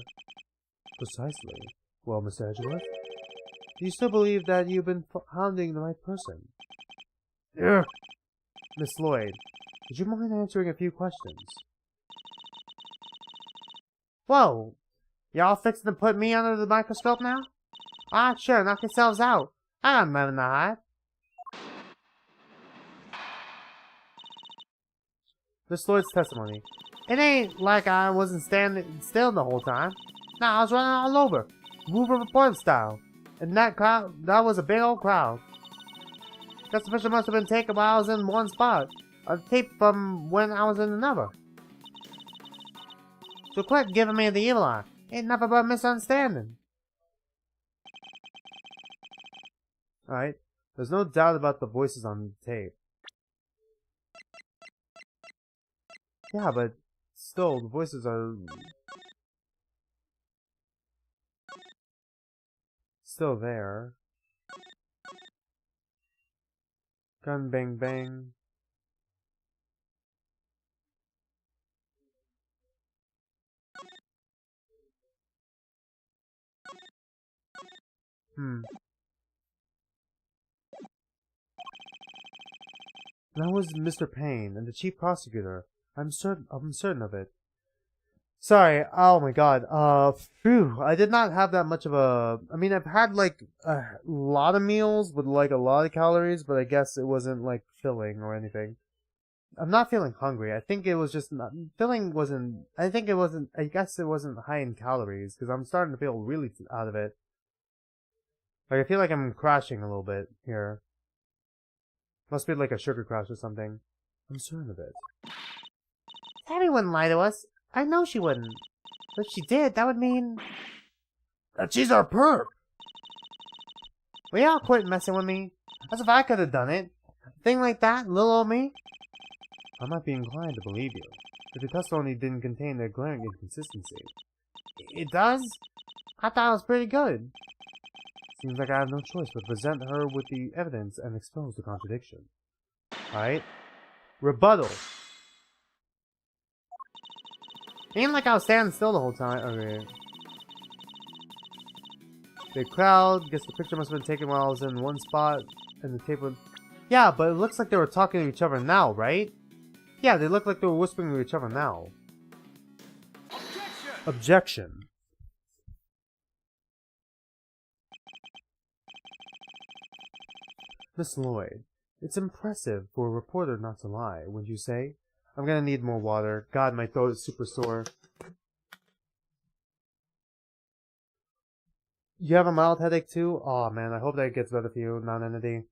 Precisely. Well, Mr. Edgeworth, do you still believe that you've been hounding the right person? Ugh. Miss Lloyd, would you mind answering a few questions? Whoa! Y'all fixing to put me under the microscope now? Ah, sure, knock yourselves out. I got nothing to hide. Miss Lloyd's testimony. It ain't like I wasn't standing still the whole time. Nah, I was running all over. Mover report style. And that was a big old crowd. Guess the picture must have been taken while I was in one spot. A tape from when I was in another. So quit giving me the evil eye. Ain't nothing but misunderstanding. Alright. There's no doubt about the voices on the tape. Yeah, but still, the voices are... still there. Gun bang bang. That was Mr. Payne and the chief prosecutor. I'm certain of it. Sorry, oh my god, phew, I did not have that much of I mean, I've had, like, a lot of meals with, like, a lot of calories, but I guess it wasn't, like, filling or anything. I'm not feeling hungry. I think it was just not, I guess it wasn't high in calories, because I'm starting to feel really out of it. Like, I feel like I'm crashing a little bit here. Must be like a sugar crash or something. I'm certain of it. Tammy wouldn't lie to us. I know she wouldn't. But if she did, that would mean... That she's our perp! Will y'all quit messing with me? As if I could have done it. A thing like that, little old me? I might be inclined to believe you, if your testimony didn't contain a glaring inconsistency. It does? I thought it was pretty good. Seems like I have no choice but to present her with the evidence and expose the contradiction. Alright? Rebuttal. Ain't like I was standing still the whole time. Okay. Big crowd. Guess the picture must have been taken while I was in one spot, and the tape was... Yeah, but it looks like they were talking to each other now, right? Yeah, they look like they were whispering to each other now. Objection. Miss Lloyd, it's impressive for a reporter not to lie, wouldn't you say? I'm gonna need more water. God, my throat is super sore. You have a mild headache too? Aw, man, I hope that gets better for you, non-entity.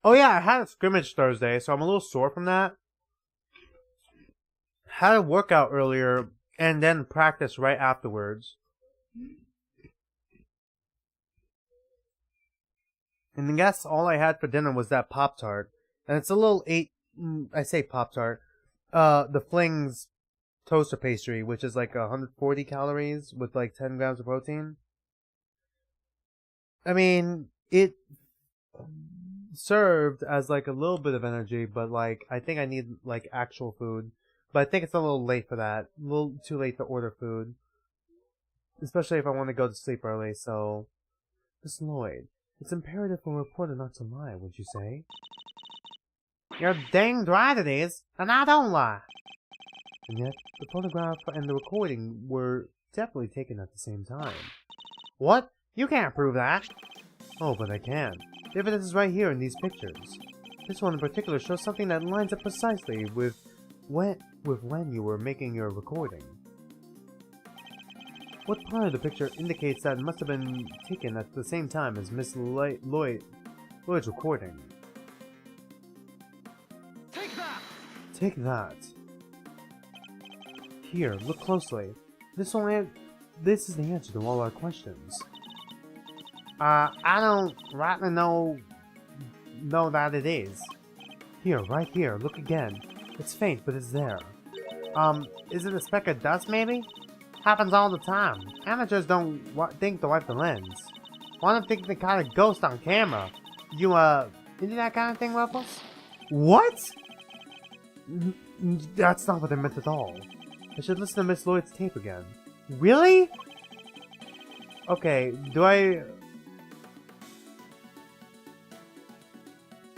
Oh yeah, I had a scrimmage Thursday, so I'm a little sore from that. Had a workout earlier, and then practice right afterwards. And I guess all I had for dinner was that Pop-Tart. And it's a little I say Pop-Tart. The Flings toaster pastry, which is like 140 calories with like 10 grams of protein. I mean, it served as like a little bit of energy, but like, I think I need like actual food. But I think it's a little late for that. A little too late to order food. Especially if I want to go to sleep early, so... Miss Lloyd, it's imperative for a reporter not to lie, wouldn't you say? You're danged right it is, and I don't lie. And yet, the photograph and the recording were definitely taken at the same time. What? You can't prove that. Oh, but I can. The evidence is right here in these pictures. This one in particular shows something that lines up precisely with when you were making your recording. What part of the picture indicates that it must have been taken at the same time as Miss Lloyd's recording? Take that! Take that. Here, look closely. This is the answer to all our questions. I don't rightly know that it is. Here, right here, look again. It's faint, but it's there. Is it a speck of dust, maybe? Happens all the time. Amateurs don't think to wipe the lens. Want to think they kind of ghost on camera. You, into that kind of thing, Ruffles? What? That's not what I meant at all. I should listen to Miss Lloyd's tape again. Really? Okay, the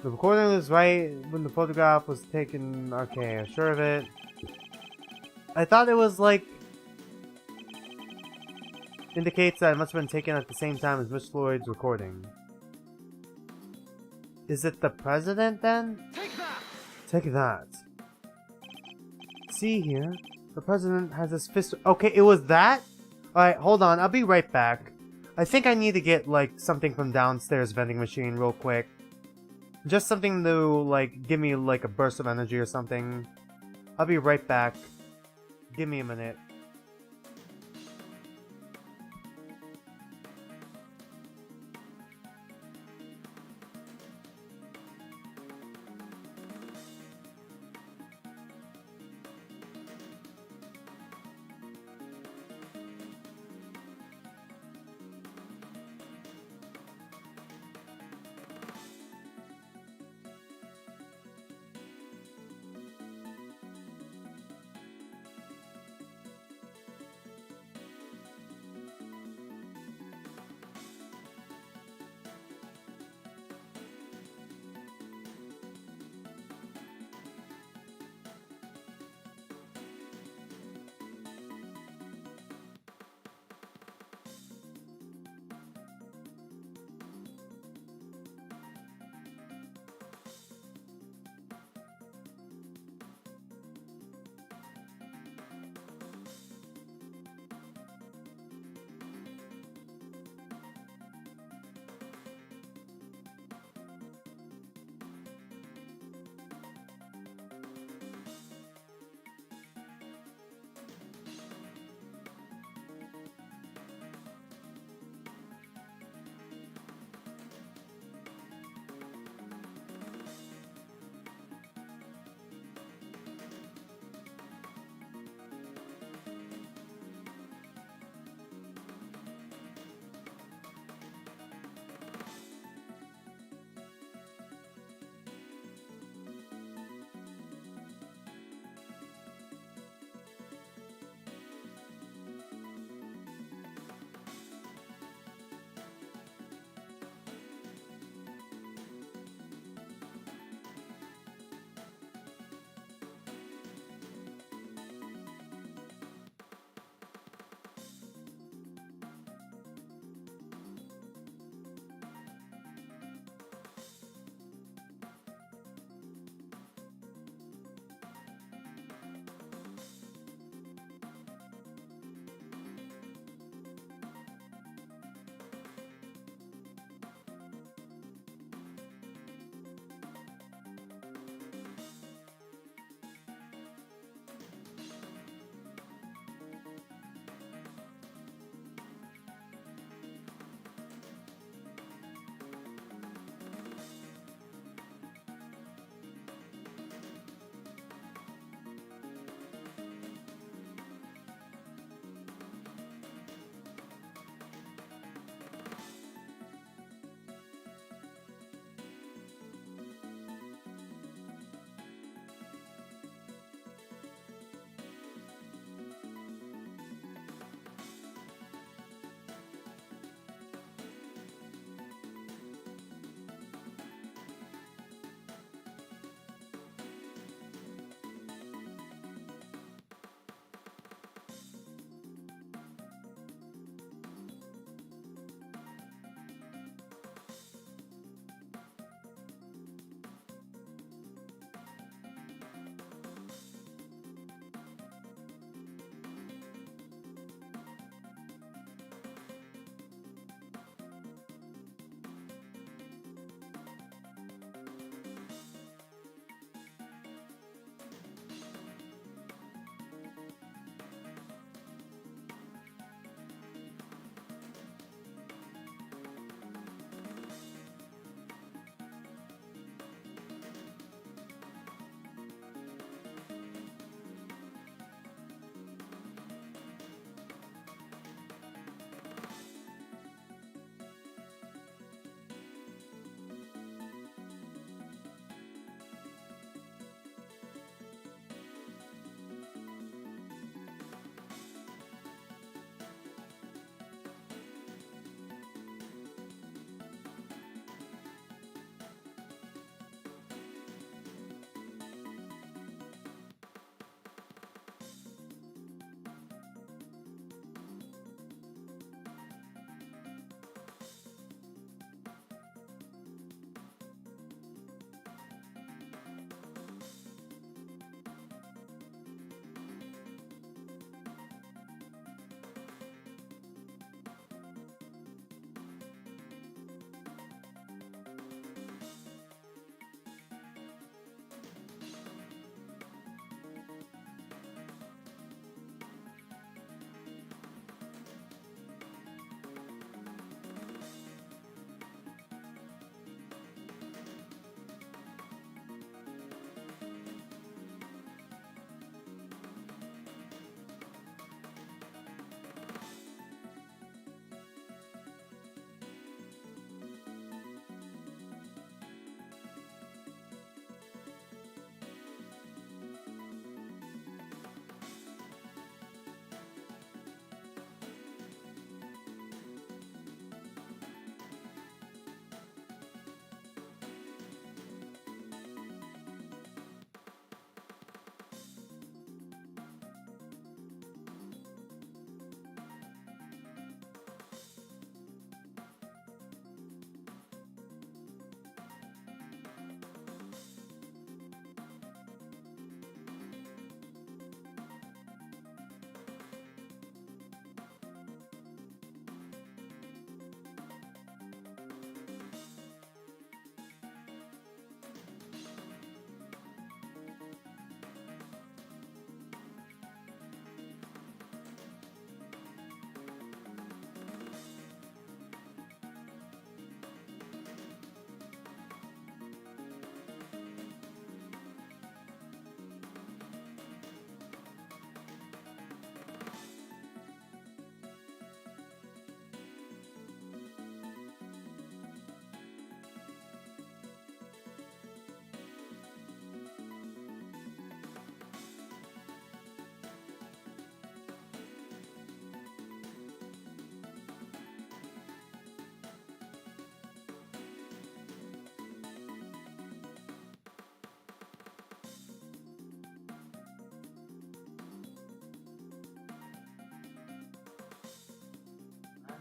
recording was right when the photograph was taken. Okay, I'm sure of it. I thought it was like... indicates that it must have been taken at the same time as Miss Lloyd's recording. Is it the president then? Take that! Take that. See here? The president has his fist... Okay, it was that? Alright, hold on. I'll be right back. I think I need to get, like, something from downstairs vending machine real quick. Just something to, like, give me, like, a burst of energy or something. I'll be right back. Give me a minute.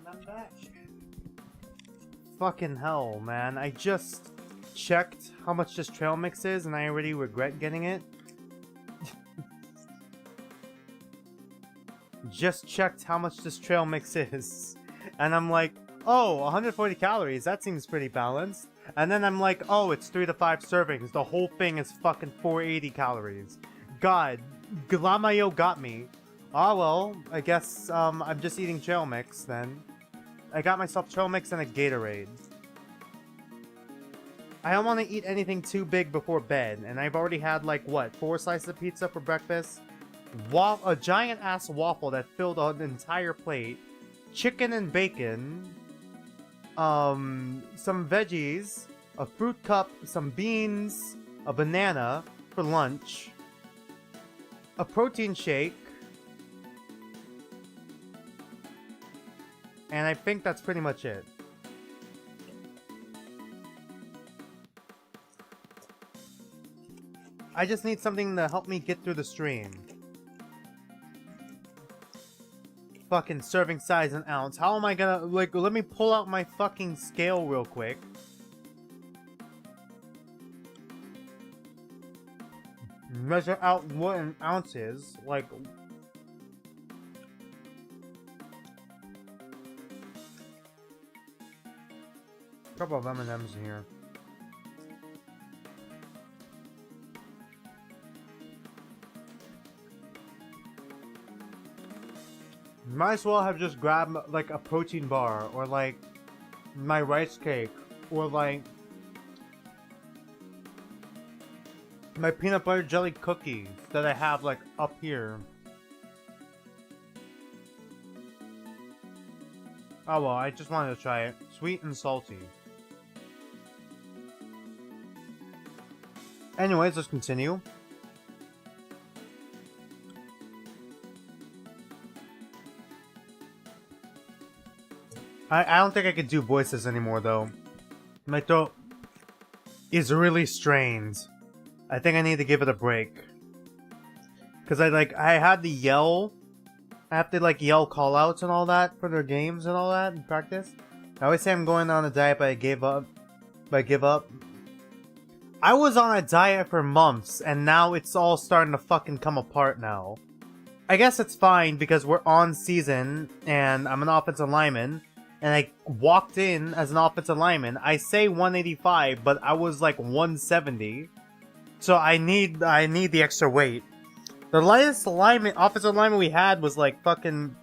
I'm back. Fucking hell, man. I just checked how much this trail mix is and I already regret getting it. Just checked how much this trail mix is. And I'm like, oh, 140 calories. That seems pretty balanced. And then I'm like, oh, it's 3 to 5 servings. The whole thing is fucking 480 calories. God, Glamayo got me. Ah, well, I guess I'm just eating trail mix then. I got myself trail mix and a Gatorade. I don't want to eat anything too big before bed, and I've already had, like, what, 4 slices of pizza for breakfast? A giant-ass waffle that filled an entire plate, chicken and bacon, some veggies, a fruit cup, some beans, a banana for lunch, a protein shake, and I think that's pretty much it. I just need something to help me get through the stream. Fucking serving size an ounce. How am I gonna, like, let me pull out my fucking scale real quick. Measure out what an ounce is. Like, a couple of M&Ms in here. Might as well have just grabbed, like, a protein bar, or, like, my rice cake, or, like, my peanut butter jelly cookies that I have, like, up here. Oh well, I just wanted to try it. Sweet and salty. Anyways, let's continue. I don't think I could do voices anymore, though. My throat is really strained. I think I need to give it a break. Because I had to yell. I have to, like, yell callouts and all that for their games and all that in practice. I always say I'm going on a diet, but I gave up. But I give up. I was on a diet for months, and now it's all starting to fucking come apart now. I guess it's fine, because we're on season, and I'm an offensive lineman. And I walked in as an offensive lineman. I say 185, but I was like 170. So I need the extra weight. The lightest offensive lineman we had was like fucking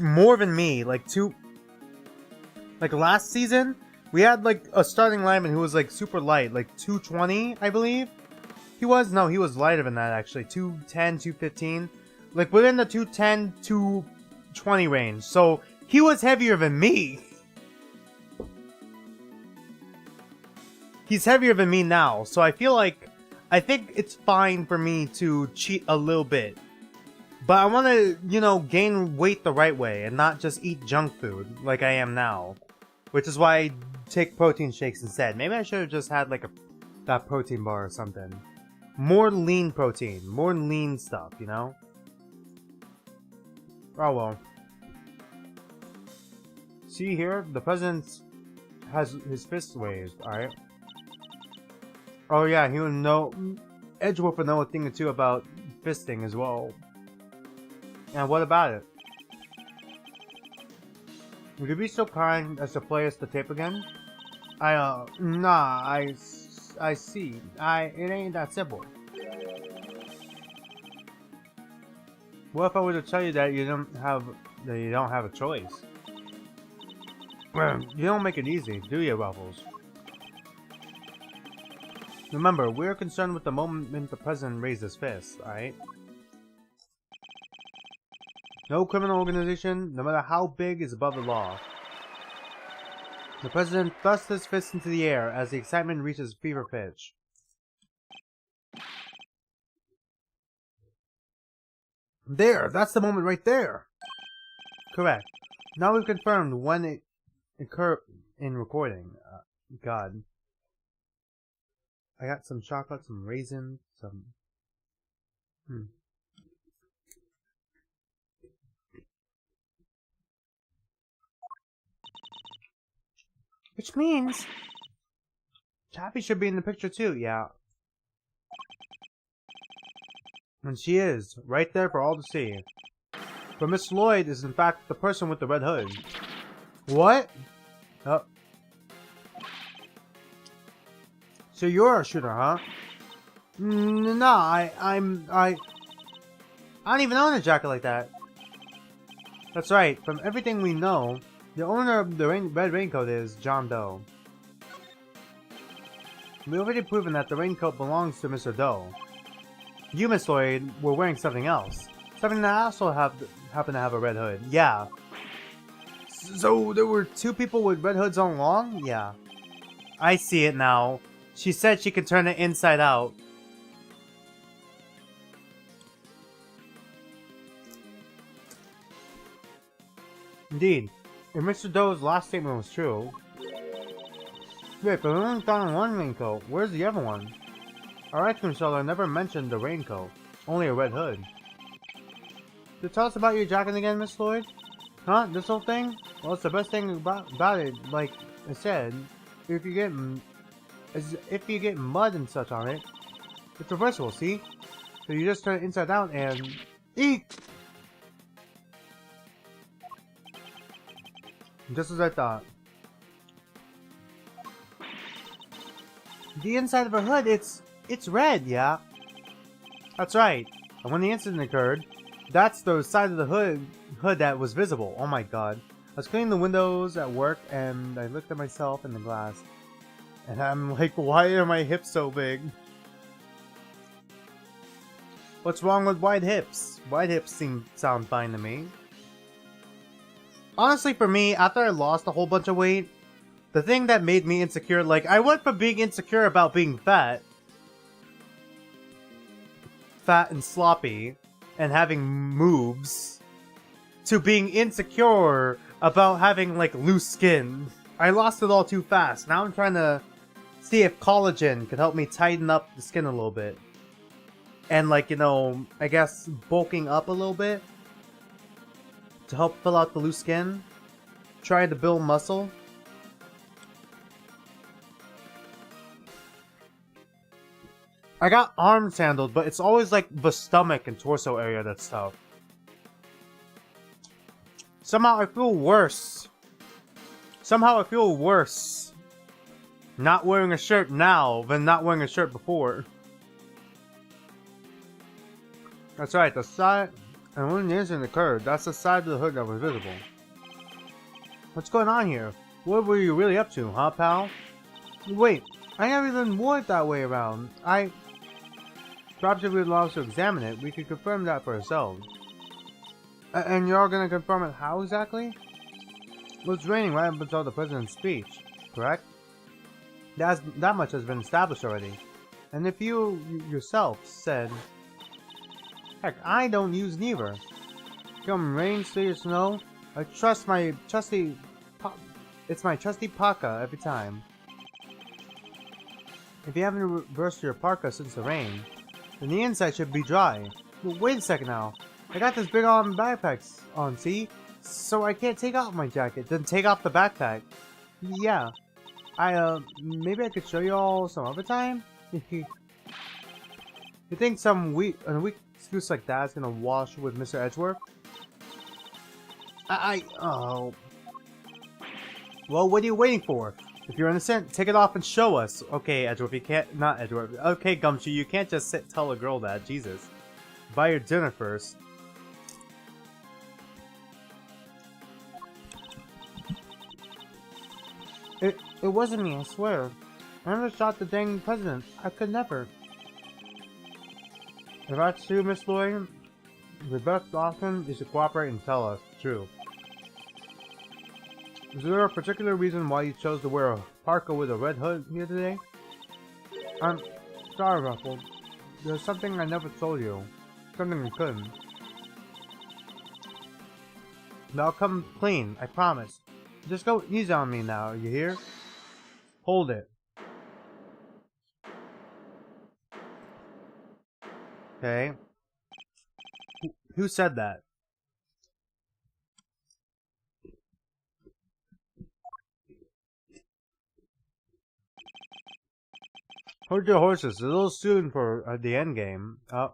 more than me. Like last season, we had like a starting lineman who was like super light, like 220, I believe. He was lighter than that actually. 210, 215. Like within the 210, 220 range. So he was heavier than me. He's heavier than me now, so I think it's fine for me to cheat a little bit. But I want to, gain weight the right way and not just eat junk food like I am now. Which is why I take protein shakes instead. Maybe I should have just had like that protein bar or something. More lean protein, more lean stuff, Oh well. See here, the president has his fists raised, alright? Oh yeah, he would know... Edgeworth would know a thing or two about fisting as well. And what about it? Would you be so kind as to play us the tape again? I see. It ain't that simple. What if I were to tell you that you don't have a choice? Well, you don't make it easy, do you, Ruffles? Remember, we're concerned with the moment the president raised his fist, alright? No criminal organization, no matter how big, is above the law. The president thrusts his fist into the air as the excitement reaches fever pitch. There! That's the moment right there! Correct. Now we've confirmed when it occurred in recording. God. I got some chocolate, some raisins, some... Which means Chappie should be in the picture too, yeah. And she is, right there for all to see. But Miss Lloyd is in fact the person with the red hood. What? Oh. So you're a shooter, huh? No, I don't even own a jacket like that. That's right, from everything we know, the owner of the red raincoat is John Doe. We've already proven that the raincoat belongs to Mr. Doe. You, Miss Lloyd, were wearing something else. Something that also happened to have a red hood. Yeah. So there were two people with red hoods all along? Yeah. I see it now. She said she could turn it inside out. Indeed, if Mr. Doe's last statement was true... Wait, but we only found one raincoat. Where's the other one? Our ice cream seller never mentioned the raincoat, only a red hood. So tell us about your jacket again, Miss Lloyd? Huh? This whole thing? Well, it's the best thing about it, like I said. If you get mud and such on it, it's reversible, see? So you just turn it inside out and... Eek! Just as I thought. The inside of her hood, it's red, yeah? That's right. And when the incident occurred, that's the side of the hood that was visible. Oh my god. I was cleaning the windows at work and I looked at myself in the glass. And I'm like, why are my hips so big? What's wrong with wide hips? Wide hips sound fine to me. Honestly, for me, after I lost a whole bunch of weight, the thing that made me insecure, like, I went from being insecure about being fat and sloppy, and having moves, to being insecure about having, like, loose skin. I lost it all too fast. Now I'm trying to see if collagen could help me tighten up the skin a little bit. And, like, you know, I guess bulking up a little bit to help fill out the loose skin. Try to build muscle. I got arms handled, but it's always like the stomach and torso area that's tough. Somehow I feel worse. Somehow I feel worse not wearing a shirt now than not wearing a shirt before. That's right, the side... And when the incident occurred, that's the side of the hood that was visible. What's going on here? What were you really up to, huh, pal? Wait, I never even wore it that way around. Perhaps if we would allow us to examine it, we could confirm that for ourselves. And you're all gonna confirm it how exactly? Well, it's raining right up until the president's speech, correct? That much has been established already. And if you yourself said... Heck, I don't use neither. Come rain, sleet, or snow, I trust my trusty... It's my trusty parka every time. If you haven't reversed your parka since the rain, then the inside should be dry. But wait a second now. I got this big arm backpacks on, see? So I can't take off my jacket, then take off the backpack. Yeah. Maybe I could show you all some other time? You think a weak excuse like that is gonna wash with Mr. Edgeworth? Oh. Well, what are you waiting for? If you're innocent, take it off and show us. Okay, Edgeworth, you can't... Not Edgeworth. Okay, Gumshoe, you can't just tell a girl that. Jesus. Buy your dinner first. It wasn't me, I swear. I never shot the dang president. I could never. If that's true, Miss Lloyd, the best option is to cooperate and tell us the truth. Is there a particular reason why you chose to wear a parka with a red hood here today? I'm sorry, Ruffle. There's something I never told you. Something I couldn't. But I'll come clean, I promise. Just go easy on me now, you hear? Hold it. Okay. Who said that? Hold your horses. It's a little soon for the end game. Alright,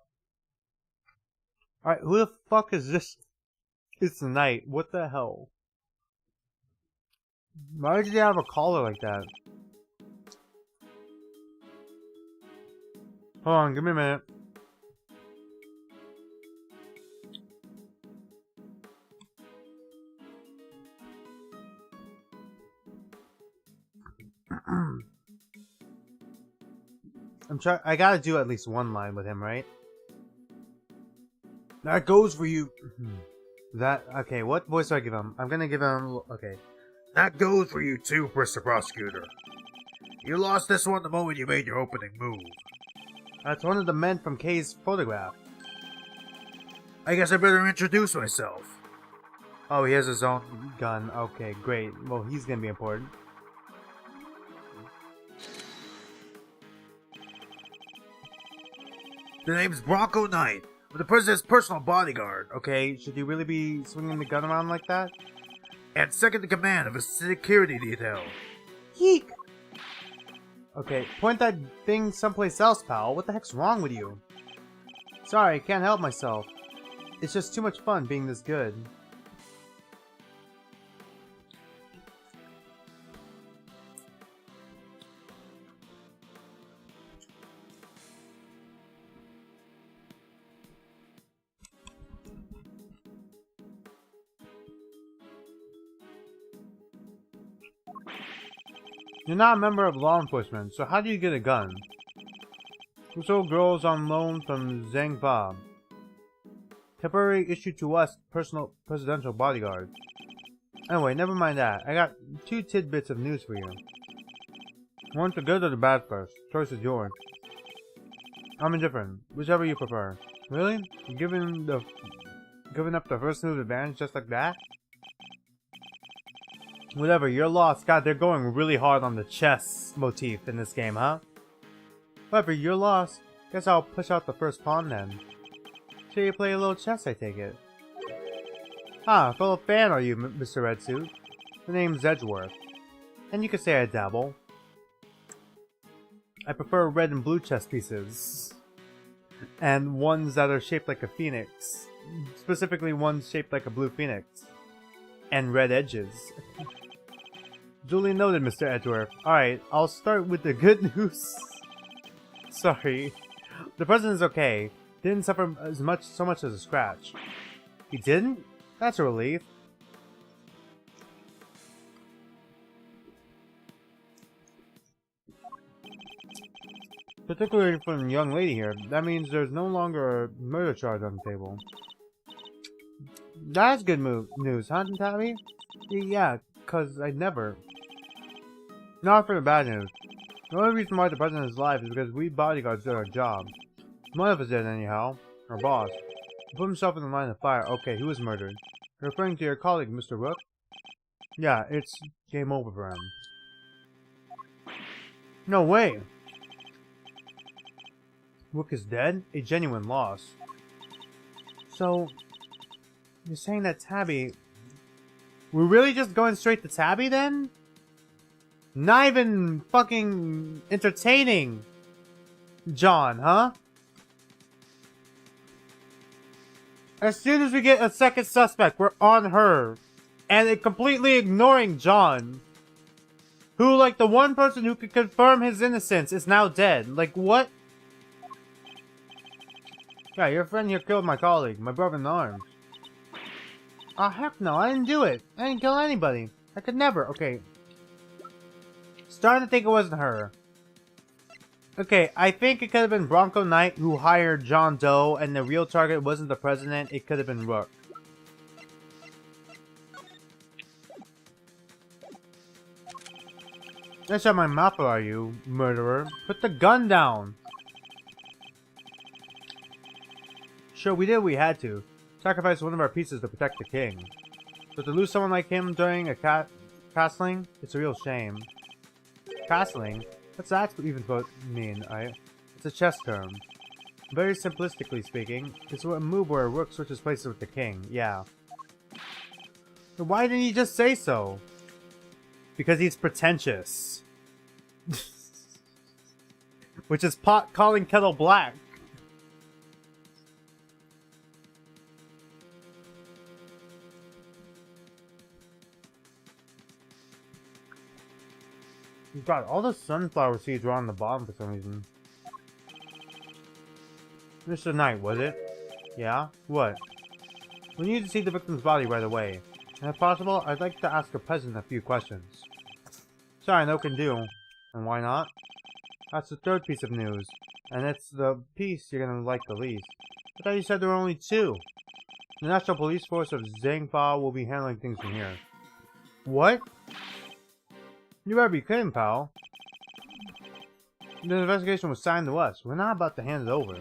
who the fuck is this? It's the knight. What the hell? Why did he have a collar like that? Hold on, give me a minute. I gotta do at least one line with him, right? That goes for you. Okay, what voice do I give him? I'm gonna give him, okay. That goes for you too, Mr. Prosecutor. You lost this one the moment you made your opening move. That's one of the men from Kay's photograph. I guess I better introduce myself. Oh, he has his own gun. Okay, great. Well, he's gonna be important. The name's Bronco Knight. I'm the president's personal bodyguard. Okay, should you really be swinging the gun around like that? And second in command of a security detail. Yeek! Okay, point that thing someplace else, pal. What the heck's wrong with you? Sorry, can't help myself. It's just too much fun being this good. You're not a member of law enforcement, so how do you get a gun? This old girl's on loan from Zhang Ba. Temporary issued to us, presidential bodyguard. Anyway, never mind that. I got 2 tidbits of news for you. Want the good or the bad first? Choice is yours. I'm indifferent. Whichever you prefer. Really? You're giving up the first move advantage just like that? Whatever, you're lost. God, they're going really hard on the chess motif in this game, huh? Whatever, you're lost. Guess I'll push out the first pawn then. So you play a little chess, I take it. Ah, a fellow fan are you, Mr. Red Suit? The name's Edgeworth. And you could say I dabble. I prefer red and blue chess pieces. And ones that are shaped like a phoenix. Specifically ones shaped like a blue phoenix. And red edges. Duly noted, Mr. Edgeworth. Alright, I'll start with the good news. Sorry. The president's okay. Didn't suffer so much as a scratch. He didn't? That's a relief. Particularly for the young lady here, that means there's no longer a murder charge on the table. That's good news, huh, Tabby? Yeah, cause I'd never. Not for the bad news. The only reason why the president is alive is because we bodyguards did our job. One of us did anyhow. Our boss. He put himself in the line of fire. Okay, who was murdered? You're referring to your colleague, Mr. Rook? Yeah, it's game over for him. No way! Rook is dead? A genuine loss. So, you're saying that Tabby... We're really just going straight to Tabby then? Not even fucking entertaining John, huh? As soon as we get a second suspect, we're on her. And it completely ignoring John. Who, like, the one person who could confirm his innocence is now dead. Like, what? Yeah, your friend here killed my colleague, my brother in arms. Oh, heck no, I didn't do it. I didn't kill anybody. I could never. Okay. Starting to think it wasn't her. Okay, I think it could have been Bronco Knight who hired John Doe, and the real target wasn't the president, it could have been Rook. That's how my mouth are you, murderer. Put the gun down! Sure, we did what we had to. Sacrifice one of our pieces to protect the king. But to lose someone like him during a castling, it's a real shame. Castling? What's that even mean? It's a chess term. Very simplistically speaking, it's a move where a rook switches places with the king, yeah. But why didn't he just say so? Because he's pretentious. which is pot calling kettle black. God, all the sunflower seeds were on the bottom for some reason. Mr. Knight, was it? Yeah? What? We need to see the victim's body right away. And if possible, I'd like to ask the president a few questions. Sorry, no can do. And why not? That's the third piece of news. And it's the piece you're gonna like the least. I thought you said there were only two. The National Police Force of Zhangfa will be handling things from here. What? You better be kidding, pal. The investigation was signed to us. We're not about to hand it over.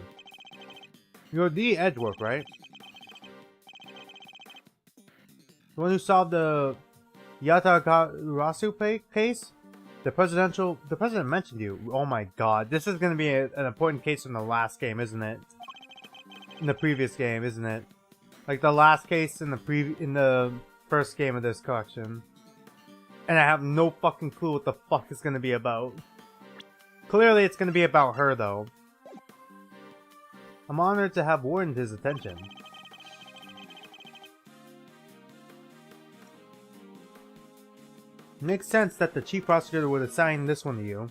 You're the Edgeworth, right? The one who solved the Yatagarasu case? The president mentioned you. Oh my god. This is gonna be an important case from the last game, isn't it? In the previous game, isn't it? Like the last case in the first game of this collection. And I have no fucking clue what the fuck it's gonna be about. Clearly it's gonna be about her, though. I'm honored to have warranted his attention. It makes sense that the chief prosecutor would assign this one to you.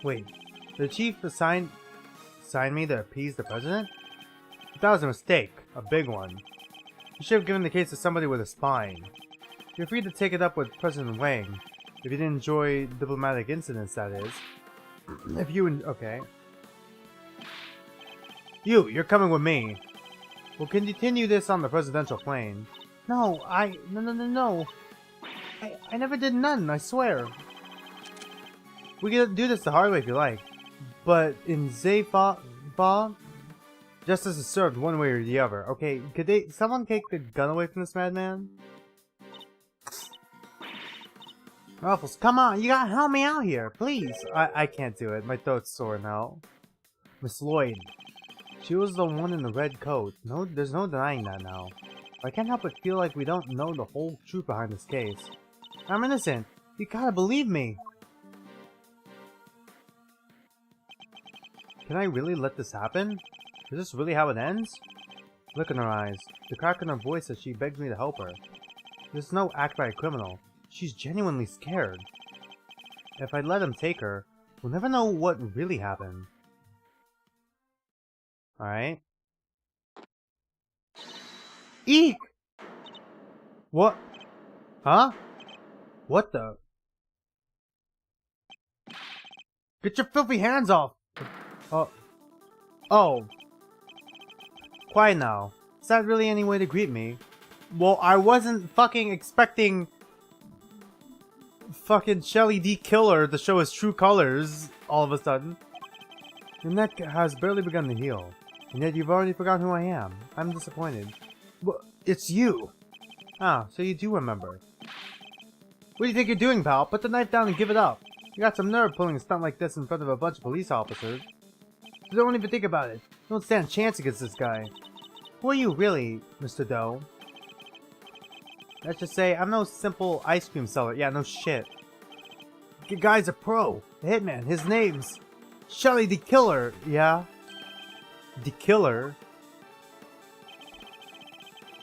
Wait, the chief assigned me to appease the president? That was a mistake. A big one. You should have given the case to somebody with a spine. You're free to take it up with President Wang. If you didn't enjoy diplomatic incidents, that is. If you... okay. You're coming with me. We'll continue this on the presidential plane. No. I never did none, I swear. We can do this the hard way if you like. But in Zayfa, justice is served one way or the other. Okay, could someone take the gun away from this madman? Ruffles, come on, you gotta help me out here, please. I can't do it, my throat's sore now. Miss Lloyd. She was the one in the red coat. No, there's no denying that now. I can't help but feel like we don't know the whole truth behind this case. I'm innocent. You gotta believe me. Can I really let this happen? Is this really how it ends? Look in her eyes. The crack in her voice as she begs me to help her. This is no act by a criminal. She's genuinely scared. If I let him take her, we'll never know what really happened. Alright. Eek! What? Huh? What the? Get your filthy hands off! Oh. Quiet now. Is that really any way to greet me? Well, I wasn't fucking expecting fucking Shelly D. Killer to show his true colors all of a sudden. Your neck has barely begun to heal, and yet you've already forgotten who I am. I'm disappointed. But it's you! Ah, so you do remember. What do you think you're doing, pal? Put the knife down and give it up. You got some nerve pulling a stunt like this in front of a bunch of police officers. So don't even think about it. You don't stand a chance against this guy. Who are you really, Mr. Doe? Let's just say, I'm no simple ice cream seller. Yeah, no shit. The guy's a pro. A hitman. His name's Shelly the Killer. Yeah? The Killer?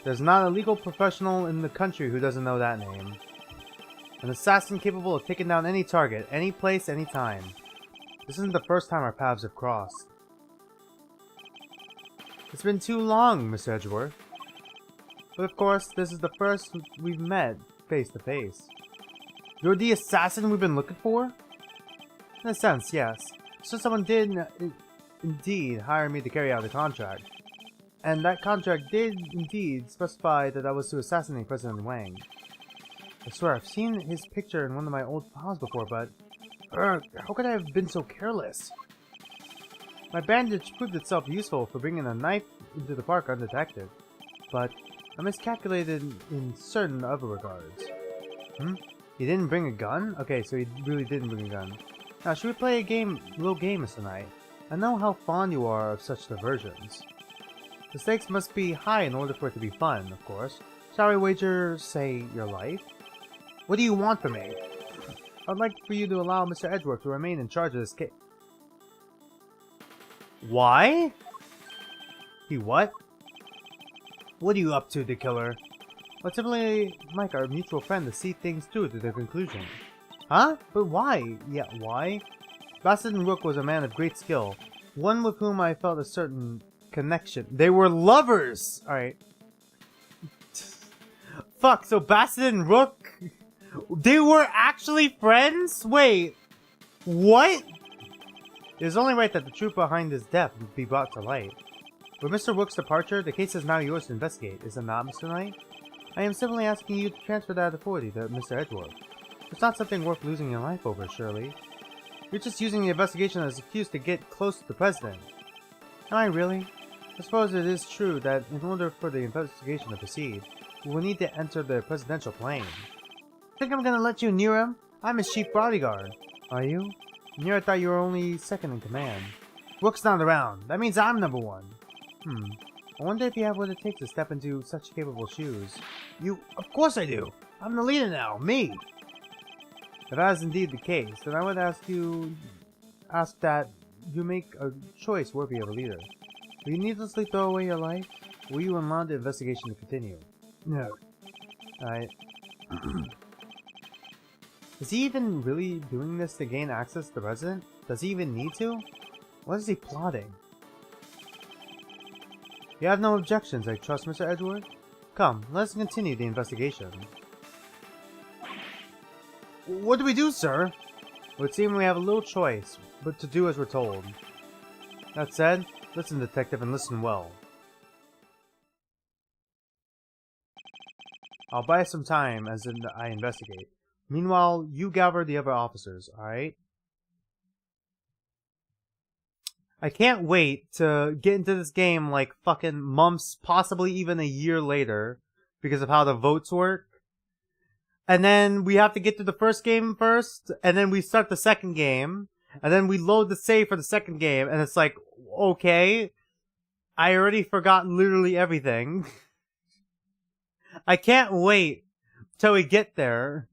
There's not a legal professional in the country who doesn't know that name. An assassin capable of taking down any target, any place, any time. This isn't the first time our paths have crossed. It's been too long, Miss Edgeworth. But of course, this is the first we've met face to face. You're the assassin we've been looking for? In a sense, yes. So someone did indeed hire me to carry out a contract. And that contract did indeed specify that I was to assassinate President Wang. I swear, I've seen his picture in one of my old files before, but... how could I have been so careless? My bandage proved itself useful for bringing a knife into the park undetected, but I miscalculated in certain other regards. He didn't bring a gun? Okay, so he really didn't bring a gun. Now, should we play a little game tonight? I know how fond you are of such diversions. The stakes must be high in order for it to be fun, of course. Shall we wager, say, your life? What do you want from me? I'd like for you to allow Mr. Edgeworth to remain in charge of this case. Why? He what? What are you up to, the killer? Well, typically like our mutual friend to see things through to their conclusion. Huh? But why? Yeah, why? Basset Rook was a man of great skill, one with whom I felt a certain connection. They were lovers! Alright. Fuck, so Basset and Rook, they were actually friends? Wait, what? It is only right that the truth behind his death be brought to light. With Mr. Rook's departure, the case is now yours to investigate, is it not, Mr. Knight? I am simply asking you to transfer that authority to Mr. Edgeworth. It's not something worth losing your life over, surely. You're just using the investigation as an excuse to get close to the President. Am I really? I suppose it is true that in order for the investigation to proceed, we will need to enter the presidential plane. Think I'm gonna let you near him? I'm his chief bodyguard. Are you? Near I thought you were only second in command. Rook's not around. That means I'm number one. I wonder if you have what it takes to step into such capable shoes. You... Of course I do! I'm the leader now! Me! If that is indeed the case, then I would ask that you make a choice worthy of a leader. Will you needlessly throw away your life? Or will you allow the investigation to continue? No. Alright. Is he even really doing this to gain access to the President? Does he even need to? What is he plotting? You have no objections, I trust, Mr. Edgeworth? Come, let's continue the investigation. What do we do, sir? It would seem we have a little choice, but to do as we're told. That said, listen, detective, and listen well. I'll buy some time as I investigate. Meanwhile, you gather the other officers, alright? I can't wait to get into this game like fucking months, possibly even a year later, because of how the votes work. And then we have to get to the first game first, and then we start the second game, and then we load the save for the second game, and it's like, okay, I already forgot literally everything. I can't wait till we get there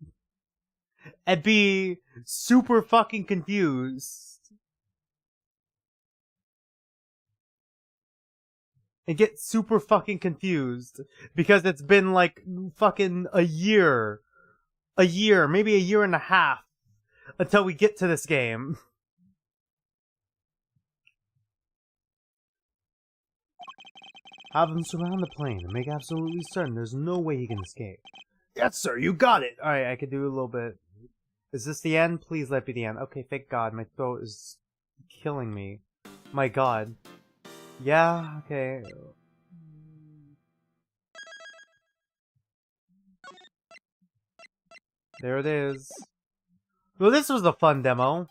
and be super fucking confused. And get super fucking confused because it's been like fucking a year, maybe a year and a half until we get to this game. Have him surround the plane and make absolutely certain there's no way he can escape. Yes, sir, you got it! Alright, I could do a little bit. Is this the end? Please let it be the end. Okay, thank God, my throat is killing me. My God. Yeah, okay. There it is. Well, this was a fun demo.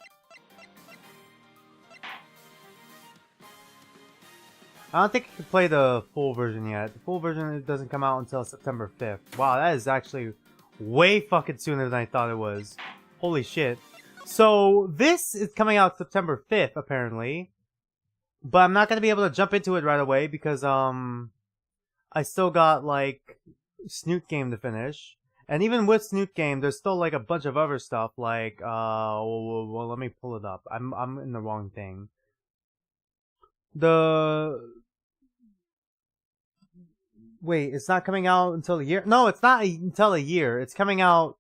I don't think I can play the full version yet. The full version doesn't come out until September 5th. Wow, that is actually way fucking sooner than I thought it was. Holy shit. So, this is coming out September 5th, apparently. But I'm not going to be able to jump into it right away because, I still got, like, Snoot Game to finish. And even with Snoot Game, there's still, like, a bunch of other stuff, like, well, let me pull it up. I'm in the wrong thing. Wait, it's not coming out until a year? No, it's not until a year. It's coming out,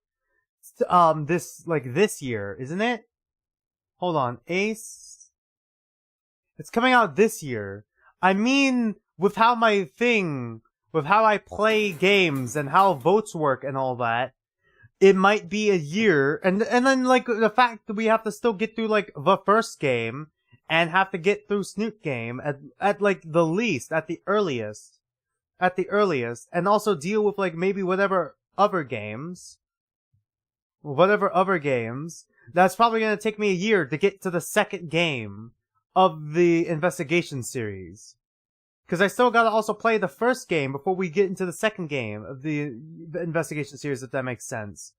this year, isn't it? Hold on. Ace? It's coming out this year. I mean, with how I play games and how votes work and all that, it might be a year. And then, like, the fact that we have to still get through, like, the first game and have to get through Snoot Game at like, the least, at the earliest, and also deal with, like, maybe whatever other games, that's probably gonna take me a year to get to the second game of the investigation series. Because I still gotta also play the first game before we get into the second game of the investigation series, if that makes sense.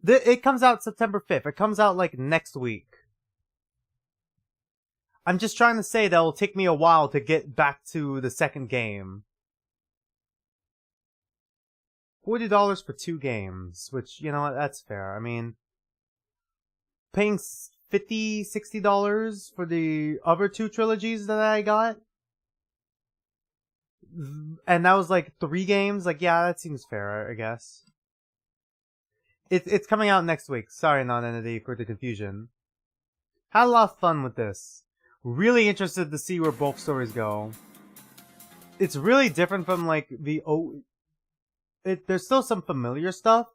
It comes out September 5th. It comes out, like, next week. I'm just trying to say that it'll take me a while to get back to the second game. $40 for 2 games, which, you know what, that's fair. I mean, paying $50-$60 for the other 2 trilogies that I got. And that was like 3 games. Like, yeah, that seems fair, I guess. It's coming out next week. Sorry, Non-Entity, for the confusion. Had a lot of fun with this. Really interested to see where both stories go. It's really different from like the there's still some familiar stuff.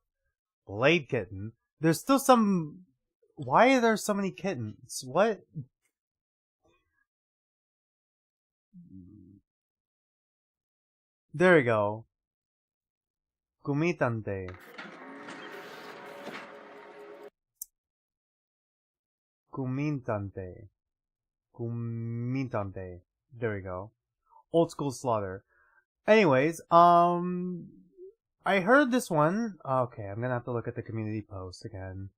Blade Kitten. There's still some. Why are there so many kittens? What? There we go. Kumitante. Kumintante. Kumintante. There we go. Old School Slaughter. Anyways, I heard this one. Okay, I'm gonna have to look at the community post again.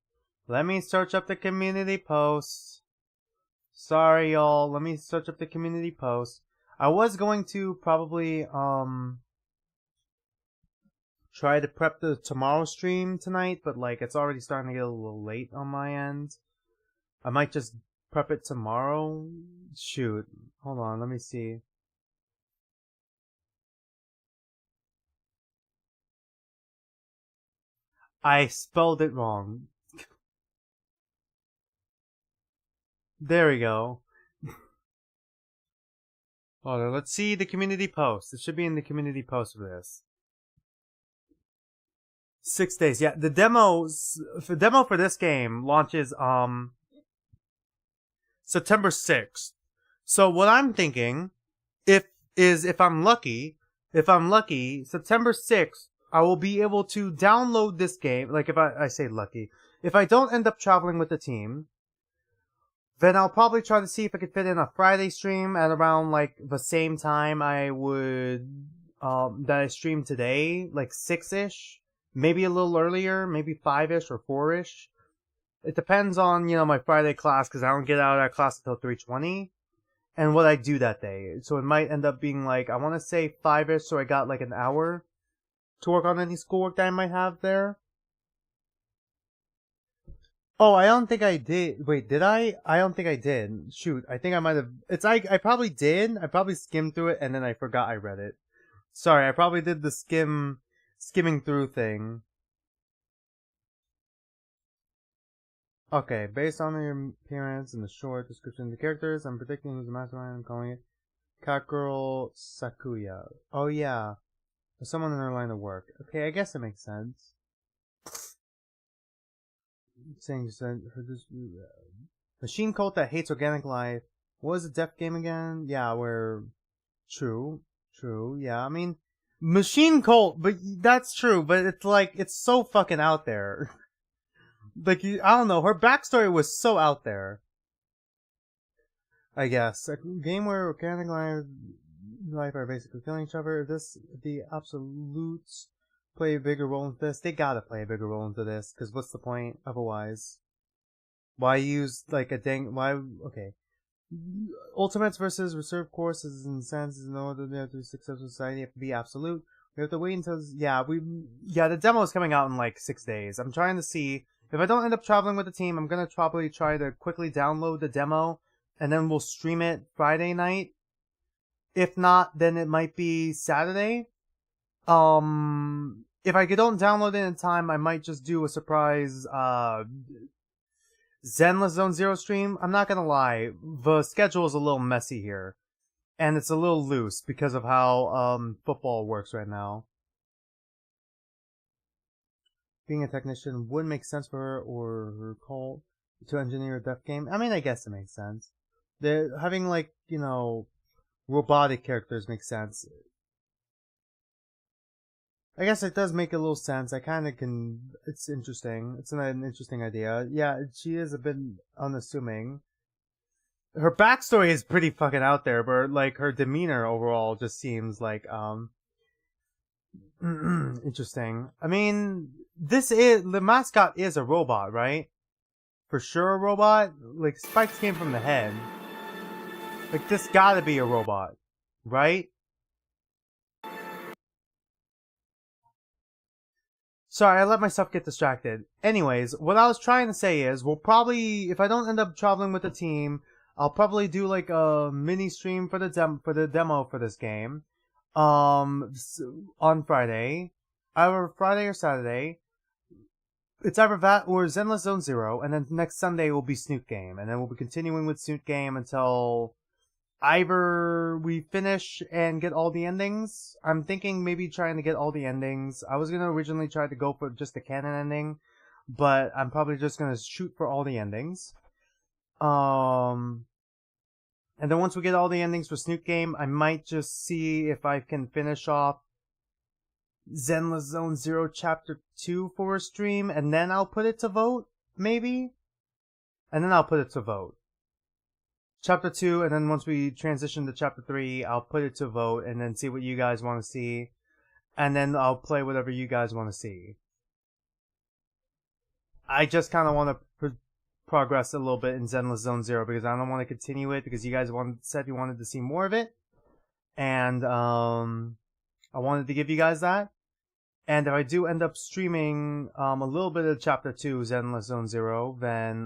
Let me search up the community post. Sorry, y'all. Let me search up the community post. I was going to probably, try to prep the tomorrow stream tonight, but like, it's already starting to get a little late on my end. I might just prep it tomorrow. Shoot. Hold on, let me see. I spelled it wrong. There we go. Hold on, let's see the community post. It should be in the community post for this. 6 days. Yeah, the demo for this game launches September 6th. So what I'm thinking if I'm lucky, September 6th I will be able to download this game. Like, if I say lucky. If I don't end up traveling with the team, then I'll probably try to see if I could fit in a Friday stream at around, like, the same time I would, that I streamed today. Like, 6-ish. Maybe a little earlier. Maybe 5-ish or 4-ish. It depends on, my Friday class, because I don't get out of that class until 3:20. And what I do that day. So it might end up being, like, I want to say 5-ish, so I got, like, an hour to work on any schoolwork that I might have there. Oh, I don't think I did. Wait, did I? I don't think I did. Shoot, I think I might have. I probably did. I probably skimmed through it and then I forgot I read it. Sorry, I probably did the skimming through thing. Okay, based on your appearance and the short description of the characters, I'm predicting who's the mastermind. I'm calling it Kakuro Sakuya. Oh yeah. Someone in her line of work. Okay, I guess it makes sense. Saying for this machine cult that hates organic life. What was the deaf game again? Yeah, where true, yeah. I mean, machine cult, but that's true. But it's like it's so fucking out there. Like I don't know. Her backstory was so out there. I guess a game where organic life are basically killing each other. The absolutes play a bigger role into this. They gotta play a bigger role into this, because what's the point otherwise? Why use like okay. Ultimates versus reserve courses in sense in order to successful society have to be absolute. We have to wait until the demo is coming out in like 6 days. I'm trying to see if I don't end up traveling with the team, I'm gonna probably try to quickly download the demo and then we'll stream it Friday night. If not, then it might be Saturday. If I don't download it in time, I might just do a surprise, Zenless Zone Zero stream. I'm not gonna lie, the schedule is a little messy here. And it's a little loose because of how, football works right now. Being a technician would make sense for her or her cult to engineer a deaf game. I mean, I guess it makes sense. They're having, like, robotic characters make sense. I guess it does make a little sense. I kind of can. It's interesting. It's an interesting idea. Yeah, she is a bit unassuming. Her backstory is pretty fucking out there, but like her demeanor overall just seems like interesting. I mean, the mascot is a robot, right? For sure, a robot. Like spikes came from the head. Like this gotta be a robot, right? Sorry, I let myself get distracted. Anyways, what I was trying to say is, we'll probably, if I don't end up traveling with the team, I'll probably do like a mini stream for the demo for this game, on Friday, either Friday or Saturday. It's either that or Zenless Zone Zero, and then next Sunday will be Snoot Game, and then we'll be continuing with Snoot Game until either we finish and get all the endings. I'm thinking maybe trying to get all the endings. I was gonna originally try to go for just the canon ending, but I'm probably just gonna shoot for all the endings. And then once we get all the endings for Snoot Game, I might just see if I can finish off Zenless Zone Zero Chapter 2 for a stream, and then I'll put it to vote, maybe? And then I'll put it to vote. Chapter 2, and then once we transition to Chapter 3, I'll put it to vote, and then see what you guys want to see. And then I'll play whatever you guys want to see. I just kind of want to progress a little bit in Zenless Zone Zero, because I don't want to continue it, because you guys said you wanted to see more of it. And, I wanted to give you guys that. And if I do end up streaming, a little bit of Chapter 2, Zenless Zone Zero, then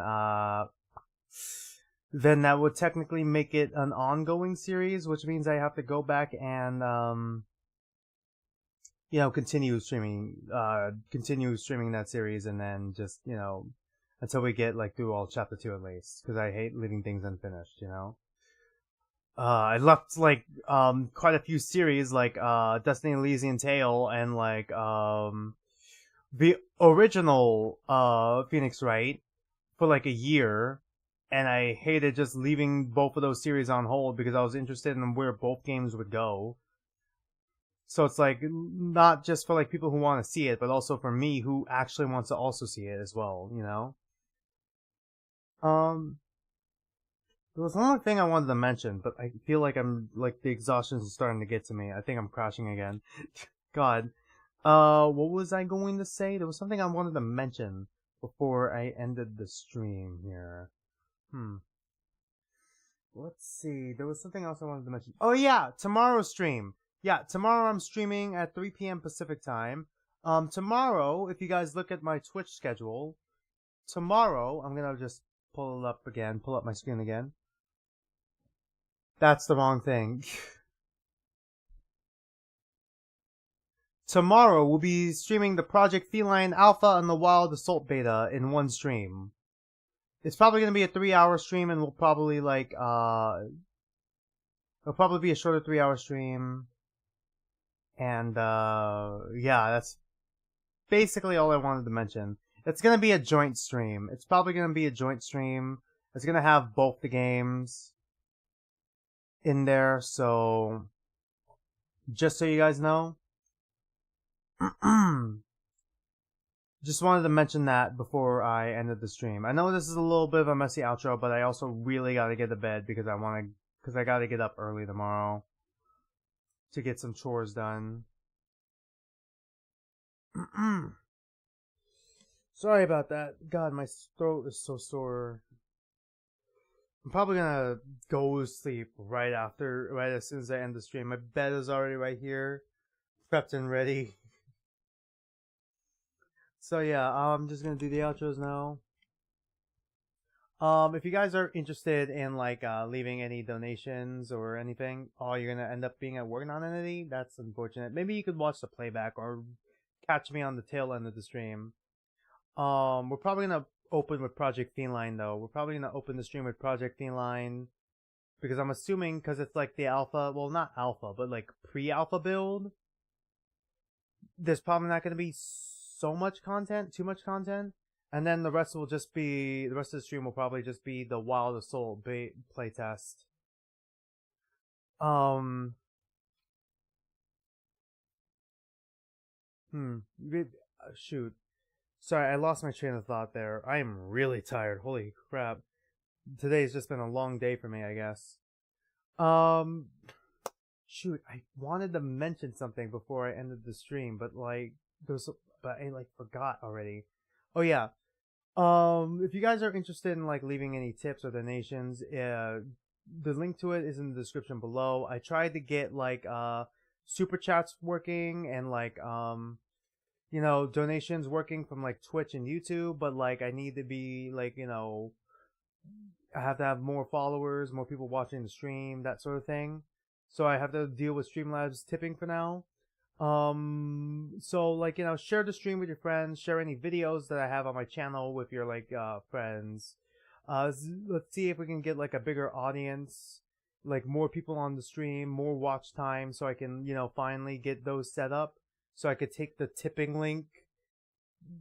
that would technically make it an ongoing series, which means I have to go back and, continue streaming that series, and then just, until we get, through all Chapter 2 at least, because I hate leaving things unfinished, I left, quite a few series, Destiny Elysian Tale, and, the original, Phoenix Wright, for, a year, and I hated just leaving both of those series on hold because I was interested in where both games would go. So it's not just for people who want to see it, but also for me who actually wants to also see it as well, There was one more thing I wanted to mention, but I feel like the exhaustion is starting to get to me. I think I'm crashing again. God. What was I going to say? There was something I wanted to mention before I ended the stream here. Let's see. There was something else I wanted to mention. Oh yeah, tomorrow's stream. Yeah, tomorrow I'm streaming at 3 p.m. Pacific time. Tomorrow, if you guys look at my Twitch schedule, tomorrow, I'm gonna just pull up my screen again. That's the wrong thing. Tomorrow, we'll be streaming the Project Feline Alpha and the Wild Assault Beta in one stream. It's probably going to be a 3-hour stream, and we'll probably, it'll probably be a shorter 3-hour stream. And, yeah, that's basically all I wanted to mention. It's going to be a joint stream. It's probably going to be a joint stream. It's going to have both the games in there, so just so you guys know. Just wanted to mention that before I ended the stream. I know this is a little bit of a messy outro, but I also really gotta get to bed because I gotta get up early tomorrow to get some chores done. Sorry about that. God, my throat is so sore. I'm probably gonna go to sleep right as soon as I end the stream. My bed is already right here, prepped and ready. So yeah, I'm just gonna do the outros now. If you guys are interested in leaving any donations or anything, you're gonna end up being at work on entity. That's unfortunate. Maybe you could watch the playback or catch me on the tail end of the stream. We're probably gonna open with Project Feline though. We're probably gonna open the stream with Project Feline because I'm assuming because it's the alpha, well not alpha, but pre-alpha build. There's probably not gonna be too much content, and then the rest of the stream will probably just be the Wild Assault playtest. Shoot. Sorry, I lost my train of thought there. I am really tired. Holy crap. Today's just been a long day for me, I guess. Shoot, I wanted to mention something before I ended the stream, but I forgot already. Oh yeah. If you guys are interested in leaving any tips or donations, the link to it is in the description below. I tried to get super chats working and you know, donations working from like Twitch and YouTube, but like I need to be like, you know, I have to have more followers, more people watching the stream, that sort of thing. So I have to deal with Streamlabs tipping for now. So like, you know, share the stream with your friends, share any videos that I have on my channel with your like friends. Let's see if we can get like a bigger audience, like more people on the stream, more watch time, so I can, you know, finally get those set up. So I could take the tipping link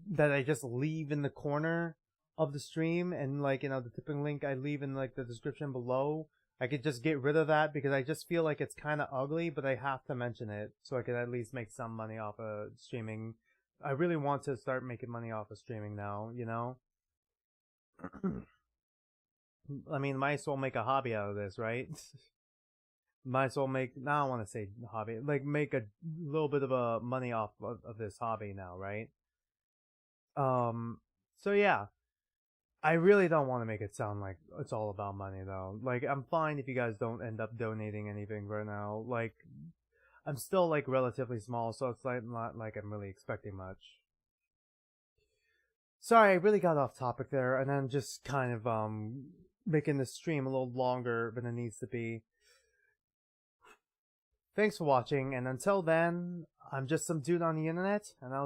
that I just leave in the corner of the stream, and like, you know, the tipping link I leave in like the description below, I could just get rid of that because I just feel like it's kind of ugly, but I have to mention it so I can at least make some money off of streaming. I really want to start making money off of streaming now, you know? I mean, might as well make a hobby out of this, right? Might as well make, now I want to say hobby, like make a little bit of a money off of this hobby now, right? So yeah. I really don't want to make it sound like it's all about money, though. Like, I'm fine if you guys don't end up donating anything right now. Like, I'm still, like, relatively small, so it's like not like I'm really expecting much. Sorry, I really got off topic there, and I'm just kind of, making the stream a little longer than it needs to be. Thanks for watching, and until then, I'm just some dude on the internet, and I'll